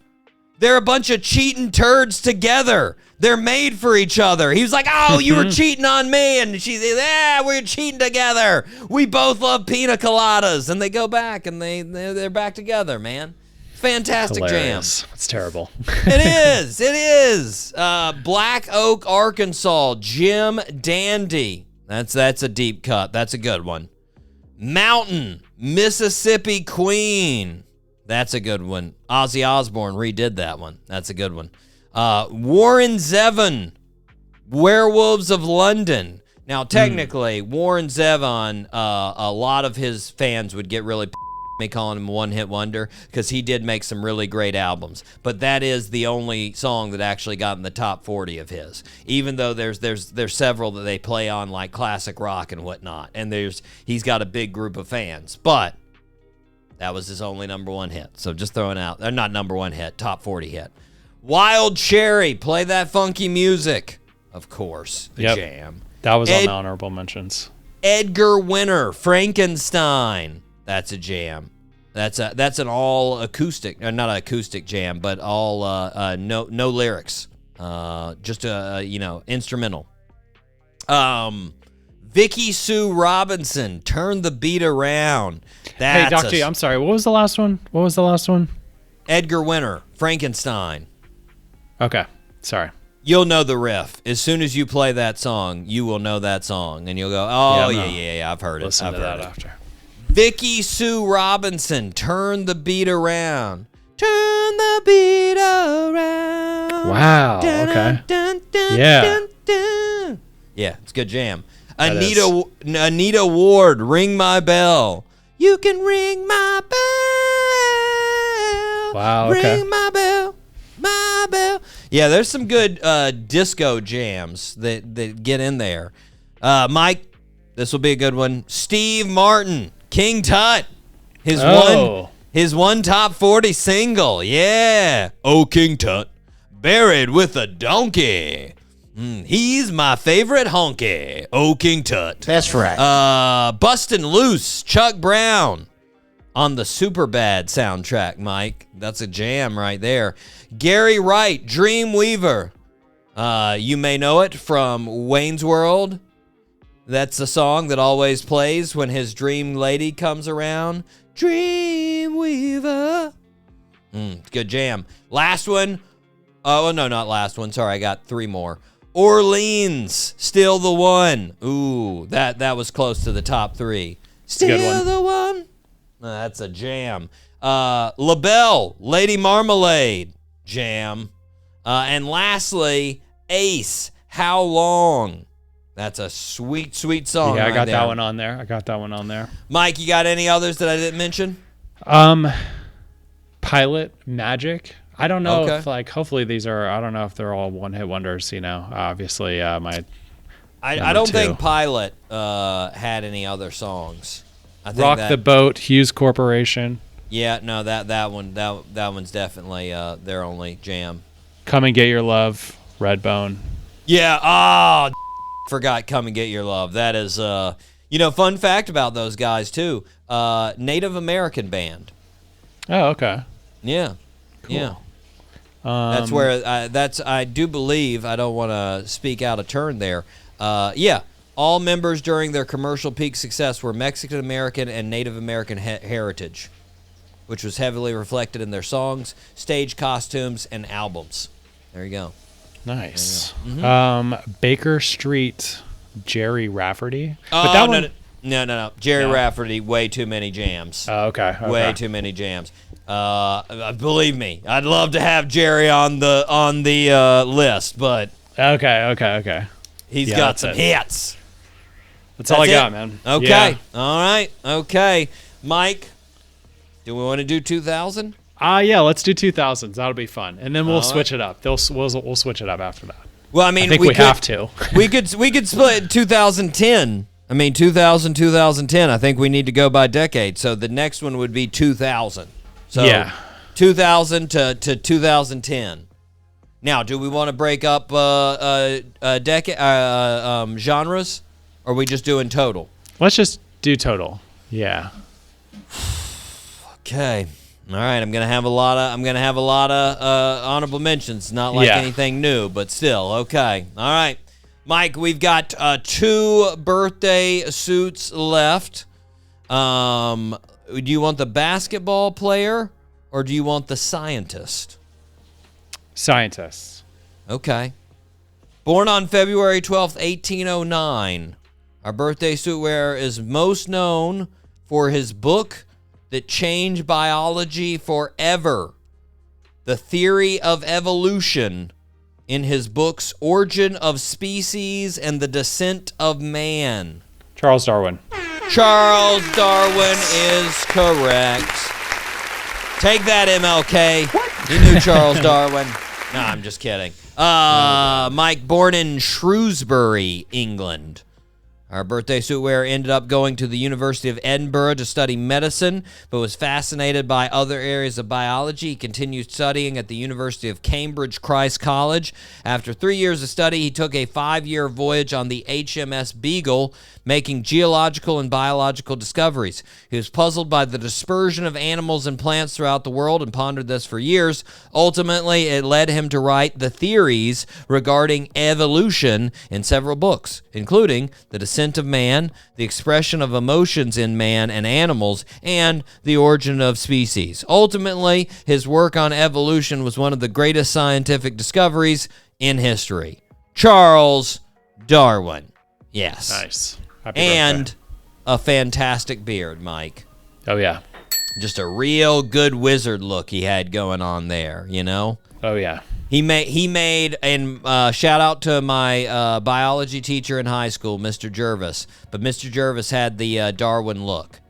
S2: They're a bunch of cheating turds together. They're made for each other. He was like, oh, you were cheating on me. And she's, yeah, we're cheating together. We both love pina coladas. And they go back, and they're back together, man. Fantastic
S4: Hilarious.
S2: jam.
S4: It's terrible.
S2: It is. Black Oak, Arkansas, Jim Dandy. That's a deep cut. That's a good one. Mountain, Mississippi Queen. That's a good one. Ozzy Osbourne redid that one. That's a good one. Warren Zevon, Werewolves of London. Now, technically, Warren Zevon, a lot of his fans would get really me calling him a one-hit wonder because he did make some really great albums. But that is the only song that actually got in the top 40 of his. Even though there's several that they play on like classic rock and whatnot, and he's got a big group of fans. But that was his only number one hit. So just throwing out, not number one hit, top 40 hit. Wild Cherry, Play That Funky Music, of course, the jam.
S4: That was on the honorable mentions.
S2: Edgar Winter, Frankenstein. That's a jam. That's an all acoustic, not an acoustic jam, but all no lyrics, just instrumental. Vicky Sue Robinson, Turn the Beat Around.
S4: Hey, Doc G, I'm sorry. What was the last one?
S2: Edgar Winter, Frankenstein.
S4: Okay, sorry.
S2: You'll know the riff. As soon as you play that song, you will know that song, and you'll go, oh, yeah, I've heard it.
S4: Listen to that after.
S2: Vicky Sue Robinson, Turn the Beat Around. Turn the beat around.
S4: Wow, okay. Yeah.
S2: Yeah, it's a good jam. Anita Ward, Ring My Bell. You can ring my bell.
S4: Wow, okay.
S2: Ring my bell, my bell. Yeah, there's some good disco jams that get in there. Mike, this will be a good one. Steve Martin, King Tut. His one top 40 single. Yeah. Oh, King Tut, buried with a donkey. He's my favorite honky. Oh, King Tut.
S8: That's right.
S2: Bustin' Loose, Chuck Brown on the Superbad soundtrack, Mike. That's a jam right there. Gary Wright, Dreamweaver. You may know it from Wayne's World. That's the song that always plays when his dream lady comes around. Dreamweaver. Good jam. Last one. Oh, no, not last one. Sorry, I got three more. Orleans, Still the One. Ooh, that was close to the top three. Still the One. That's a jam. LaBelle, Lady Marmalade, jam. And lastly, Ace, How Long. That's a sweet, sweet song.
S4: Yeah, I got
S2: there.
S4: that one on there.
S2: Mike, you got any others that I didn't mention?
S4: Pilot, Magic. I don't know if hopefully these are, I don't know if they're all one-hit wonders, obviously I
S2: don't think Pilot had any other songs. I think
S4: Rock the Boat, Hughes Corporation.
S2: Yeah, no, that one's definitely their only jam.
S4: Come and Get Your Love, Redbone.
S2: Yeah, forgot Come and Get Your Love. That is, fun fact about those guys too. Native American band.
S4: Oh, okay.
S2: Yeah.
S4: Cool.
S2: Yeah. That's where I do believe, I don't want to speak out of turn there. All members during their commercial peak success were Mexican American and Native American heritage, which was heavily reflected in their songs, stage costumes, and albums. There you go.
S4: Nice.
S2: Mm-hmm.
S4: Baker Street, Jerry Rafferty.
S2: Oh, no. Jerry Rafferty, way too many jams.
S4: Oh, okay.
S2: Way too many jams. Believe me, I'd love to have Jerry on the list, but
S4: Okay.
S2: he's got some hits.
S4: That's all I got, man.
S2: Okay.
S4: Yeah.
S2: All right. Okay. Mike, do we want to do 2000?
S4: Yeah, let's do 2000s. That'll be fun. And then we'll
S2: All
S4: switch it up. We'll switch it up after that.
S2: Well, I mean,
S4: I think we have to.
S2: we could split 2010. I mean, 2010. I think we need to go by decade. So the next one would be 2000. So
S4: Yeah.
S2: 2000 to 2010. Now, do we want to break up genres, or are we just doing total?
S4: Let's just do total. Yeah.
S2: Okay. All right. I'm gonna have a lot of honorable mentions. Not like anything new, but still okay. All right, Mike. We've got 2 birthday suits left. Do you want the basketball player or do you want the scientist?
S4: Scientists.
S2: Okay. Born on February 12th, 1809, our birthday suit wearer is most known for his book that changed biology forever, The Theory of Evolution, in his books Origin of Species and The Descent of Man.
S4: Charles Darwin.
S2: Charles Darwin is correct. Take that, MLK. You knew Charles Darwin. No, I'm just kidding. Mike, born in Shrewsbury, England. Our birthday suit wearer ended up going to the University of Edinburgh to study medicine, but was fascinated by other areas of biology. He continued studying at the University of Cambridge Christ College. After 3 years of study, he took a 5-year voyage on the HMS Beagle, making geological and biological discoveries. He was puzzled by the dispersion of animals and plants throughout the world and pondered this for years. Ultimately, it led him to write the theories regarding evolution in several books, including The Descent of Man, The Expression of Emotions in Man and Animals, and The Origin of Species. Ultimately, his work on evolution was one of the greatest scientific discoveries in history. Charles Darwin. Yes.
S4: Nice. Happy
S2: And
S4: birthday.
S2: a fantastic beard, Mike.
S4: Oh, yeah.
S2: Just a real good wizard look he had going on there, you know?
S4: Oh, yeah.
S2: He made, and shout out to my biology teacher in high school, Mr. Jervis. But Mr. Jervis had the Darwin look.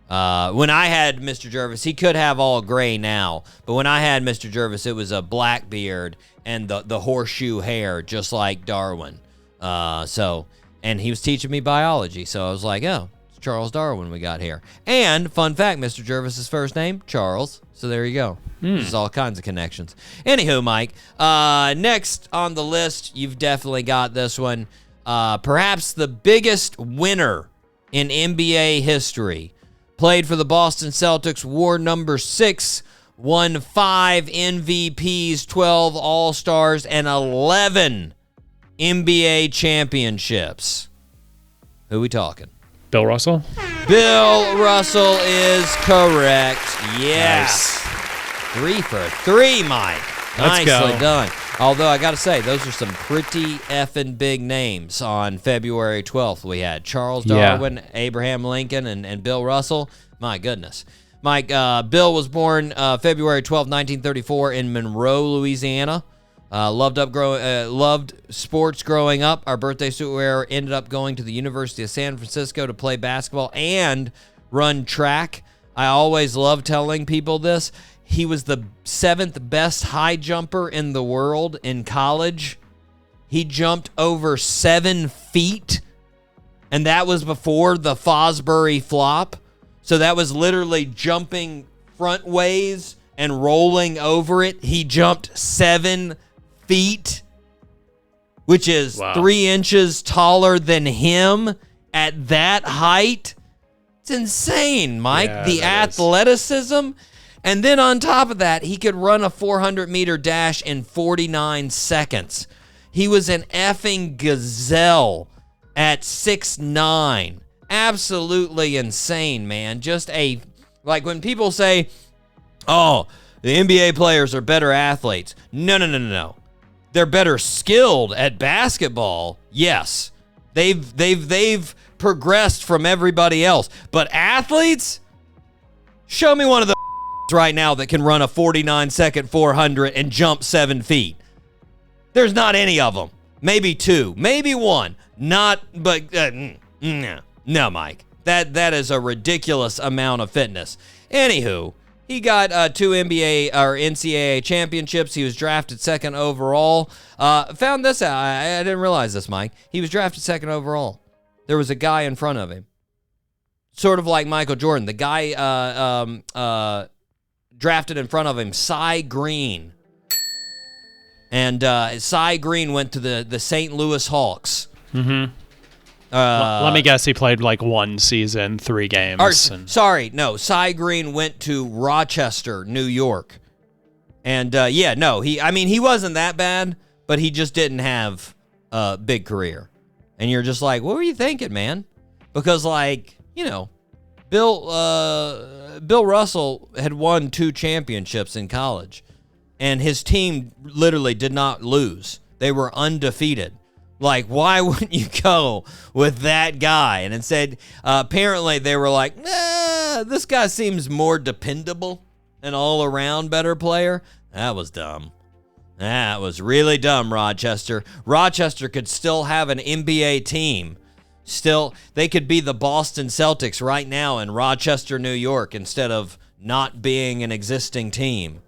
S2: When I had Mr. Jervis, he could have all gray now, but when I had Mr. Jervis, it was a black beard and the horseshoe hair, just like Darwin. And he was teaching me biology, so I was like, oh, it's Charles Darwin we got here. And fun fact, Mr. Jervis's first name, Charles. So there you go. There's all kinds of connections. Anywho, Mike, next on the list, you've definitely got this one. Perhaps the biggest winner in NBA history. Played for the Boston Celtics, wore number 6, won 5 MVPs, 12 All-Stars, and 11 NBA championships. Who we talking?
S4: Bill Russell?
S2: Bill Russell is correct. Yes.
S4: Nice.
S2: 3 for 3, Mike.
S4: Let's
S2: Nicely
S4: go.
S2: done. Although I got to say, those are some pretty effing big names on February 12th. We had Charles Darwin, Abraham Lincoln, and Bill Russell. My goodness. Mike, Bill was born February 12th, 1934 in Monroe, Louisiana. Loved sports growing up. Our birthday suit wearer ended up going to the University of San Francisco to play basketball and run track. I always love telling people this. He was the 7th best high jumper in the world in college. He jumped over 7 feet, and that was before the Fosbury flop. So that was literally jumping front ways and rolling over it. He jumped 7 feet, which is 3 inches taller than him at that height. It's insane, Mike.
S4: Yeah,
S2: the
S4: that is.
S2: athleticism. And then on top of that, he could run a 400-meter dash in 49 seconds. He was an effing gazelle. at 6'9". Absolutely insane, man. Just like when people say, oh, the NBA players are better athletes. No. They're better skilled at basketball. Yes. They've progressed from everybody else. But athletes? Show me one of the right now that can run a 49-second 400 and jump 7 feet. There's not any of them. Maybe 2, maybe 1. No, Mike. That is a ridiculous amount of fitness. Anywho, he got 2 NBA or NCAA championships. He was drafted 2nd overall. Found this out. I didn't realize this, Mike. He was drafted 2nd overall. There was a guy in front of him. Sort of like Michael Jordan. The guy drafted in front of him, Cy Green. And Cy Green went to the St. Louis Hawks.
S4: Mm-hmm. Let me guess, he played like 1 season, 3 games.
S2: Cy Green went to Rochester, New York. And he wasn't that bad, but he just didn't have a big career. And you're just like, what were you thinking, man? Because Bill Russell had won 2 championships in college, and his team literally did not lose. They were undefeated. Like, why wouldn't you go with that guy? And instead, apparently they were like, this guy seems more dependable, an all-around better player. That was dumb. That was really dumb, Rochester. Rochester could still have an NBA team. Still, they could be the Boston Celtics right now in Rochester, New York, instead of not being an existing team.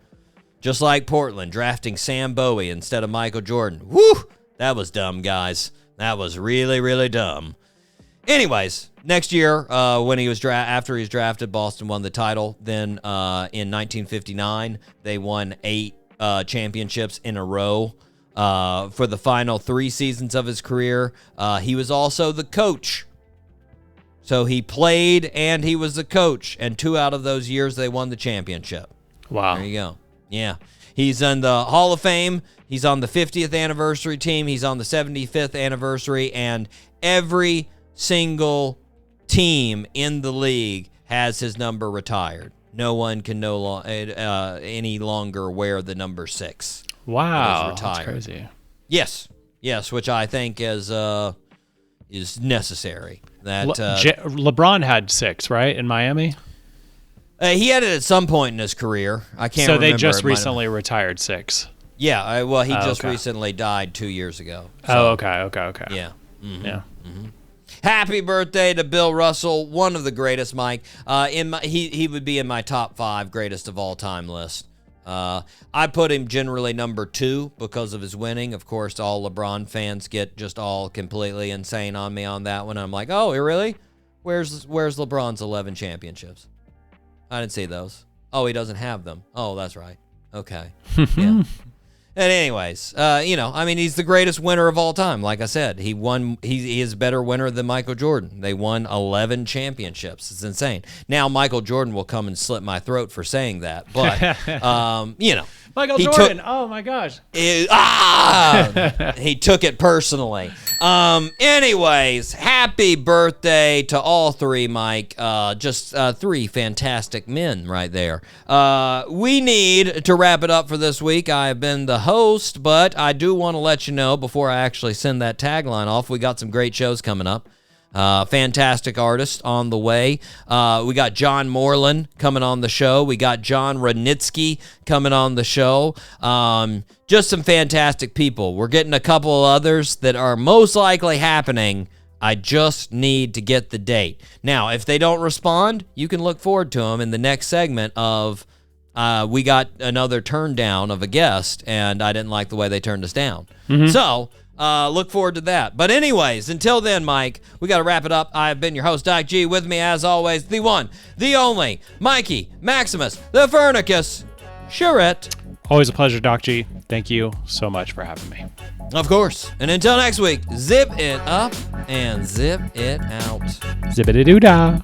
S2: Just like Portland drafting Sam Bowie instead of Michael Jordan. Woo! That was dumb, guys. That was really, really dumb. Anyways, next year, when he was after he was drafted, Boston won the title. Then in 1959, they won 8 championships in a row. For the final 3 seasons of his career, he was also the coach. So he played and he was the coach. And 2 out of those years, they won the championship.
S4: Wow.
S2: There you go. Yeah. He's in the Hall of Fame. He's on the 50th anniversary team. He's on the 75th anniversary. And every single team in the league has his number retired. No one can any longer wear the number 6.
S4: Wow, that's crazy.
S2: Yes, which I think is necessary. That
S4: LeBron had 6, right, in Miami?
S2: He had it at some point in his career. I can't remember.
S4: So they just recently retired 6.
S2: Yeah, he just recently died 2 years ago.
S4: So, okay.
S2: Yeah. Mm-hmm.
S4: Yeah.
S2: Mm-hmm. Happy birthday to Bill Russell, one of the greatest, Mike. He would be in my top 5 greatest of all time list. I put him generally number 2 because of his winning. Of course, all LeBron fans get just all completely insane on me on that one. I'm like, oh, really? Where's LeBron's 11 championships? I didn't see those. Oh, he doesn't have them. Oh, that's right. Okay. Yeah. And anyways, he's the greatest winner of all time. Like I said, he is a better winner than Michael Jordan. They won 11 championships. It's insane. Now, Michael Jordan will come and slit my throat for saying that. But,
S4: Michael Jordan. Oh, my gosh.
S2: He took it personally. Anyways, happy birthday to all 3, Mike. Just 3 fantastic men right there. We need to wrap it up for this week. I have been the host, but I do want to let you know before I actually send that tagline off, we got some great shows coming up. Fantastic artists on the way. We got John Moreland coming on the show. We got John Rudnitsky coming on the show. Just some fantastic people. We're getting a couple of others that are most likely happening. I just need to get the date. Now, if they don't respond, you can look forward to them in the next segment of we got another turn down of a guest, and I didn't like the way they turned us down. Mm-hmm. So, look forward to that. But anyways, until then, Mike, we got to wrap it up. I've been your host, Doc G. With me, as always, the one, the only, Mikey Maximus, the Fernicus, Charette.
S4: Always a pleasure, Doc G. Thank you so much for having me.
S2: Of course. And until next week, zip it up and zip it out.
S4: Zippity-doo-dah.